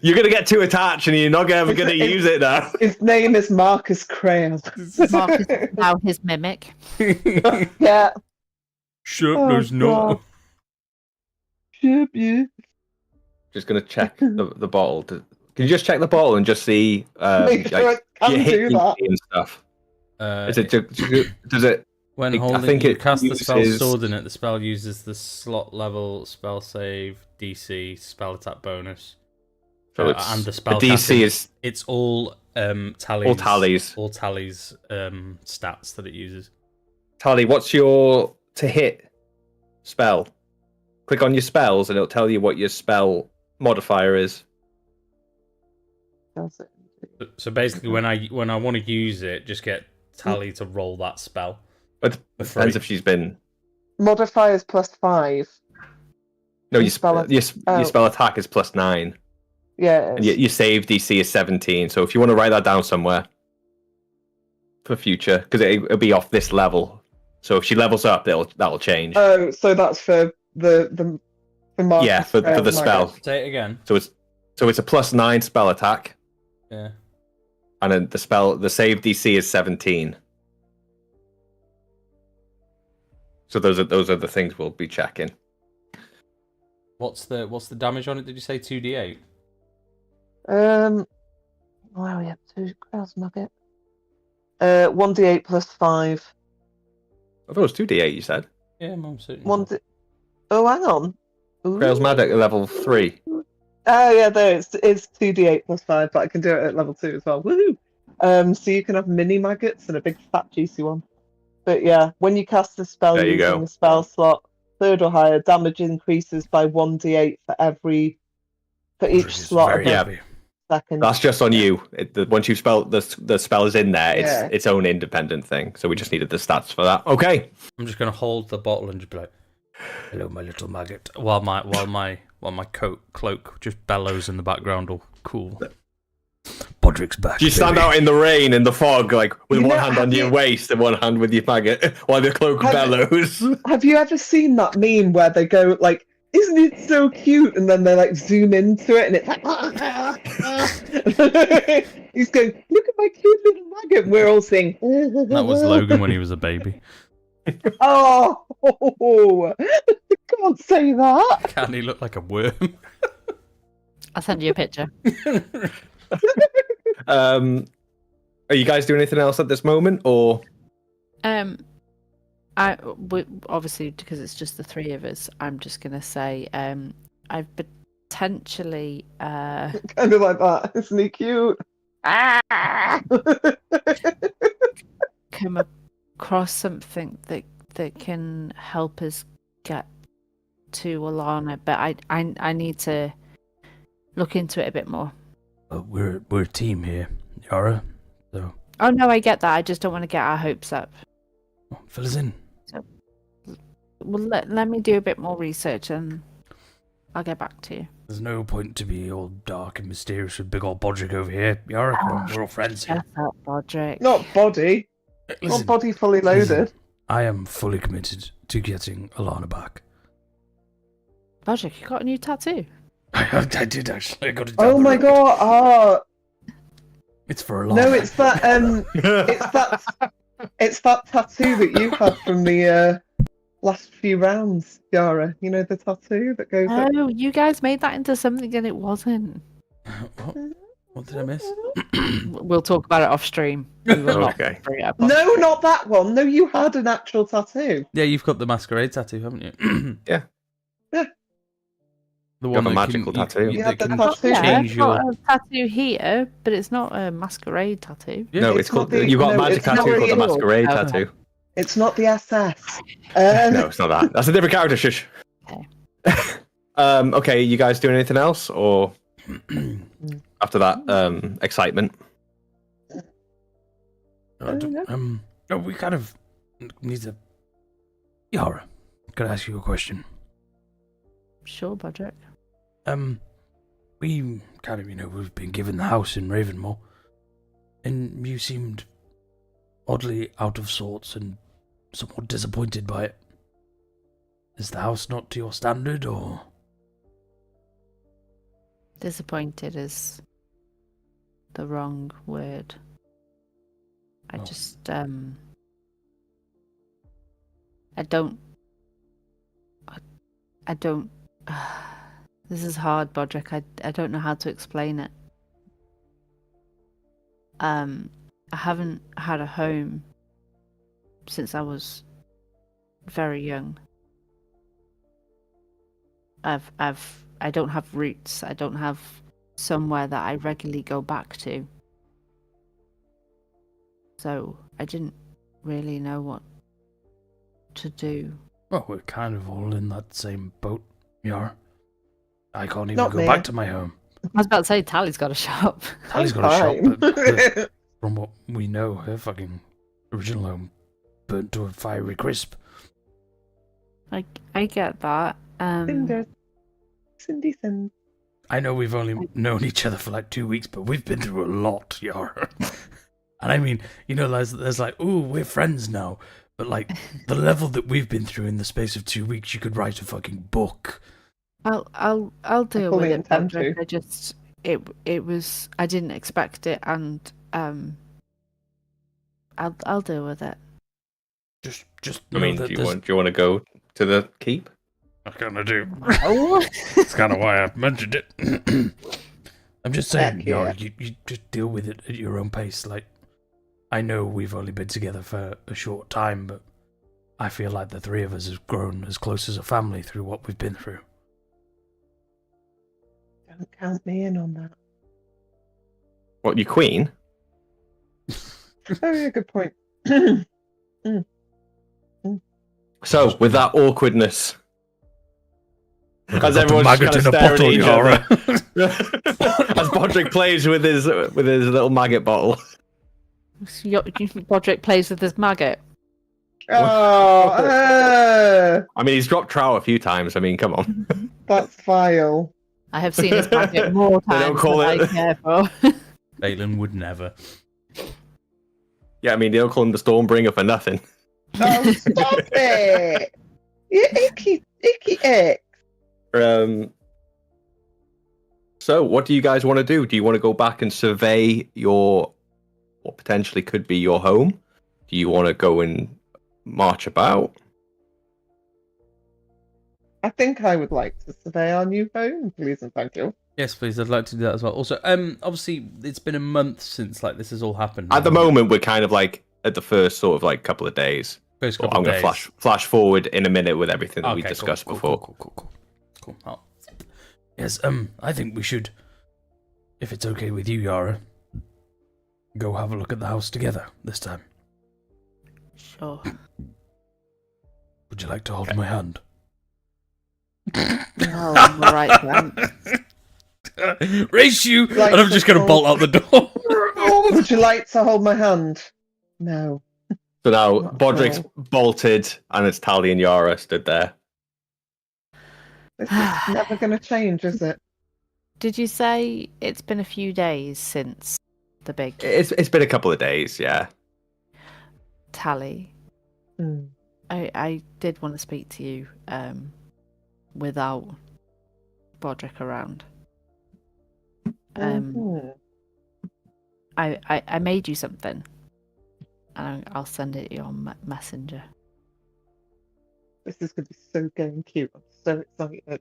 Speaker 3: You're gonna get too attached, and you're not ever gonna use it now.
Speaker 5: His name is Marcus Krail.
Speaker 4: Marcus is now his mimic.
Speaker 5: Yeah.
Speaker 2: Shut
Speaker 5: Oh,
Speaker 2: there's not.
Speaker 5: God. Ship you.
Speaker 3: Just gonna check the bottle. Can you just check the bottle and just see
Speaker 5: Make sure it can
Speaker 3: your hit
Speaker 5: do that.
Speaker 3: and stuff? Does it?
Speaker 2: When
Speaker 3: I
Speaker 2: holding,
Speaker 3: think
Speaker 2: you
Speaker 3: it
Speaker 2: cast the spell
Speaker 3: uses-
Speaker 2: stored in it. The spell uses the slot level, spell save, DC, spell attack bonus,
Speaker 3: So it's,
Speaker 2: and the spell.
Speaker 3: the DC
Speaker 2: casting.
Speaker 3: is
Speaker 2: It's all tallies.
Speaker 3: all tallies.
Speaker 2: All tallies stats that it uses.
Speaker 3: Tally, what's your to hit spell? Click on your spells, and it'll tell you what your spell modifier is.
Speaker 5: Does it?
Speaker 2: So basically, when I want to use it, just get Tally to roll that spell.
Speaker 3: But
Speaker 2: For
Speaker 3: depends
Speaker 2: free.
Speaker 3: if she's been.
Speaker 5: Modifiers plus 5.
Speaker 3: No,
Speaker 5: Your
Speaker 3: your
Speaker 5: spell
Speaker 3: your spell attack is +9,
Speaker 5: Yeah.
Speaker 3: and your save DC is 17. So if you want to write that down somewhere, for future because it'll be off this level. So if she levels up, that'll change.
Speaker 5: Oh, so that's for the Marcus
Speaker 3: Yeah, for the
Speaker 5: Trails
Speaker 3: spell.
Speaker 5: maggot.
Speaker 2: Say it again.
Speaker 3: So it's a +9 spell attack,
Speaker 2: Yeah.
Speaker 3: and then the save DC is 17. So those are the things we'll be checking.
Speaker 2: What's the damage on it? Did you say 2d8?
Speaker 5: Where are we up to? Trails maggot. 1d8 plus 5.
Speaker 3: I thought it was 2d8. You said.
Speaker 2: Yeah, Mum certain.
Speaker 5: Oh, hang on. Ooh.
Speaker 3: Trails Magic at level 3.
Speaker 5: Oh yeah, there it's 2d8 plus 5, but I can do it at level 2 as well. Woohoo! So you can have mini maggots and a big fat juicy one. But yeah, when you cast a spell
Speaker 3: There you
Speaker 5: using
Speaker 3: go.
Speaker 5: a spell slot, 3rd or higher, damage increases by 1d8 for each slot
Speaker 2: very
Speaker 5: above
Speaker 2: happy.
Speaker 5: second.
Speaker 3: That's just on you. Once you spell the spell is in there,
Speaker 5: Yeah.
Speaker 3: it's its own independent thing. So we just needed the stats for that. Okay.
Speaker 2: I'm just gonna hold the bottle and just be like, "Hello, my little maggot," while my cloak just bellows in the background. All cool. Podrick's back.
Speaker 3: You stand
Speaker 2: baby.
Speaker 3: out in the rain, in the fog, like with
Speaker 5: You
Speaker 3: one
Speaker 5: know,
Speaker 3: hand on
Speaker 5: have
Speaker 3: your
Speaker 5: you-
Speaker 3: waist and one hand with your maggot, while the cloak
Speaker 5: Have-
Speaker 3: bellows.
Speaker 5: Have you ever seen that meme where they go like, "Isn't it so cute?" and then they like zoom into it and it's like, he's going, "Look at my cute little maggot." And we're all saying,
Speaker 2: That was Logan when he was a baby.
Speaker 5: Oh, can't say that.
Speaker 2: Can he look like a worm?
Speaker 4: I'll send you a picture.
Speaker 3: Are you guys doing anything else at this moment, or
Speaker 4: Obviously, because it's just the three of us, I'm just gonna say, I've potentially
Speaker 5: Kind of like that. Isn't he cute?
Speaker 4: come across something that can help us get to Alana, but I need to look into it a bit more.
Speaker 2: We're a team here, Yara. So
Speaker 4: Oh no, I get that. I just don't want to get our hopes up.
Speaker 2: fill us in.
Speaker 4: Well, let me do a bit more research and I'll get back to you.
Speaker 2: There's no point to be all dark and mysterious with big old Bodrick over here. Yara, come on, we're all friends here.
Speaker 4: Shut up, Roderick.
Speaker 5: Not body.
Speaker 2: Listen,
Speaker 5: Not body fully
Speaker 2: listen,
Speaker 5: loaded.
Speaker 2: I am fully committed to getting Alana back.
Speaker 4: Roderick, you got a new tattoo?
Speaker 2: I did actually. I got it.
Speaker 5: Oh
Speaker 2: down
Speaker 5: my
Speaker 2: the road.
Speaker 5: god!
Speaker 2: It's for Alana.
Speaker 5: No, it's that it's that tattoo that you had from the last few rounds, Yara. You know the tattoo that goes up.
Speaker 4: Oh, you guys made that into something and it wasn't.
Speaker 2: What did I miss?
Speaker 4: We'll talk about it off stream. We will not
Speaker 3: Okay.
Speaker 4: bring it up on
Speaker 5: No, not that one. No, you had an actual tattoo.
Speaker 2: Yeah, you've got the masquerade tattoo, haven't you?
Speaker 3: Yeah.
Speaker 5: Yeah.
Speaker 2: The
Speaker 3: You
Speaker 2: one
Speaker 3: have a
Speaker 2: that
Speaker 3: magical
Speaker 2: can,
Speaker 3: tattoo.
Speaker 5: You
Speaker 2: that
Speaker 5: have the
Speaker 2: can
Speaker 5: tattoo.
Speaker 4: Yeah,
Speaker 2: change
Speaker 4: I've
Speaker 2: your.
Speaker 4: got a tattoo here, but it's not a masquerade tattoo.
Speaker 2: Yeah.
Speaker 3: No,
Speaker 5: It's
Speaker 3: it's called.
Speaker 5: not the-
Speaker 3: You got a
Speaker 5: no,
Speaker 3: magic
Speaker 5: it's not
Speaker 3: tattoo called the
Speaker 5: real.
Speaker 3: masquerade
Speaker 4: Oh.
Speaker 3: tattoo.
Speaker 5: It's not the SS.
Speaker 3: No, it's not that. That's a different character. Shush.
Speaker 4: Okay.
Speaker 3: Okay, you guys doing anything else, or after that excitement?
Speaker 2: No, we kind of need to. Yara, can I ask you a question?
Speaker 4: Sure, Bodrick.
Speaker 2: We kind of, we've been given the house in Ravenmore, and you seemed oddly out of sorts and somewhat disappointed by it. Is the house not to your standard, or?
Speaker 4: Disappointed is the wrong word. I
Speaker 2: Oh.
Speaker 4: just, I don't. This is hard, Bodrick. I don't know how to explain it. I haven't had a home since I was very young. I don't have roots. I don't have somewhere that I regularly go back to. So I didn't really know what to do.
Speaker 2: Well, we're kind of all in that same boat, Yara. I can't even
Speaker 5: Not
Speaker 2: go
Speaker 5: me.
Speaker 2: back to my home.
Speaker 4: I was about to say Tally's got a shop.
Speaker 2: Tally's got a shop,
Speaker 5: Fine.
Speaker 2: but from what we know, her fucking original home burnt to a fiery crisp.
Speaker 4: I get that.
Speaker 5: Cindy Sin.
Speaker 2: I know we've only known each other for like 2 weeks, but we've been through a lot, Yara. And I mean, there's like, ooh, we're friends now. But like the level that we've been through in the space of 2 weeks, you could write a fucking book.
Speaker 4: I'll deal
Speaker 5: fully
Speaker 4: with it,
Speaker 5: intend
Speaker 4: Patrick.
Speaker 5: to.
Speaker 4: I just it was I didn't expect it, and I'll deal with it.
Speaker 2: Just
Speaker 3: I mean, do you want to go to the keep?
Speaker 2: I kind of do.
Speaker 4: Oh,
Speaker 2: That's kind of why I mentioned it. I'm just saying,
Speaker 5: Heck yeah.
Speaker 2: you just deal with it at your own pace. Like, I know we've only been together for a short time, but I feel like the three of us have grown as close as a family through what we've been through.
Speaker 5: Don't count me in on that.
Speaker 3: What, your queen?
Speaker 5: Oh, yeah, good point.
Speaker 3: So, with that awkwardness, as
Speaker 2: Got the
Speaker 3: everyone's
Speaker 2: maggot
Speaker 3: kind of
Speaker 2: in a
Speaker 3: staring
Speaker 2: bottle,
Speaker 3: at each
Speaker 2: Yara.
Speaker 3: other, as Bodrick plays with his little maggot bottle.
Speaker 4: Roderick plays with his maggot.
Speaker 5: Oh,
Speaker 3: I mean, he's dropped trout a few times. I mean, come on.
Speaker 5: that's vile.
Speaker 4: I have seen his maggot more
Speaker 3: They don't
Speaker 4: times
Speaker 3: call
Speaker 4: than I
Speaker 3: it-
Speaker 4: care for.
Speaker 2: Balin would never.
Speaker 3: Yeah, I mean, they don't call him the Stormbringer for nothing.
Speaker 5: Oh, stop it! You icky ick.
Speaker 3: So, what do you guys want to do? Do you want to go back and survey what potentially could be your home? Do you want to go and march about?
Speaker 5: I think I would like to survey our new home, please and thank you.
Speaker 2: Yes, please. I'd like to do that as well. Also, obviously, it's been a month since like this has all happened.
Speaker 3: At the moment, we're kind of like at the first sort of like couple of days.
Speaker 2: First
Speaker 3: Well,
Speaker 2: couple
Speaker 3: I'm going
Speaker 2: of
Speaker 3: to
Speaker 2: days.
Speaker 3: flash forward in a minute with everything that we
Speaker 2: Okay,
Speaker 3: discussed
Speaker 2: cool,
Speaker 3: before.
Speaker 2: Cool. Oh. Yes, I think we should, if it's okay with you, Yara, go have a look at the house together this time.
Speaker 4: Sure.
Speaker 2: Would you like to hold my hand?
Speaker 4: Oh, I'm alright then.
Speaker 2: Race you!
Speaker 5: Like
Speaker 2: and I'm just going to
Speaker 5: the
Speaker 2: bolt out the door.
Speaker 5: Would you like to hold my hand? No.
Speaker 3: So now
Speaker 5: Not
Speaker 3: Bodrick's
Speaker 5: at
Speaker 3: bolted, and it's Tally and Yara stood there.
Speaker 5: This is never going to change, is it?
Speaker 4: Did you say it's been a few days since the big
Speaker 3: It's been a couple of days, yeah.
Speaker 4: tally?
Speaker 5: Hmm.
Speaker 4: I did want to speak to you without Bodrick around.
Speaker 5: Mhm.
Speaker 4: I made you something, and I'll send it to you on Messenger.
Speaker 5: This is going to be so game cute. I'm so excited.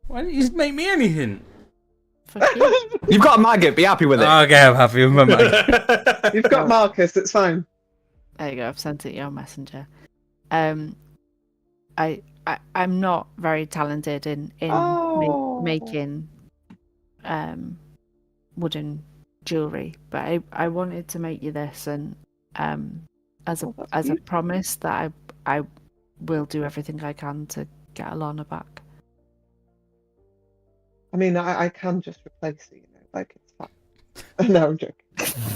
Speaker 2: Why didn't you just make me anything?
Speaker 4: Fuck you.
Speaker 3: You've got a maggot, be happy with it.
Speaker 2: Okay, I'm happy with my mind.
Speaker 5: You've got Marcus, it's fine.
Speaker 4: There you go. I've sent it to you on Messenger. I'm not very talented in
Speaker 5: Oh.
Speaker 4: making wooden jewelry, but I wanted to make you this, and as
Speaker 5: Oh, that's
Speaker 4: a
Speaker 5: beautiful.
Speaker 4: promise that I will do everything I can to get Alana back.
Speaker 5: I mean, I can just replace her, like it's fine. No, I'm joking.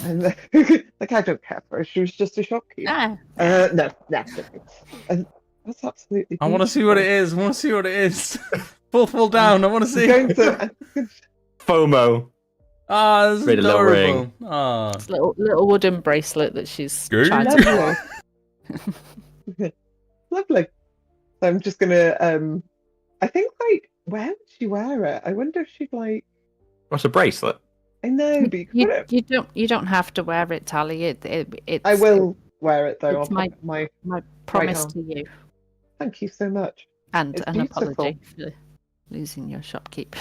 Speaker 5: And, like, I don't care for her. She was just a shopkeeper.
Speaker 4: Ah,
Speaker 5: No, joking. And that's absolutely
Speaker 2: I want to see what it
Speaker 5: beautiful.
Speaker 2: is. Pull down. I want to
Speaker 5: I'm
Speaker 2: see.
Speaker 5: going to.
Speaker 3: FOMO.
Speaker 2: Ah, this is
Speaker 3: Read a little ring.
Speaker 2: adorable. Ah.
Speaker 4: it's a little wooden bracelet that she's
Speaker 2: Good.
Speaker 4: trying to.
Speaker 5: Lovely. Lovely. So I'm just gonna. I think, like, where would she wear it? I wonder if she'd like.
Speaker 3: What's a bracelet?
Speaker 5: I know, but you could put it.
Speaker 4: You don't have to wear it, Tally. It's
Speaker 5: I will wear it though.
Speaker 4: it's
Speaker 5: I'll
Speaker 4: my-
Speaker 5: put my.
Speaker 4: my promise
Speaker 5: hand.
Speaker 4: to you,
Speaker 5: Thank you so much.
Speaker 4: and
Speaker 5: It's
Speaker 4: an
Speaker 5: beautiful.
Speaker 4: apology for losing your shopkeep.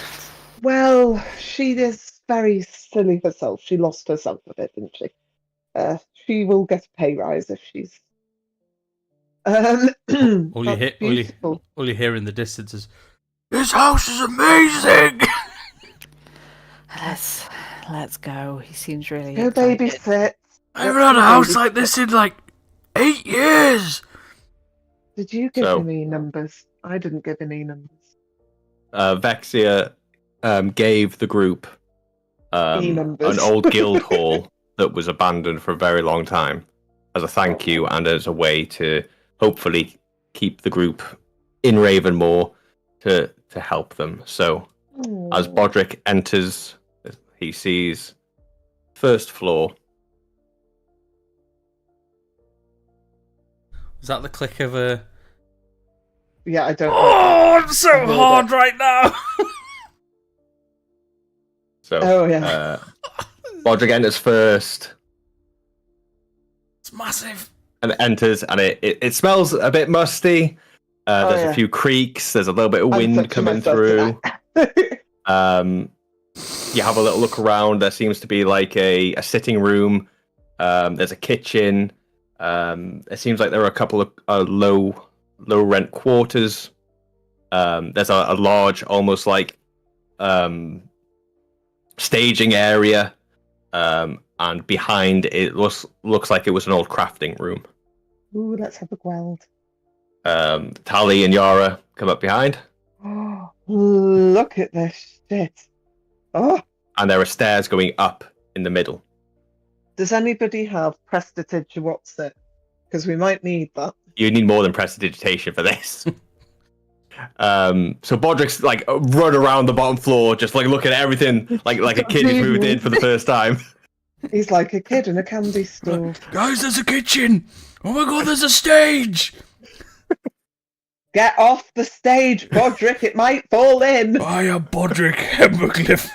Speaker 5: Well, she is very silly herself. She lost herself a bit, didn't she? She will get a pay rise if she's.
Speaker 2: All you
Speaker 5: that's
Speaker 2: hear,
Speaker 5: beautiful.
Speaker 2: all you hear in the distance is, "This house is amazing."
Speaker 4: Let's go. He seems really
Speaker 5: Go
Speaker 4: excited.
Speaker 5: babysit.
Speaker 2: I haven't had a house like this in like 8 years.
Speaker 5: Did you give
Speaker 3: So-
Speaker 5: any numbers? I didn't give any numbers.
Speaker 3: Vexia gave the group
Speaker 5: E-numbers.
Speaker 3: an old guild hall that was abandoned for a very long time as a thank you and as a way to hopefully keep the group in Ravenmoor to help them. So as
Speaker 5: Aw.
Speaker 3: Bodrick enters, he sees first floor.
Speaker 2: Is that the click of a...
Speaker 5: Yeah, I don't.
Speaker 2: Oh, I'm
Speaker 5: I
Speaker 2: so
Speaker 5: heard
Speaker 2: hard
Speaker 5: it.
Speaker 2: right now!
Speaker 3: So,
Speaker 5: Oh, yeah.
Speaker 3: Bodrick enters first
Speaker 2: It's massive.
Speaker 3: and enters, and it smells a bit musty. There's
Speaker 5: yeah.
Speaker 3: a few creaks. There's a little bit of
Speaker 5: I'm
Speaker 3: wind
Speaker 5: touching
Speaker 3: coming
Speaker 5: myself
Speaker 3: through.
Speaker 5: tonight.
Speaker 3: You have a little look around. There seems to be like a sitting room. There's a kitchen. It seems like there are a couple of low rent quarters. There's a large, almost like staging area. And behind it looks like it was an old crafting room.
Speaker 5: Ooh, let's have a gweld.
Speaker 3: Tally and Yara come up behind.
Speaker 5: Oh, look at this shit. Oh,
Speaker 3: And there are stairs going up in the middle.
Speaker 5: does anybody have prestidigitation? Because we might need that.
Speaker 3: You need more than prestidigitation for this. So Bodrick's like run around the bottom floor, just like looking at everything like a kid who's moved in for the first time.
Speaker 5: He's like a kid in a candy store.
Speaker 2: Guys, there's a kitchen! Oh my god, there's a stage!
Speaker 5: Get off the stage, Bodrick. It might fall in.
Speaker 2: I am Bodrick Hembercliff.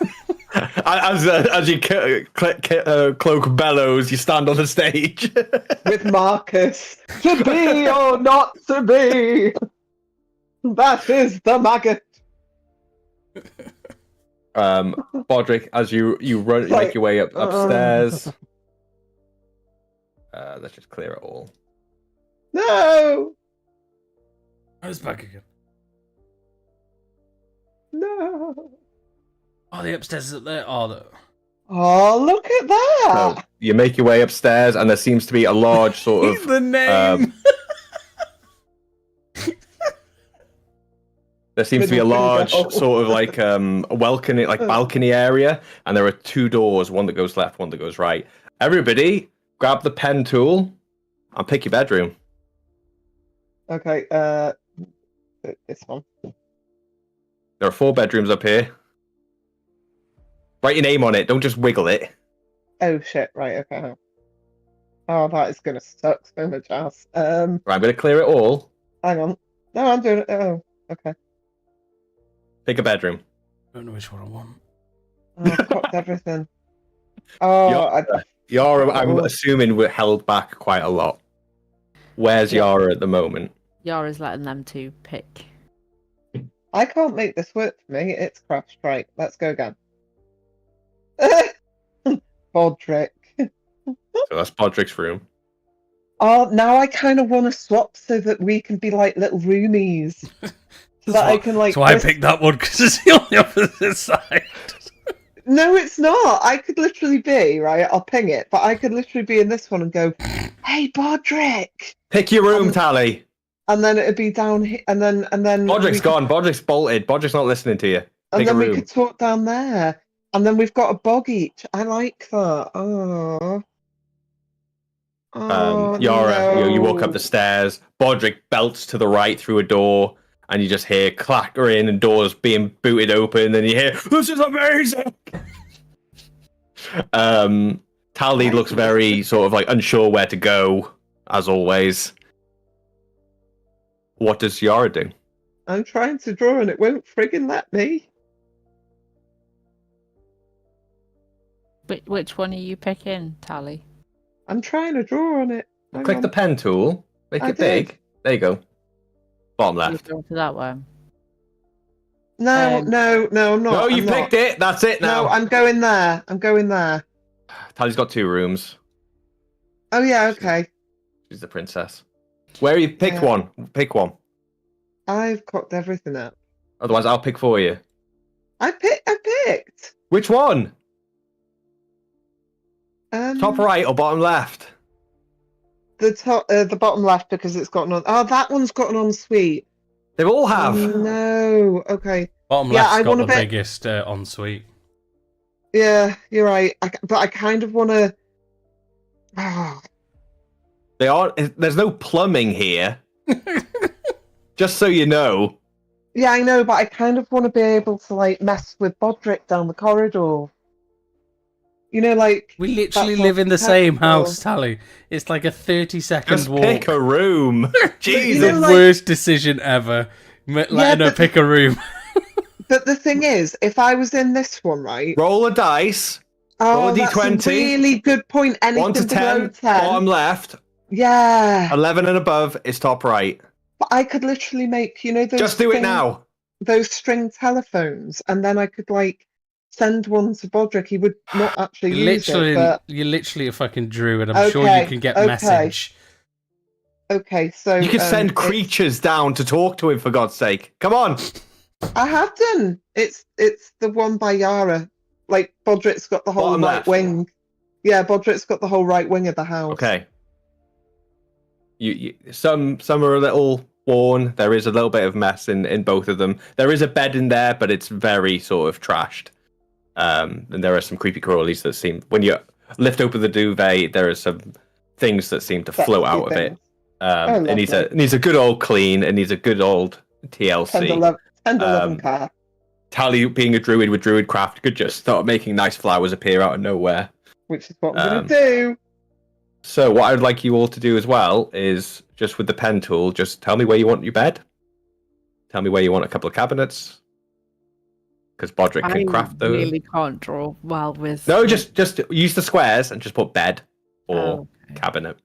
Speaker 3: As you cloak bellows, you stand on the stage.
Speaker 5: With Marcus. To be or not to be. That is the maggot.
Speaker 3: Bodrick, as you run, you make your way upstairs. Let's just clear it all.
Speaker 5: No.
Speaker 2: I was back again.
Speaker 5: No.
Speaker 2: Oh, the upstairs is up there. Oh,
Speaker 5: Oh, look at that.
Speaker 3: So you make your way upstairs, and there seems to be a large sort of
Speaker 2: the name.
Speaker 3: there seems to be a
Speaker 5: Middle
Speaker 3: large
Speaker 5: finger.
Speaker 3: sort of like balcony area, and there are two doors, one that goes left, one that goes right. Everybody, grab the pen tool and pick your bedroom.
Speaker 5: Okay, this one.
Speaker 3: There are 4 bedrooms up here. Write your name on it. Don't just wiggle it.
Speaker 5: Oh shit! Right. Okay. Oh, that is gonna suck so much ass.
Speaker 3: Right, I'm going to clear it all.
Speaker 5: Hang on. No, I'm doing it. Oh, okay.
Speaker 3: Pick a bedroom.
Speaker 2: I don't know which one I want.
Speaker 5: Oh, I've cocked everything. Oh,
Speaker 3: Yara, I'm assuming we're held back quite a lot. Where's Yara at the moment?
Speaker 4: Yara's letting them two pick.
Speaker 5: I can't make this work for me. It's crashed. Right. Let's go again. Bodrick.
Speaker 3: So that's Podrick's room.
Speaker 5: Oh, now I kind of want to swap so that we can be like little roomies. So that I can like.
Speaker 2: So I picked that one because it's on the opposite side.
Speaker 5: No, it's not. I could literally be right. I'll ping it, but I could literally be in this one and go, "Hey, Bodrick,"
Speaker 3: Pick your room, Tally.
Speaker 5: and then it'd be down here, and then
Speaker 3: Bodrick's gone. Bodrick's bolted. Bodrick's not listening to you.
Speaker 5: and
Speaker 3: Pick
Speaker 5: then
Speaker 3: a
Speaker 5: we
Speaker 3: room.
Speaker 5: could talk down there, and then we've got a bog each. I like that. Oh. Oh,
Speaker 3: Yara,
Speaker 5: no.
Speaker 3: you walk up the stairs. Bodrick belts to the right through a door, and you just hear clattering and doors being booted open. And you hear, "This is amazing." Tally looks very sort of like unsure where to go, as always. What does Yara do?
Speaker 5: I'm trying to draw and it won't friggin' let me.
Speaker 4: Which one are you picking, Tally?
Speaker 5: I'm trying to draw on it. Hang
Speaker 3: Click
Speaker 5: on.
Speaker 3: the pen tool. Make
Speaker 5: I
Speaker 3: it big. There you go. Bottom
Speaker 4: You're
Speaker 3: left.
Speaker 4: going for that one.
Speaker 5: No,
Speaker 4: Um,
Speaker 5: no, I'm not.
Speaker 3: No, you
Speaker 5: I'm not.
Speaker 3: picked it. That's it now.
Speaker 5: No, I'm going there. I'm going there.
Speaker 3: Tally's got 2 rooms.
Speaker 5: Oh yeah, okay.
Speaker 3: She's the princess. Where you pick
Speaker 5: Yeah.
Speaker 3: one? Pick one.
Speaker 5: I've cocked everything up.
Speaker 3: Otherwise, I'll pick for you.
Speaker 5: I picked.
Speaker 3: Which one? Top
Speaker 5: Um,
Speaker 3: right or bottom left?
Speaker 5: the bottom left because it's got an. Oh, that one's got an ensuite.
Speaker 3: They all have.
Speaker 5: No. Okay.
Speaker 2: Bottom
Speaker 5: Yeah,
Speaker 2: left's
Speaker 5: I
Speaker 2: got
Speaker 5: want
Speaker 2: the
Speaker 5: a bit-
Speaker 2: biggest ensuite.
Speaker 5: Yeah, you're right. But I kind of want to. Oh,
Speaker 3: They are. There's no plumbing here. Just so you know.
Speaker 5: yeah, I know, but I kind of want to be able to like mess with Bodrick down the corridor. You know, like
Speaker 2: We literally
Speaker 5: that's
Speaker 2: live in the same
Speaker 5: architectural.
Speaker 2: house, Tally. It's like a 30-second
Speaker 3: Just
Speaker 2: walk.
Speaker 3: pick a room. Jesus.
Speaker 2: The
Speaker 5: know, like-
Speaker 2: worst decision ever. Letting her
Speaker 5: but
Speaker 2: pick a room.
Speaker 5: But the thing is, if I was in this one, right?
Speaker 3: Roll a dice. Roll a
Speaker 5: Oh, that's a
Speaker 3: d20.
Speaker 5: really good point.
Speaker 3: 1
Speaker 5: Anything
Speaker 3: to
Speaker 5: below
Speaker 3: 10,
Speaker 5: 10.
Speaker 3: bottom left.
Speaker 5: Yeah.
Speaker 3: 11 and above is top right.
Speaker 5: But I could literally make, you know, those
Speaker 3: Just do it now.
Speaker 5: those string telephones, and then I could like send one to Bodrick. He would not actually use it, but
Speaker 2: You're literally a fucking druid. I'm sure you can get
Speaker 5: okay.
Speaker 2: message.
Speaker 5: Okay, so
Speaker 3: You can send creatures down to talk to him, for God's sake. Come on.
Speaker 5: I have done. It's the one by Yara. Like Bodrick's got the whole
Speaker 3: Bottom
Speaker 5: right
Speaker 3: left.
Speaker 5: wing. Yeah, Bodrick's got the whole right wing of the house.
Speaker 3: Okay. Some are a little worn. There is a little bit of mess in both of them. There is a bed in there, but it's very sort of trashed. And there are some creepy crawlies that seem, when you lift open the duvet, there are some things that seem to float out of it. It needs a good old clean. It needs a good old TLC.
Speaker 5: 10-11 car.
Speaker 3: Tally, being a druid with druidcraft, could just start making nice flowers appear out of nowhere.
Speaker 5: Which is what I'm going to do.
Speaker 3: So what I'd like you all to do as well is, just with the pen tool, just tell me where you want your bed. Tell me where you want a couple of cabinets. Because Bodrick can craft those.
Speaker 4: I really can't draw well with...
Speaker 3: No, just use the squares and just put bed or cabinet.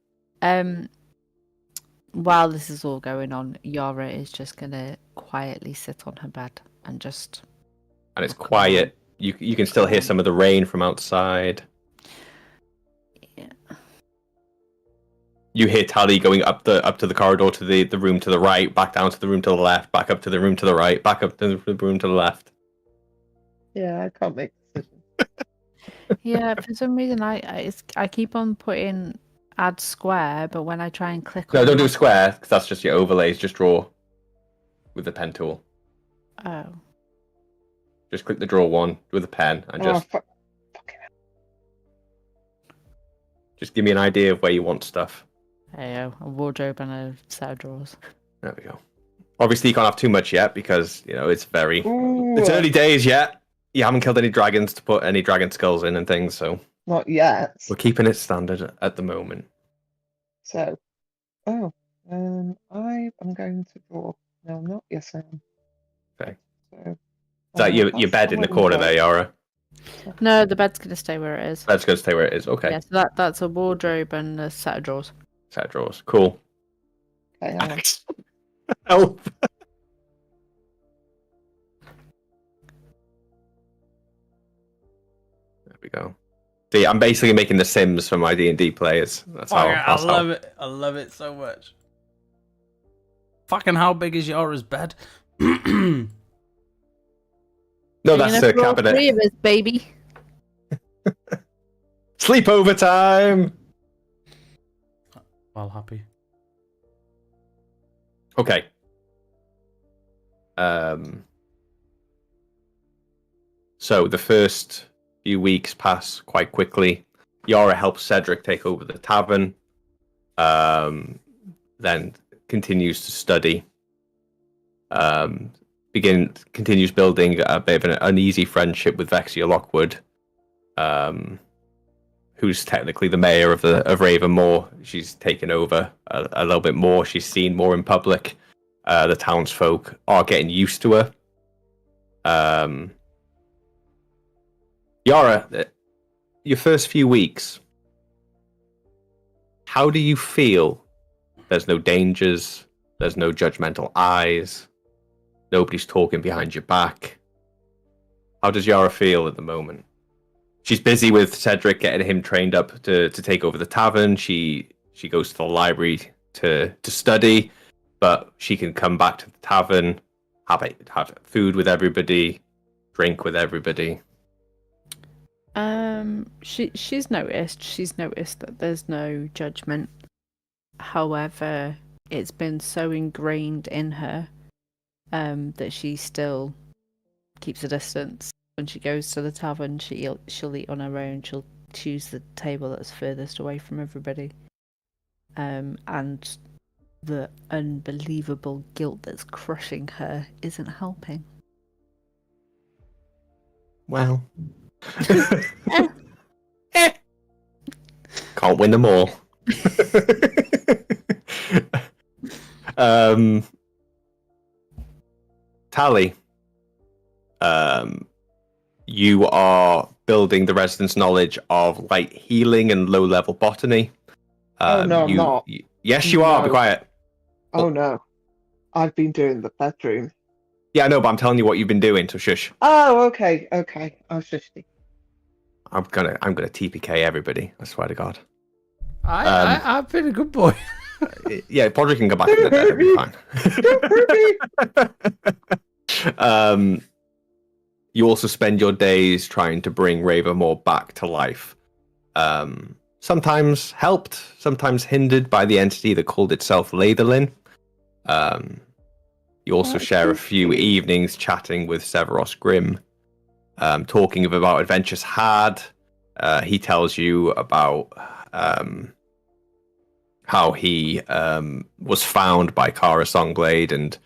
Speaker 4: While this is all going on, Yara is just going to quietly sit on her bed and just...
Speaker 3: And it's quiet. You can still hear some of the rain from outside.
Speaker 4: Yeah.
Speaker 3: You hear Tally going up to the corridor to the room to the right, back down to the room to the left, back up to the room to the right, back up to the room to the left.
Speaker 5: Yeah, I can't make decisions.
Speaker 4: Yeah, for some reason I keep on putting add square, but when I try and click
Speaker 3: No,
Speaker 4: on
Speaker 3: don't do a square, because that's just your overlays. Just draw with the pen tool.
Speaker 4: Oh.
Speaker 3: Just click the draw one with a pen and
Speaker 5: Fucking
Speaker 3: just give me an idea of where you want stuff.
Speaker 4: There you go, a wardrobe and a set of drawers.
Speaker 3: There we go. Obviously, you can't have too much yet because it's very
Speaker 5: Ooh,
Speaker 3: it's early days yet. You haven't killed any dragons to put any dragon skulls in and things, so
Speaker 5: not yet.
Speaker 3: we're keeping it standard at the moment.
Speaker 5: So, I am going to draw. No, I'm not. Yes, I am.
Speaker 3: Okay.
Speaker 5: So,
Speaker 3: Is that your
Speaker 5: that's
Speaker 3: bed in the
Speaker 5: one
Speaker 3: corner
Speaker 5: window.
Speaker 3: there, Yara?
Speaker 4: No, the bed's going to stay where it is.
Speaker 3: That's going to stay where it is. Okay.
Speaker 4: Yeah, so that's a wardrobe and a set of drawers.
Speaker 3: Set of drawers. Cool.
Speaker 5: Okay, hang on.
Speaker 3: Help. There we go. See, I'm basically making the Sims for my D&D players. That's how.
Speaker 2: I love it. I love it so much. Fucking how big is Yara's bed?
Speaker 3: No,
Speaker 4: Big
Speaker 3: that's
Speaker 4: enough
Speaker 3: the
Speaker 4: for all
Speaker 3: cabinet.
Speaker 4: three of us, baby.
Speaker 3: Sleepover time.
Speaker 2: Well, happy.
Speaker 3: Okay. So the first few weeks pass quite quickly. Yara helps Cedric take over the tavern. Then continues to study. Continues building a bit of an uneasy friendship with Vexia Lockwood, who's technically the mayor of Ravenmoor. She's taken over a little bit more. She's seen more in public. The townsfolk are getting used to her. Yara, your first few weeks, how do you feel? There's no dangers. There's no judgmental eyes. Nobody's talking behind your back. How does Yara feel at the moment? She's busy with Cedric, getting him trained up to take over the tavern. She goes to the library to study, but she can come back to the tavern, have food with everybody, drink with everybody.
Speaker 4: She's noticed that there's no judgment. However, it's been so ingrained in her that she still keeps a distance. When she goes to the tavern, she'll eat on her own. She'll choose the table that's furthest away from everybody. And the unbelievable guilt that's crushing her isn't helping.
Speaker 3: Well, Can't win them all. Tally. You are building the resident's knowledge of light healing and low-level botany.
Speaker 5: Oh, no, I'm not.
Speaker 3: Yes, you are. Be
Speaker 5: No.
Speaker 3: quiet.
Speaker 5: Oh no, I've been doing the bedroom.
Speaker 3: Yeah, I know, but I'm telling you what you've been doing. So shush.
Speaker 5: Oh, okay. I was 50.
Speaker 3: I'm gonna TPK everybody. I swear to God.
Speaker 2: I've been a good boy.
Speaker 3: Yeah, Podrick can go back in the bed. It'll be fine. You also spend your days trying to bring Ravermore back to life. Sometimes helped, sometimes hindered by the entity that called itself Latherlin. You also share a few evenings chatting with Severos Grimm, talking about adventures had. He tells you about how he was found by Kara Songblade and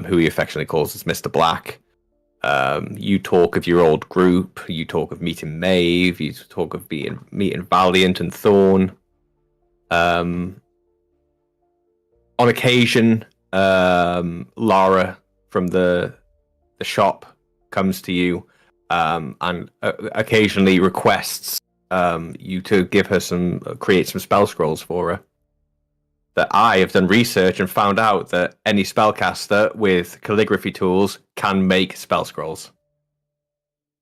Speaker 3: who he affectionately calls as Mr. Black. You talk of your old group. You talk of meeting Maeve. You talk of meeting Valiant and Thorn. On occasion, Lara from the shop comes to you and occasionally requests you to give her create some spell scrolls for her. That I have done research and found out that any spellcaster with calligraphy tools can make spell scrolls.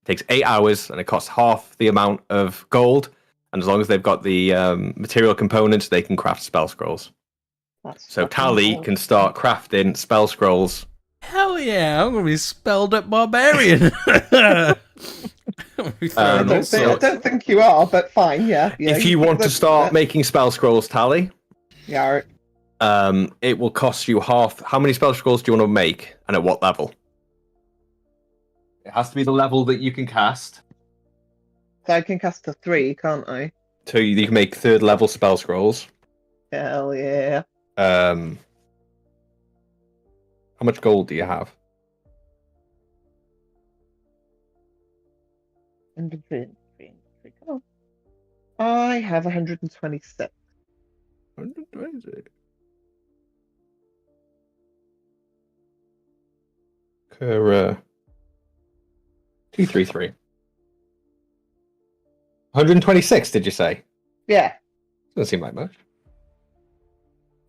Speaker 3: It takes 8 hours and it costs half the amount of gold. And as long as they've got the material components, they can craft spell scrolls. So Tally can start crafting spell scrolls.
Speaker 2: Hell yeah, I'm going to be spelled up barbarian.
Speaker 5: I don't think you are, but fine, yeah.
Speaker 3: If you want to start making spell scrolls, Tally,
Speaker 5: yeah,
Speaker 3: it will cost you half. How many spell scrolls do you want to make, and at what level? It has to be the level that you can cast.
Speaker 5: so I can cast to 3, can't I?
Speaker 3: So you can make 3rd level spell scrolls.
Speaker 5: Hell yeah.
Speaker 3: How much gold do you have?
Speaker 5: Inventory. Come on. I have 126.
Speaker 3: 120. Kara. 233. 126, did you say?
Speaker 5: Yeah,
Speaker 3: Doesn't seem like much.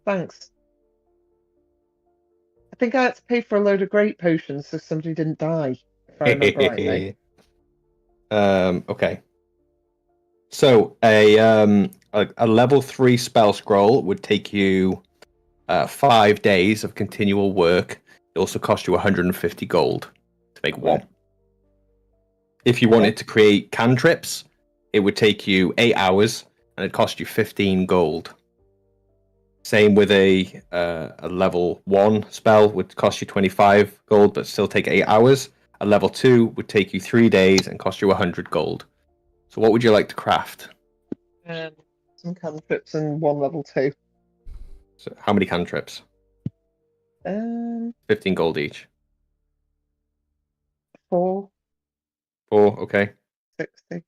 Speaker 5: thanks. I think I had to pay for a load of great potions so somebody didn't die, if I remember rightly.
Speaker 3: Okay. So a level 3 spell scroll would take you 5 days of continual work. It also costs you 150 gold to make one. If you wanted to create cantrips, it would take you 8 hours and it cost you 15 gold. Same with a level 1 spell would cost you 25 gold but still take 8 hours. A level 2 would take you 3 days and cost you 100 gold. So what would you like to craft?
Speaker 5: Some cantrips and 1 level 2.
Speaker 3: So how many cantrips? 15 gold each.
Speaker 5: 4.
Speaker 3: 4, okay.
Speaker 5: 60.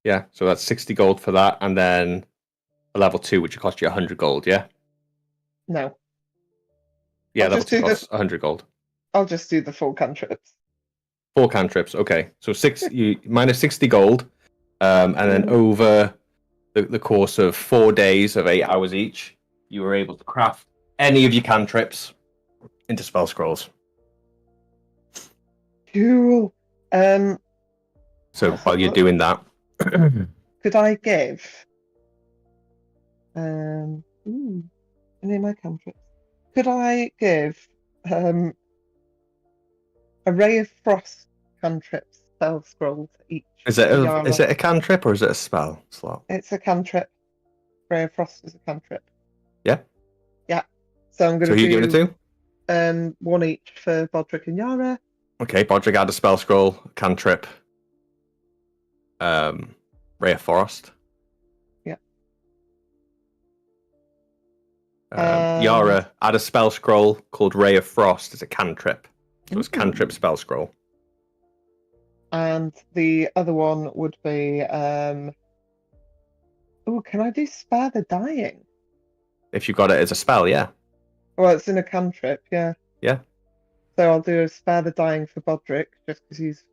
Speaker 3: Yeah, so that's 60 gold for that, and then a level 2, which will cost you 100 gold, yeah?
Speaker 5: No.
Speaker 3: Yeah,
Speaker 5: I'll
Speaker 3: level
Speaker 5: just
Speaker 3: 2
Speaker 5: do
Speaker 3: costs 100 gold.
Speaker 5: I'll just do the full cantrips.
Speaker 3: 4 cantrips, okay. So you minus 60 gold, and then over the course of 4 days of 8 hours each, you were able to craft any of your cantrips into spell scrolls.
Speaker 5: Cool.
Speaker 3: So while you're doing that,
Speaker 5: Could I give any of my cantrips? Could I give a ray of frost cantrips spell scroll to each?
Speaker 3: is it a cantrip or is it a spell slot?
Speaker 5: It's a cantrip. Ray of frost is a cantrip.
Speaker 3: Yeah.
Speaker 5: Yeah. So I'm going
Speaker 3: So
Speaker 5: to
Speaker 3: who are you giving it
Speaker 5: to? 1 each for Bodrick and Yara.
Speaker 3: Okay, Bodrick add a spell scroll, cantrip. Ray of Frost.
Speaker 5: Yeah.
Speaker 3: Yara, add a spell scroll called Ray of Frost. It's a cantrip. So it's cantrip spell scroll.
Speaker 5: And the other one would be Oh, can I do spare the dying?
Speaker 3: If you got it as a spell, yeah.
Speaker 5: Well, it's in a cantrip, yeah.
Speaker 3: Yeah.
Speaker 5: So I'll do a spare the dying for Bodrick, just because he's,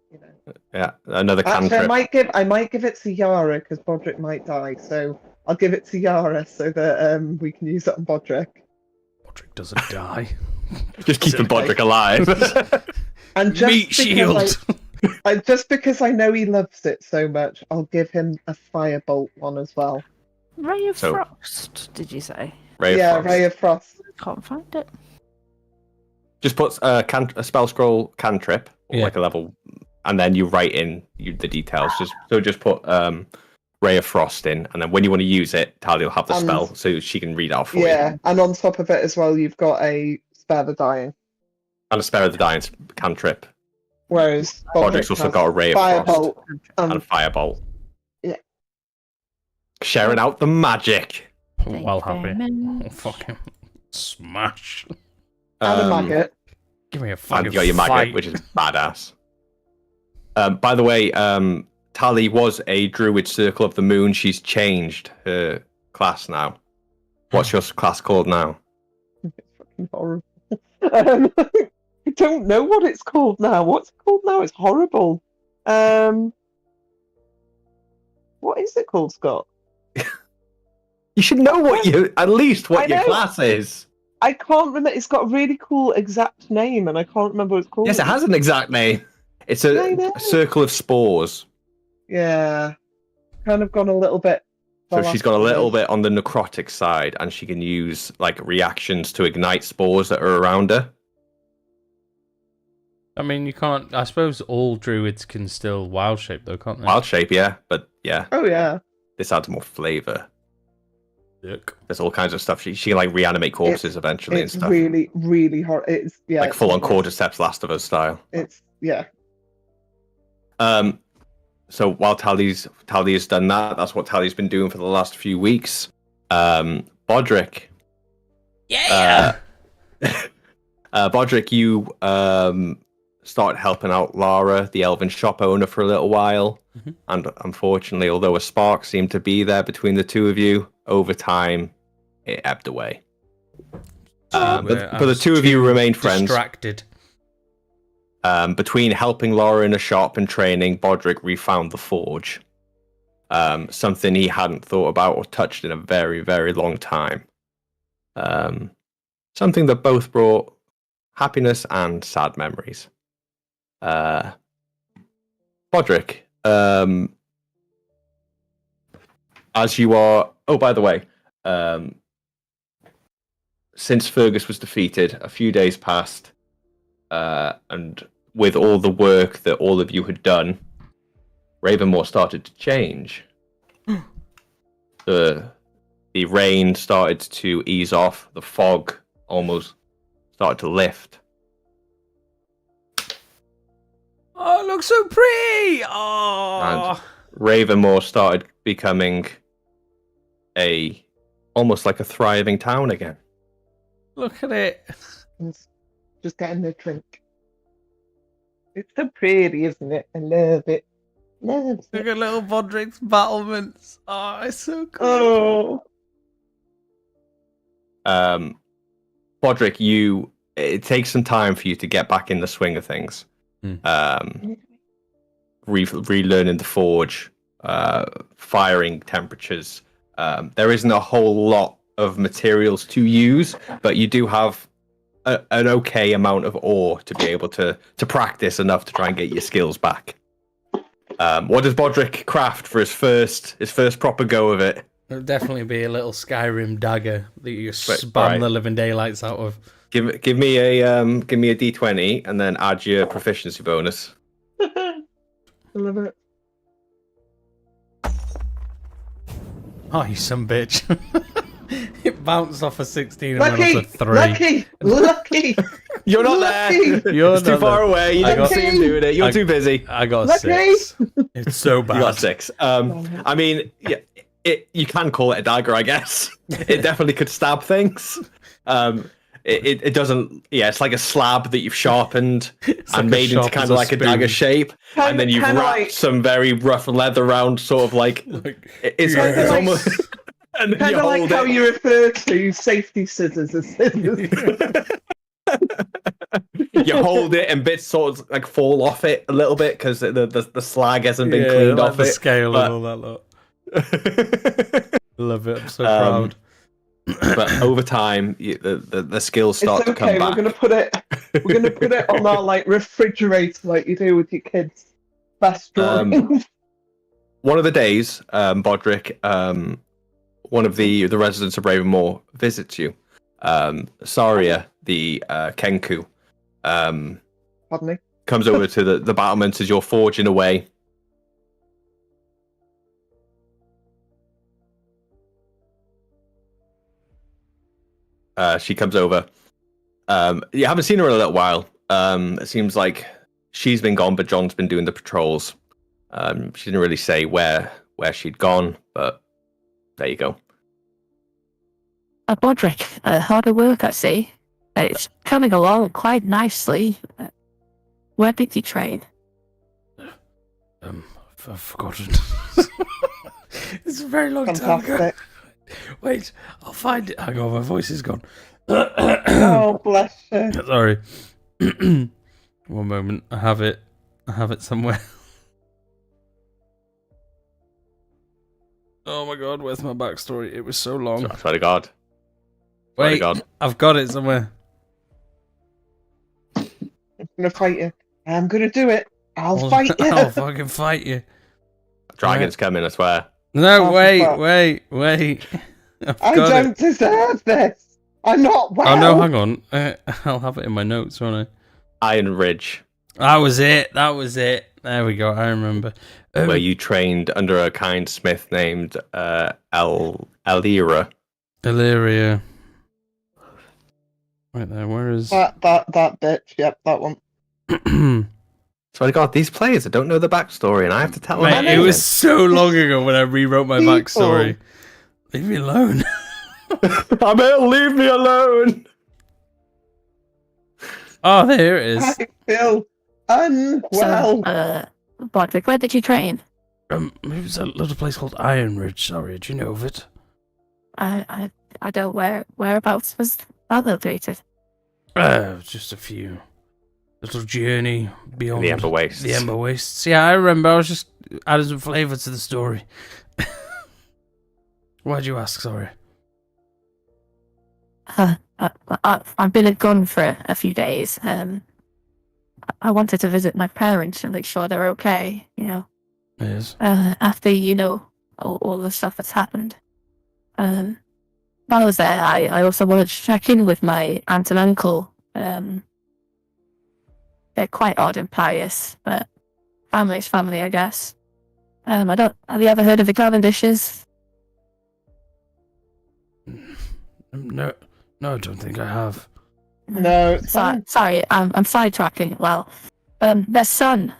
Speaker 3: Yeah, another
Speaker 5: Actually,
Speaker 3: cantrip.
Speaker 5: I might give it to Yara because Bodrick might die. So I'll give it to Yara so that we can use it on Bodrick.
Speaker 2: Bodrick doesn't die.
Speaker 3: Just keeping Bodrick alive.
Speaker 5: And just
Speaker 2: Meat shield.
Speaker 5: just because I know he loves it so much, I'll give him a firebolt one as well.
Speaker 4: Ray of
Speaker 3: So-
Speaker 4: Frost, did you say?
Speaker 3: Ray of Frost.
Speaker 5: Ray of Frost.
Speaker 4: Can't find it.
Speaker 3: Just put a spell scroll cantrip, or
Speaker 2: Yeah.
Speaker 3: like a level, and then you write in the details. Just put Ray of Frost in, and then when you want to use it, Talia will have the
Speaker 5: And-
Speaker 3: spell, so she can read out for you.
Speaker 5: Yeah, and on top of it as well, you've got a spare the dying.
Speaker 3: And a Spare of the Dying cantrip.
Speaker 5: Whereas
Speaker 3: Bodrick's also
Speaker 5: has
Speaker 3: got a Ray of Frost
Speaker 5: firebolt.
Speaker 3: and a Firebolt.
Speaker 5: Yeah.
Speaker 3: Sharing out the magic.
Speaker 2: Well
Speaker 4: Thank you
Speaker 2: happy.
Speaker 4: very
Speaker 2: Oh,
Speaker 4: much.
Speaker 2: fucking smash.
Speaker 5: And a maggot.
Speaker 2: Give me a
Speaker 3: And
Speaker 2: fucking
Speaker 3: you got your
Speaker 2: fight.
Speaker 3: maggot, which is badass. By the way, Tally was a Druid Circle of the Moon. She's changed her class now. What's your class called now?
Speaker 5: It's fucking horrible. I don't know what it's called now. What's it called now? It's horrible. What is it called, Scott?
Speaker 3: You should know at least
Speaker 5: I
Speaker 3: what your
Speaker 5: know.
Speaker 3: class is.
Speaker 5: I can't remember. It's got a really cool exact name, and I can't remember what it's called.
Speaker 3: Yes, it has an exact name. It's
Speaker 5: I know.
Speaker 3: a circle of spores.
Speaker 5: Yeah, kind of gone a little bit.
Speaker 3: So she's got a little bit on the necrotic side, and she can use like reactions to ignite spores that are around her.
Speaker 2: I mean, you can't. I suppose all druids can still wild shape, though, can't they?
Speaker 3: Wild shape, yeah, but yeah,
Speaker 5: Oh yeah.
Speaker 3: this adds more flavor.
Speaker 2: Yuck.
Speaker 3: There's all kinds of stuff. She can like reanimate corpses eventually and
Speaker 5: It's
Speaker 3: stuff,
Speaker 5: really, really hard. It's
Speaker 3: like full on
Speaker 5: it's-
Speaker 3: Cordyceps Last of Us style.
Speaker 5: It's yeah.
Speaker 3: So while Tally's done that, that's what Tally's been doing for the last few weeks. Bodrick,
Speaker 2: Yeah.
Speaker 3: Bodrick, you started helping out Lara, the elven shop owner, for a little while.
Speaker 2: Mhm.
Speaker 3: And unfortunately, although a spark seemed to be there between the two of you, over time, it ebbed away.
Speaker 2: I
Speaker 3: But the
Speaker 2: was
Speaker 3: two of you
Speaker 2: too
Speaker 3: remained friends.
Speaker 2: Distracted.
Speaker 3: Between helping Lara in a shop and training, Bodrick refound the forge. Something he hadn't thought about or touched in a very, very long time. Something that both brought happiness and sad memories. Bodrick, as you are... Oh, by the way, since Fergus was defeated, a few days passed, and with all the work that all of you had done, Ravenmore started to change. The rain started to ease off. The fog almost started to lift.
Speaker 2: Oh, it looks so pretty. Oh.
Speaker 3: Ravenmore started becoming almost like a thriving town again.
Speaker 2: Look at it.
Speaker 5: It's just getting the drink. It's so pretty, isn't it? I love it. Love
Speaker 2: Look
Speaker 5: it.
Speaker 2: at little Bodrick's battlements. Oh, it's so cool.
Speaker 5: Oh.
Speaker 3: Bodrick, it takes some time for you to get back in the swing of things. Relearning the forge, firing temperatures. There isn't a whole lot of materials to use, but you do have an okay amount of ore to be able to practice enough to try and get your skills back. What does Bodrick craft for his first proper go of it?
Speaker 2: It'll definitely be a little Skyrim dagger that you spam
Speaker 3: right.
Speaker 2: the living daylights out of.
Speaker 3: Give me a D20 and then add your proficiency bonus.
Speaker 5: I love it.
Speaker 2: Oh, you some bitch. It bounced off a 16 and went
Speaker 5: Lucky,
Speaker 2: off a 3.
Speaker 5: lucky.
Speaker 3: You're not
Speaker 5: Lucky.
Speaker 3: there.
Speaker 2: You're
Speaker 3: It's too
Speaker 2: not
Speaker 3: far
Speaker 2: there.
Speaker 3: away. You
Speaker 2: I
Speaker 3: didn't
Speaker 2: got-
Speaker 3: see him doing it. You're too busy.
Speaker 2: I got a
Speaker 5: Lucky.
Speaker 2: 6. It's so bad.
Speaker 3: You got 6. I mean, yeah, you can call it a dagger, I guess. It definitely could stab things. it doesn't. Yeah, it's like a slab that you've sharpened
Speaker 2: It's
Speaker 3: and
Speaker 2: like
Speaker 3: made into kind of like a dagger shape, and then you've
Speaker 5: Kinda
Speaker 3: wrapped
Speaker 5: like-
Speaker 3: some very rough leather around, sort of like it's
Speaker 2: yeah.
Speaker 3: it's almost. And then
Speaker 5: Kind
Speaker 3: you
Speaker 5: of like
Speaker 3: hold
Speaker 5: how
Speaker 3: it.
Speaker 5: you refer to safety scissors as scissors.
Speaker 3: You hold it, and bits sort of like fall off it a little bit because the slag hasn't been cleaned
Speaker 2: like
Speaker 3: off
Speaker 2: the
Speaker 3: it.
Speaker 2: scale
Speaker 3: but-
Speaker 2: and all that lot. Love it. I'm so proud.
Speaker 3: But over time, the skills
Speaker 5: It's
Speaker 3: start to come
Speaker 5: okay.
Speaker 3: back.
Speaker 5: We're gonna put it on our like refrigerator, like you do with your kids' best drawings.
Speaker 3: One of the days, Bodrick, one of the residents of Ravenmore visits you. Saria, the Kenku,
Speaker 5: Pardon me.
Speaker 3: comes over to the battlements as you're forging away. She comes over. You haven't seen her in a little while. It seems like she's been gone, but John's been doing the patrols. She didn't really say where she'd gone, but there you go.
Speaker 6: Bodrick, harder work, I see. It's coming along quite nicely. Where did you train?
Speaker 2: I've forgotten. It's a very long time ago.
Speaker 5: Fantastic.
Speaker 2: Wait, I'll find it. Hang on, my voice is gone.
Speaker 5: Oh, bless you.
Speaker 2: Sorry. One moment. I have it somewhere. Oh my god, where's my backstory? It was so long.
Speaker 3: I swear to God. Swear to
Speaker 2: Wait,
Speaker 3: God.
Speaker 2: I've got it somewhere.
Speaker 5: I'm gonna fight you. I'm gonna do it. I'll fight you.
Speaker 2: I'll fucking fight you.
Speaker 3: Dragon's coming, I swear.
Speaker 2: No,
Speaker 5: Oh,
Speaker 2: wait. I've
Speaker 5: I
Speaker 2: got
Speaker 5: don't
Speaker 2: it.
Speaker 5: deserve this. I'm not well.
Speaker 2: Oh no, hang on. I'll have it in my notes, won't
Speaker 3: Iron Ridge,
Speaker 2: I? That was it. There we go. I remember.
Speaker 3: where you trained under a kind smith named Alira.
Speaker 2: Illyria. Right there. Where is?
Speaker 5: That bitch. Yep, that one.
Speaker 3: Swear to God, these players that don't know the backstory, and I have to tell them.
Speaker 2: Mate, it was so long ago when I rewrote my
Speaker 5: People.
Speaker 2: backstory. Leave me alone.
Speaker 3: I'm ill. Leave me alone.
Speaker 2: Oh, there it is.
Speaker 5: I feel unwell.
Speaker 6: So, Bodrick, where did you train?
Speaker 2: It was a little place called Iron Ridge. Sorry, do you know of it?
Speaker 6: I don't. Whereabouts was that located?
Speaker 2: Just a few. Little journey beyond
Speaker 3: The Ember Wastes.
Speaker 2: The Ember Wastes. Yeah, I remember. I was just adding some flavour to the story. Why'd you ask? Sorry.
Speaker 6: I've been gone for a few days. I wanted to visit my parents and make sure they're okay.
Speaker 2: Yes.
Speaker 6: After all the stuff that's happened. While I was there, I also wanted to check in with my aunt and uncle. They're quite odd and pious, but family's family, I guess. Have you ever heard of the Cavendishes?
Speaker 2: No, I don't think I have.
Speaker 5: No, it's fine.
Speaker 6: Sorry, I'm sidetracking. Well, their son,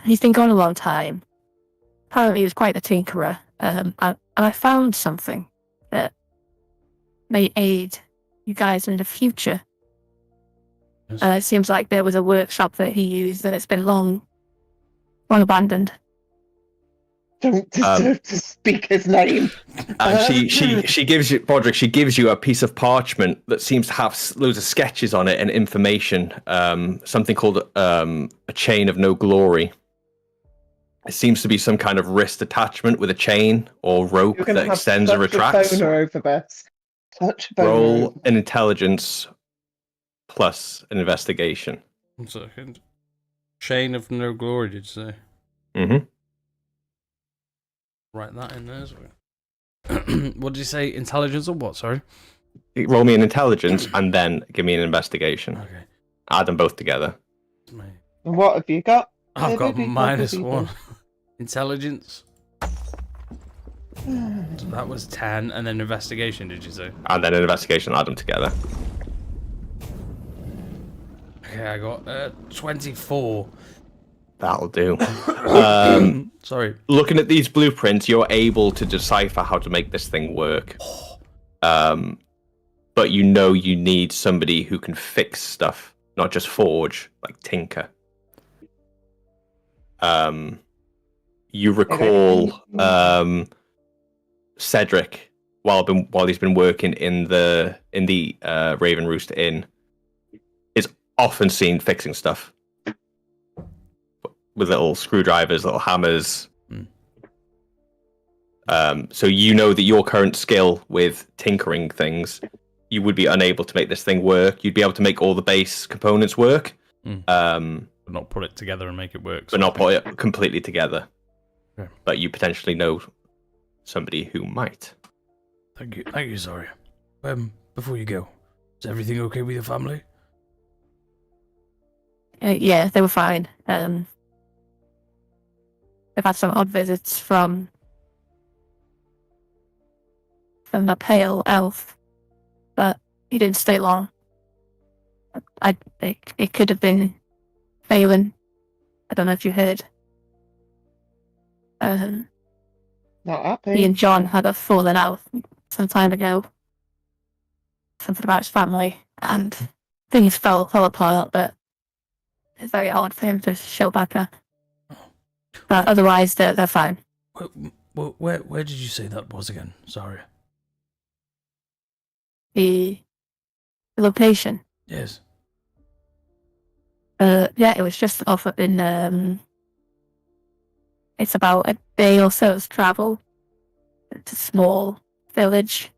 Speaker 6: he's been gone a long time. Apparently, he was quite a tinkerer. And I found something that may aid you guys in the future.
Speaker 2: Yes.
Speaker 6: It seems like there was a workshop that he used, and it's been long abandoned.
Speaker 5: Don't deserve to speak his name.
Speaker 3: And she gives you, Bodrick, she gives you a piece of parchment that seems to have loads of sketches on it and information. Something called a chain of no glory. It seems to be some kind of wrist attachment with a chain or rope
Speaker 5: You're gonna
Speaker 3: that
Speaker 5: have
Speaker 3: extends and
Speaker 5: such a
Speaker 3: retracts.
Speaker 5: boner over this. Such a boner.
Speaker 3: Roll an intelligence plus an investigation.
Speaker 2: 1 second. Chain of no glory, did you say?
Speaker 3: Mm-hmm.
Speaker 2: Write that in there as well. What did you say? Intelligence or what? Sorry.
Speaker 3: Roll me an intelligence and then give me an investigation.
Speaker 2: Okay.
Speaker 3: Add them both together.
Speaker 5: And what have you got?
Speaker 2: I've got
Speaker 5: Baby,
Speaker 2: minus
Speaker 5: baby.
Speaker 2: 1. Intelligence. So that was 10, and then investigation, did you say?
Speaker 3: And then an investigation, add them together.
Speaker 2: Okay, I got 24.
Speaker 3: That'll do.
Speaker 2: Sorry.
Speaker 3: Looking at these blueprints, you're able to decipher how to make this thing work. but you know you need somebody who can fix stuff, not just forge, like tinker. You recall Cedric while he's been working in the Raven Roost Inn is often seen fixing stuff with little screwdrivers, little hammers. So you know that your current skill with tinkering things, you would be unable to make this thing work. You'd be able to make all the base components work,
Speaker 2: but not put it together and make it work.
Speaker 3: but not put it completely together.
Speaker 2: Okay.
Speaker 3: But you potentially know somebody who might.
Speaker 2: Thank you, sorry. Before you go, is everything okay with your family?
Speaker 6: Yeah, they were fine. They've had some odd visits from the pale elf, but he didn't stay long. It could have been Phelan. I don't know if you heard.
Speaker 5: Not happy.
Speaker 6: He and John had a falling out some time ago. Something about his family, and things fell apart, but it's very hard for him to show back up. But otherwise, they're fine.
Speaker 2: Where did you say that was again? Sorry.
Speaker 6: The location.
Speaker 2: Yes.
Speaker 6: Yeah, it was just off in it's about a day or so's travel. It's a small village.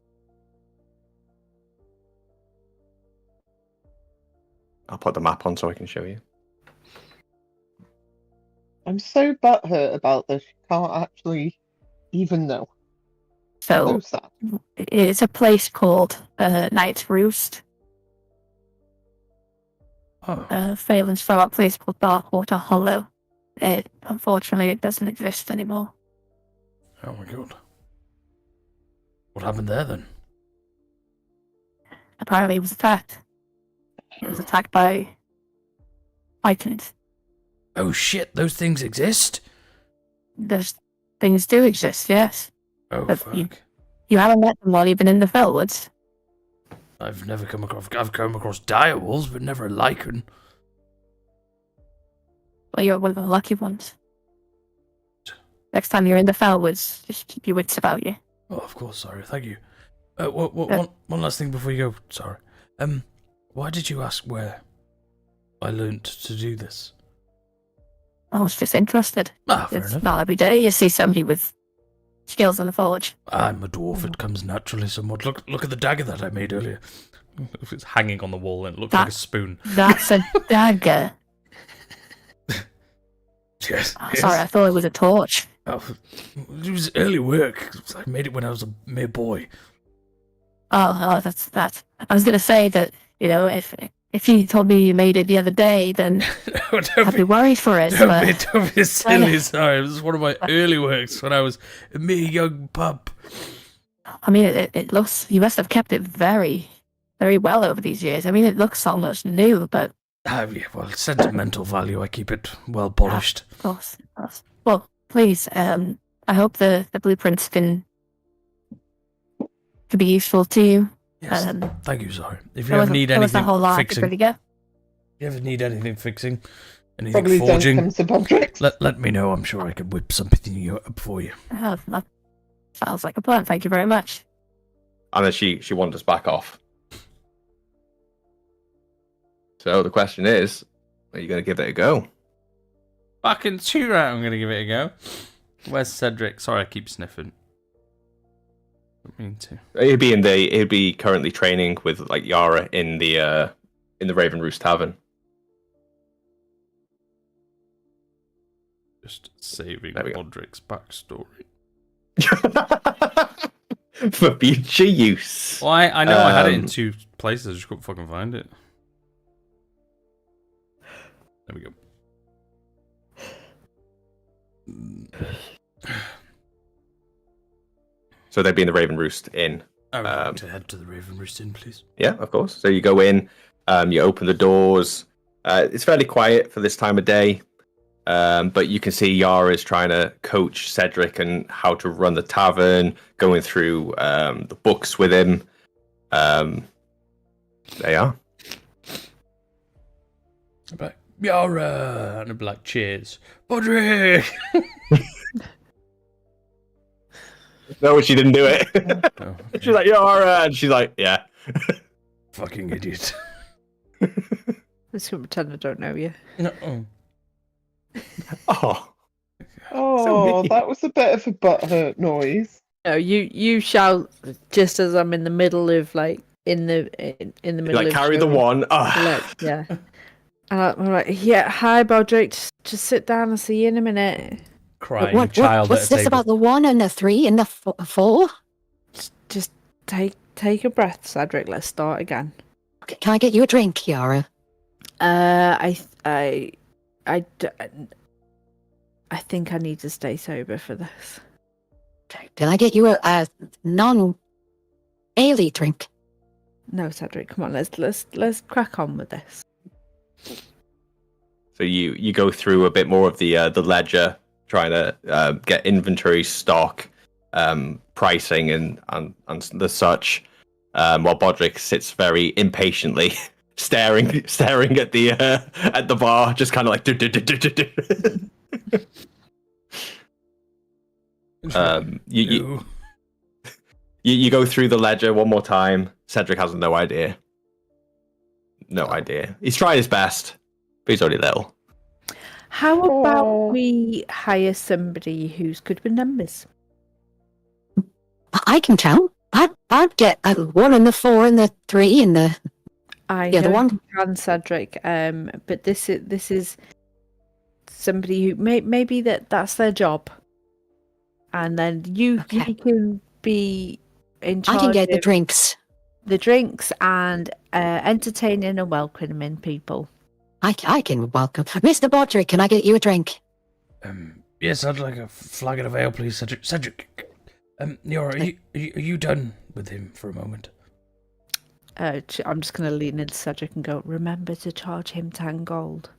Speaker 3: I'll put the map on so I can show you.
Speaker 5: I'm so butthurt about this. You can't actually even know.
Speaker 6: So
Speaker 5: So sad.
Speaker 6: it's a place called Night's Roost.
Speaker 2: Oh.
Speaker 6: Phelan's from a place called Darkwater Hollow. Unfortunately, it doesn't exist anymore.
Speaker 2: Oh my god. What happened there then?
Speaker 6: Apparently, it was attacked. It was attacked by Titans.
Speaker 2: Oh shit, those things exist?
Speaker 6: Those things do exist, yes.
Speaker 2: Oh
Speaker 6: But
Speaker 2: fuck.
Speaker 6: You haven't met them while you've been in the Fellwoods.
Speaker 2: I've come across dire wolves, but never a lichen.
Speaker 6: Well, you're one of the lucky ones. Next time you're in the Fellwoods, just keep your wits about you.
Speaker 2: Oh, of course, sorry, thank you. One last thing before you go, sorry. Why did you ask where I learnt to do this?
Speaker 6: I was just interested.
Speaker 2: Ah, fair
Speaker 6: It's
Speaker 2: enough.
Speaker 6: not every day you see somebody with skills on the forge.
Speaker 2: I'm a dwarf, it comes naturally somewhat. Look at the dagger that I made earlier. It's hanging on the wall and it looks like a spoon.
Speaker 6: That's a dagger.
Speaker 2: Yes.
Speaker 6: Oh, sorry, I thought it was a torch.
Speaker 2: Oh, it was early work. I made it when I was a mere boy.
Speaker 6: Oh, that's. I was gonna say that, you know, if you told me you made it the other day, then I'd be worried for it.
Speaker 2: Don't be silly, sorry. It was one of my early works when I was a mere young pup.
Speaker 6: I mean, it looks. You must have kept it very, very well over these years. I mean, it looks almost new, but.
Speaker 2: Yeah, well, sentimental value. I keep it well polished.
Speaker 6: Of course. Well, please. I hope the blueprints could be useful to you.
Speaker 2: Yes, thank you, sorry. If you
Speaker 6: There
Speaker 2: ever need
Speaker 6: was a
Speaker 2: anything
Speaker 6: whole lot
Speaker 2: fixing,
Speaker 6: to go.
Speaker 2: if you ever need anything fixing, anything
Speaker 5: Probably don't
Speaker 2: forging,
Speaker 5: come to Podrick.
Speaker 2: let me know. I'm sure I can whip something up for you.
Speaker 6: Oh, that sounds like a plan. Thank you very much.
Speaker 3: And then she wanders back off. So the question is, are you going to give it a go?
Speaker 2: Fucking too right, I'm going to give it a go. Where's Cedric? Sorry, I keep sniffing. Don't mean to.
Speaker 3: He'd be currently training with like Yara in the Raven Roost Tavern.
Speaker 2: Just saving
Speaker 3: There we go.
Speaker 2: Podrick's backstory.
Speaker 3: For future use.
Speaker 2: Well, I know I had it in 2 places, I just couldn't fucking find it. There we go.
Speaker 3: So they'd be in the Raven Roost Inn.
Speaker 2: I would like to head to the Raven Roost Inn, please.
Speaker 3: Yeah, of course. So you go in, you open the doors. It's fairly quiet for this time of day, but you can see Yara is trying to coach Cedric and how to run the tavern, going through the books with him. They are.
Speaker 2: I'd be like, Yara! And I'd be like, cheers. Podrick!
Speaker 3: No, she didn't do it.
Speaker 2: Oh,
Speaker 3: She's like, Yara! And she's like, yeah.
Speaker 2: fucking idiot.
Speaker 4: I'm just gonna pretend I don't know you.
Speaker 2: No.
Speaker 3: Oh.
Speaker 5: Oh,
Speaker 3: mean.
Speaker 5: that was a bit of a butthurt noise.
Speaker 4: No, you shout just as I'm in the middle of like in the middle
Speaker 3: Like,
Speaker 4: of
Speaker 3: carry the
Speaker 4: showing.
Speaker 3: one.
Speaker 4: Like, yeah. And I'm like, yeah, hi, Bodrick. Just sit down. I'll see you in a minute.
Speaker 2: Crying child
Speaker 6: what's
Speaker 2: at a
Speaker 6: this
Speaker 2: table.
Speaker 6: about the 1 and the 3 and the 4?
Speaker 4: Just take a breath, Cedric. Let's start again.
Speaker 6: Okay, can I get you a drink, Yara?
Speaker 4: I think I need to stay sober for this.
Speaker 6: Can I get you a non-ale drink?
Speaker 4: No, Cedric, come on. Let's crack on with this.
Speaker 3: So you go through a bit more of the ledger, trying to get inventory, stock, pricing, and the such. While Bodrick sits very impatiently, staring at the bar, just kind of like. You go through the ledger one more time. Cedric has no idea. No idea. He's tried his best, but he's only little.
Speaker 4: How
Speaker 5: Oh.
Speaker 4: about we hire somebody who's good with numbers?
Speaker 6: I can count. I'd get a 1 and the 4 and the 3 and the...
Speaker 4: I
Speaker 6: The other
Speaker 4: know
Speaker 6: one?
Speaker 4: you can, Cedric. But this is somebody who maybe that's their job, and then you
Speaker 6: Okay.
Speaker 4: can be in charge.
Speaker 6: I can get the
Speaker 4: of
Speaker 6: drinks.
Speaker 4: the drinks and entertaining and welcoming people.
Speaker 6: I can welcome. Mr. Bodrick, can I get you a drink?
Speaker 2: Yes, I'd like a flagon of ale, please, Cedric. Cedric, Yara, are you done with him for a moment?
Speaker 4: I'm just going to lean into Cedric and go, remember to charge him 10 gold.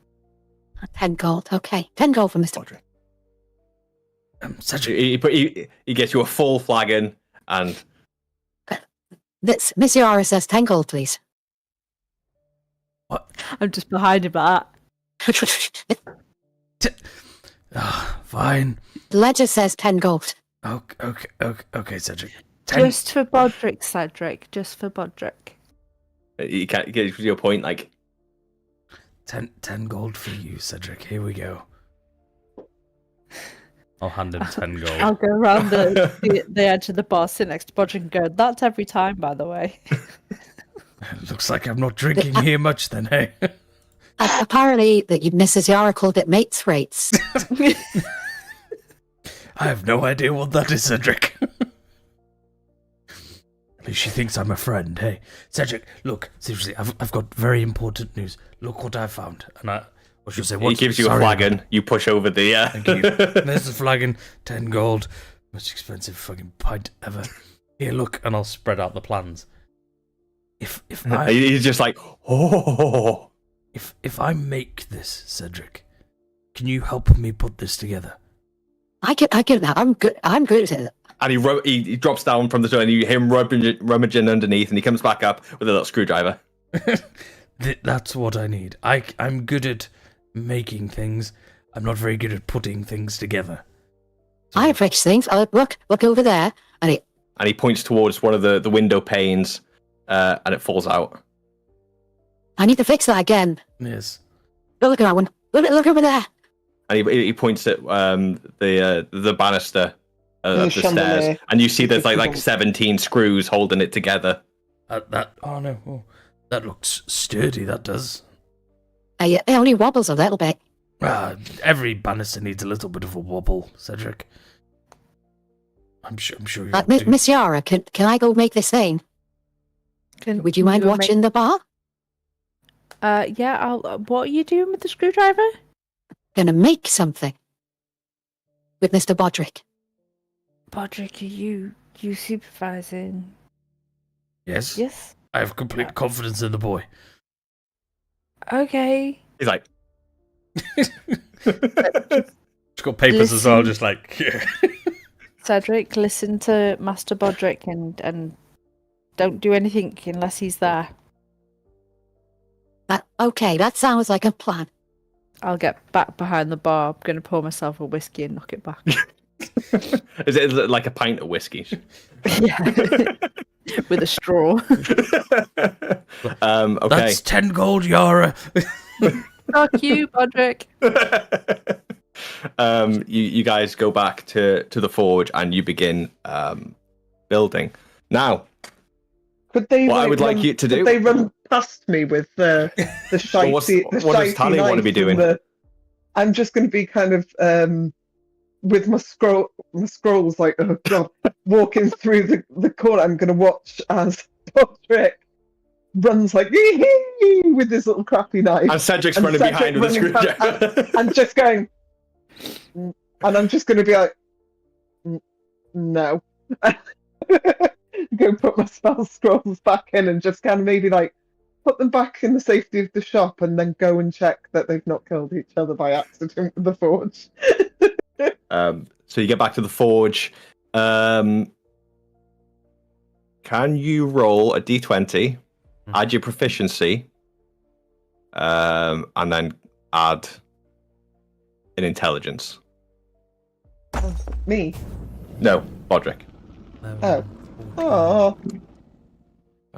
Speaker 6: 10 gold. Okay. 10 gold for Mr. Bodrick.
Speaker 2: Cedric,
Speaker 3: He gets you a full flagon, and
Speaker 6: This Miss Yara says 10 gold, please.
Speaker 2: what?
Speaker 4: I'm just behind him at
Speaker 2: Fine.
Speaker 6: The ledger says 10 gold.
Speaker 2: Okay, Cedric.
Speaker 4: Just for Bodrick, Cedric. Just for Bodrick.
Speaker 3: he can't get you a point. Like
Speaker 2: 10 gold for you, Cedric. Here we go. I'll hand him 10 gold.
Speaker 4: I'll go around the edge of the bar, sit next to Bodrick and go, that's every time, by the way.
Speaker 2: Looks like I'm not drinking here much then, hey?
Speaker 6: Apparently, Mrs. Yara called it mates rates.
Speaker 2: I have no idea what that is, Cedric. At least she thinks I'm a friend, hey? Cedric, look, seriously, I've got very important news. Look what I found. And or should I say,
Speaker 3: he gives you a flagon. You push over the.
Speaker 2: Thank you. There's the flagon, 10 gold. Most expensive fucking pint ever. Here, look, and I'll spread out the plans. If
Speaker 3: He's just like, oh.
Speaker 2: If I make this, Cedric, can you help me put this together?
Speaker 6: I can that. I'm good at it.
Speaker 3: And he drops down from the door, and you hear him rummaging underneath, and he comes back up with a little screwdriver.
Speaker 2: That's what I need. I'm good at making things. I'm not very good at putting things together.
Speaker 6: I fix things. Look over there. And
Speaker 3: he points towards one of the window panes, and it falls out.
Speaker 6: I need to fix that again.
Speaker 2: Yes.
Speaker 6: Look at that one. Look over there.
Speaker 3: And he points at the banister of the
Speaker 5: chandelier.
Speaker 3: stairs, and you see there's like 17 screws holding it together.
Speaker 2: Oh no, that looks sturdy. That does.
Speaker 6: It only wobbles a little bit.
Speaker 2: Every banister needs a little bit of a wobble, Cedric. I'm sure you.
Speaker 6: Miss Yara, can I go make this thing? Would you mind watching the bar?
Speaker 4: Yeah, what are you doing with the screwdriver?
Speaker 6: Gonna make something with Mr. Bodrick.
Speaker 4: Bodrick, are you supervising?
Speaker 2: Yes.
Speaker 4: Yes.
Speaker 2: I have complete confidence in the boy.
Speaker 4: Okay.
Speaker 3: He's like,
Speaker 2: He's got papers as well, just like.
Speaker 4: Cedric, listen to Master Bodrick and don't do anything unless he's there.
Speaker 7: Okay, that sounds like a plan.
Speaker 4: I'll get back behind the bar. I'm going to pour myself a whiskey and knock it back.
Speaker 3: Is it like a pint of whiskey?
Speaker 4: Yeah. With a straw.
Speaker 3: Okay.
Speaker 2: That's 10 gold, Yara.
Speaker 4: Fuck you, Podrick.
Speaker 3: You guys go back to the forge and you begin building. Now,
Speaker 5: Could they?
Speaker 3: what I would like
Speaker 5: run,
Speaker 3: you to do.
Speaker 5: Could they run past me with the shitey?
Speaker 3: Well,
Speaker 5: the
Speaker 3: what does
Speaker 5: shitey
Speaker 3: Tally want to be
Speaker 5: knife
Speaker 3: doing?
Speaker 5: and I'm just going to be kind of with my scrolls like, oh god, walking through the corner. I'm going to watch as Podrick runs like with his little crappy knife.
Speaker 3: And Cedric's
Speaker 5: and
Speaker 3: running
Speaker 5: Cedric
Speaker 3: behind with a
Speaker 5: running past-
Speaker 3: screwdriver.
Speaker 5: and just going, and I'm just going to be like, no. Go put my spell scrolls back in and just kind of maybe like put them back in the safety of the shop and then go and check that they've not killed each other by accident with the forge.
Speaker 3: So you get back to the forge. Can you roll a d20, add your proficiency, and then add an intelligence?
Speaker 5: Me?
Speaker 3: No, Podrick.
Speaker 5: Oh. Oh.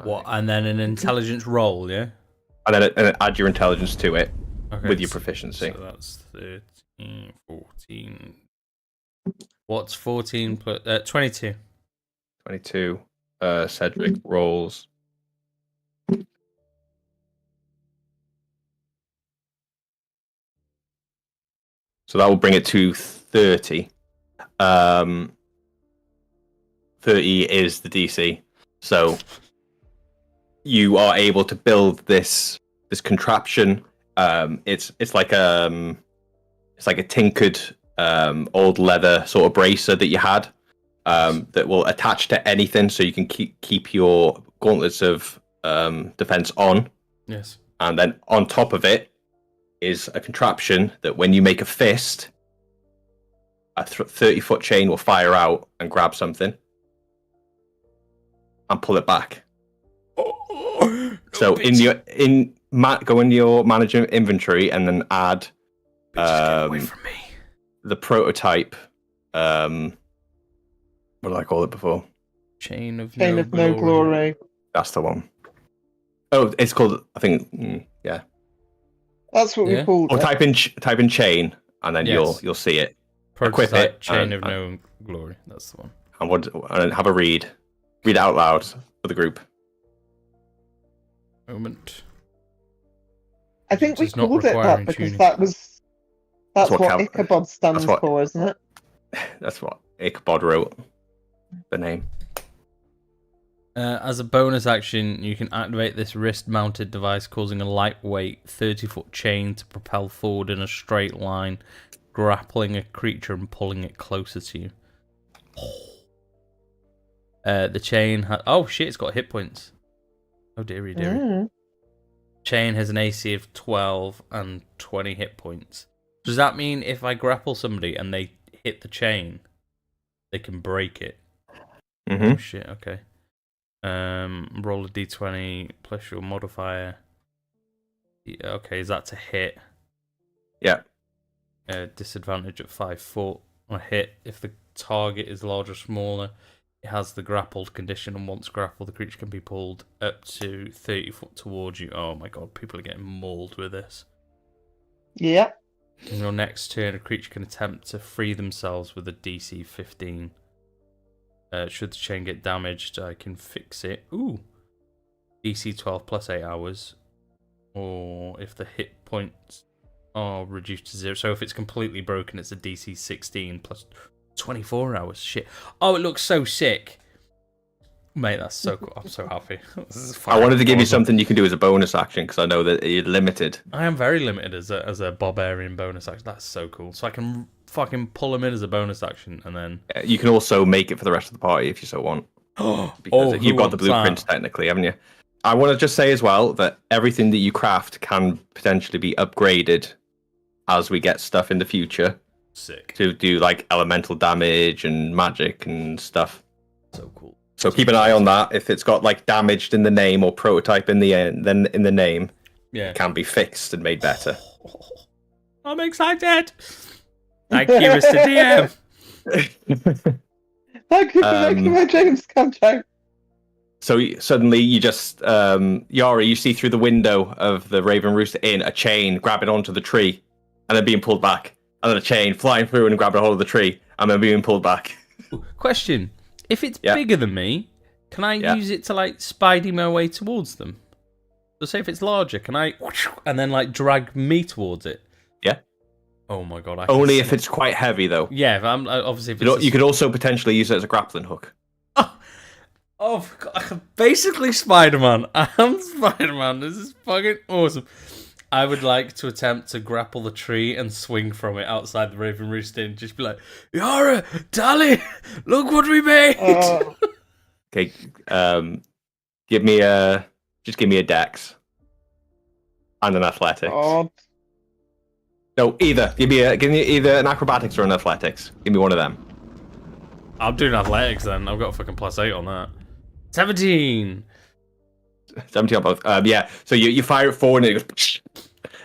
Speaker 2: What? And then an intelligence roll, yeah?
Speaker 3: And then add your intelligence to it
Speaker 2: Okay,
Speaker 3: with your proficiency.
Speaker 2: So that's 13, 14. What's 14 plus 22?
Speaker 3: 22. Cedric rolls. So that will bring it to 30. 30 is the DC. So you are able to build this contraption. It's like a tinkered old leather sort of bracer that you had that will attach to anything, so you can keep your gauntlets of defense on.
Speaker 2: Yes.
Speaker 3: And then on top of it is a contraption that when you make a fist, a 30-foot chain will fire out and grab something and pull it back. So go in your management inventory and then add
Speaker 2: Get away from me.
Speaker 3: the prototype. What did I call it before?
Speaker 2: Chain of
Speaker 5: no glory.
Speaker 3: That's the one. Oh, it's called. I think. Yeah.
Speaker 5: That's what
Speaker 2: Yeah.
Speaker 5: we called
Speaker 3: Or
Speaker 5: it.
Speaker 3: type in chain, and then
Speaker 2: Yes.
Speaker 3: you'll see it.
Speaker 2: Prototype
Speaker 3: Equip it,
Speaker 2: Chain
Speaker 3: and-
Speaker 2: of No Glory. That's the one.
Speaker 3: And have a read. Read it out loud for the group.
Speaker 2: Moment.
Speaker 5: I think we
Speaker 2: Does not
Speaker 5: called it
Speaker 2: require
Speaker 5: that because
Speaker 2: tuning.
Speaker 5: that's
Speaker 3: what
Speaker 5: what
Speaker 3: Cal-
Speaker 5: Ichabod stands
Speaker 3: what-
Speaker 5: for, isn't it?
Speaker 3: That's what Ichabod wrote. The name.
Speaker 2: As a bonus action, you can activate this wrist-mounted device, causing a lightweight 30-foot chain to propel forward in a straight line, grappling a creature and pulling it closer to you. The chain has... Oh shit, it's got hit points. Oh dearie, dearie.
Speaker 5: Mm.
Speaker 2: Chain has an AC of 12 and 20 hit points. Does that mean if I grapple somebody and they hit the chain, they can break it?
Speaker 3: Mm-hmm.
Speaker 2: Oh shit, okay. Roll a d20 plus your modifier. Yeah, okay, is that to hit?
Speaker 3: Yeah.
Speaker 2: Disadvantage at 5 foot. On a hit, if the target is larger or smaller, it has the grappled condition, and once grappled, the creature can be pulled up to 30 foot towards you. Oh my god, people are getting mauled with this.
Speaker 5: Yeah.
Speaker 2: In your next turn, a creature can attempt to free themselves with a DC 15. Should the chain get damaged, I can fix it. Ooh. DC 12 plus 8 hours. Or if the hit points are reduced to 0. So if it's completely broken, it's a DC 16 plus 24 hours. Shit. Oh, it looks so sick. Mate, that's so cool. I'm so happy.
Speaker 3: I wanted to give you something you can do as a bonus action because I know that you're limited.
Speaker 2: I am very limited as a barbarian bonus action. That's so cool. So I can fucking pull him in as a bonus action and then...
Speaker 3: You can also make it for the rest of the party if you so want. Because
Speaker 2: who
Speaker 3: you've got the
Speaker 2: wants
Speaker 3: blueprints
Speaker 2: that?
Speaker 3: technically, haven't you? I want to just say as well that everything that you craft can potentially be upgraded as we get stuff in the future
Speaker 2: Sick.
Speaker 3: to do like elemental damage and magic and stuff.
Speaker 2: So cool.
Speaker 3: So keep an eye on that. If it's got like damaged in the name or prototype in the end, then in the name,
Speaker 2: Yeah.
Speaker 3: it can be fixed and made better.
Speaker 2: I'm excited. Thank you, Mr. DM.
Speaker 5: Thank you for making my dreams come true.
Speaker 3: So suddenly you just, Yara, you see through the window of the Raven Rooster Inn a chain grabbing onto the tree and then being pulled back. And then a chain flying through and grabbing a hold of the tree and then being pulled back.
Speaker 2: Question. If it's bigger than me, can I use it to, like, spidey my way towards them? So say if it's larger, can I... And then, like, drag me towards it?
Speaker 3: Yeah.
Speaker 2: Oh my god.
Speaker 3: Only if it's quite heavy, though.
Speaker 2: Yeah, if I'm, obviously if it's...
Speaker 3: You could also potentially use it as a grappling hook.
Speaker 2: Oh, God, basically Spider-Man. I'm Spider-Man. This is fucking awesome. I would like to attempt to grapple the tree and swing from it outside the Raven Roost Inn. Just be like, Yara, Tally, look what we made.
Speaker 3: Okay, give me a dex and an athletics.
Speaker 5: God.
Speaker 3: No, either. Give me either an acrobatics or an athletics. Give me one of them.
Speaker 2: I'm doing athletics then. I've got a fucking +8 on that. 17.
Speaker 3: 17 on both. Yeah. So you fire it forward and it goes,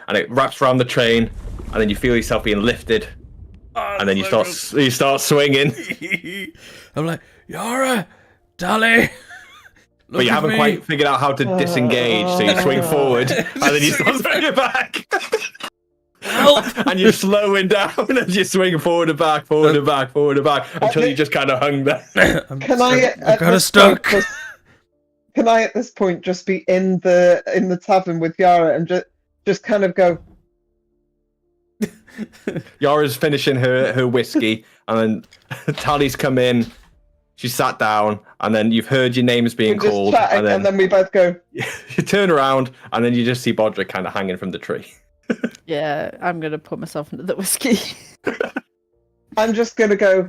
Speaker 3: and it wraps around the train, and then you feel yourself being lifted, and then you start swinging.
Speaker 2: I'm like, Yara, Tally.
Speaker 3: But you haven't quite figured out how to disengage, so you swing forward, and then you start swinging back.
Speaker 2: Help!
Speaker 3: And you're slowing down as you're swinging forward and back, until you just kind of hung there.
Speaker 2: I'm kind of stuck.
Speaker 5: Can I at this point just be in the tavern with Yara and just kind of go?
Speaker 3: Yara's finishing her whiskey, and then Tally's come in. She sat down, and then you've heard your names being called,
Speaker 5: and then we both go.
Speaker 3: You turn around, and then you just see Bodrick kind of hanging from the tree.
Speaker 4: Yeah, I'm gonna put myself into the whiskey.
Speaker 5: I'm just gonna go.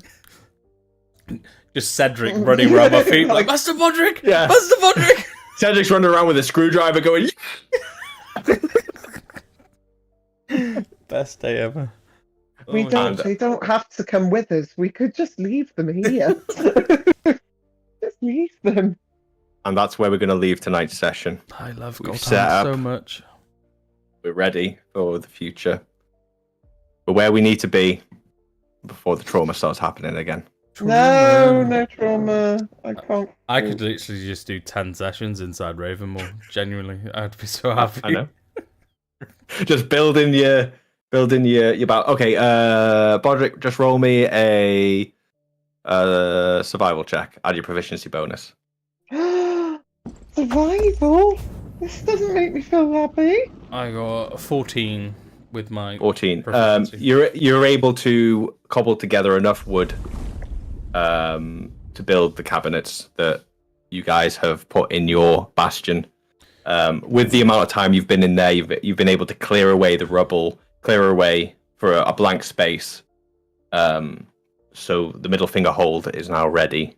Speaker 2: Just Cedric running around my feet like, Master Bodrick!
Speaker 3: Yeah.
Speaker 2: Master Bodrick!
Speaker 3: Cedric's running around with a screwdriver going...
Speaker 2: Best day ever.
Speaker 5: They don't have to come with us. We could just leave them here. Just leave them.
Speaker 3: And that's where we're going to leave tonight's session.
Speaker 2: I love
Speaker 3: We've
Speaker 2: Godhand
Speaker 3: set up.
Speaker 2: so much.
Speaker 3: We're ready for the future. We're where we need to be before the trauma starts happening again.
Speaker 5: No trauma. I can't.
Speaker 2: I could literally just do 10 sessions inside Ravenmore. Genuinely, I'd be so happy.
Speaker 3: I know. Just building your battle. Okay, Bodrick, just roll me a survival check. Add your proficiency bonus.
Speaker 5: Survival? This doesn't make me feel happy.
Speaker 2: I got 14 with my
Speaker 3: 14.
Speaker 2: proficiency.
Speaker 3: You're able to cobble together enough wood to build the cabinets that you guys have put in your bastion. With the amount of time you've been in there, you've been able to clear away the rubble, clear away for a blank space. So the middle finger hold is now ready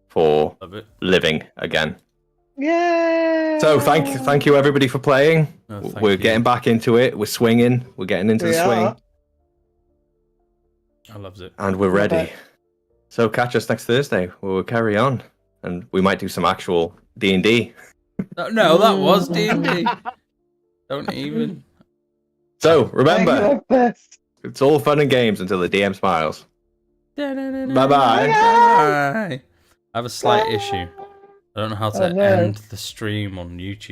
Speaker 3: for living again.
Speaker 5: Yeah.
Speaker 3: So thank you everybody for playing. We're getting back into it. We're swinging. We're getting into the swing.
Speaker 2: I loves it.
Speaker 3: And we're ready. So catch us next Thursday. We'll carry on, and we might do some actual D&D.
Speaker 2: No, that was D&D. Don't even.
Speaker 3: So remember, it's all fun and games until the DM smiles. Bye-bye.
Speaker 2: Bye. I have a slight issue. I don't know how to end the stream on YouTube.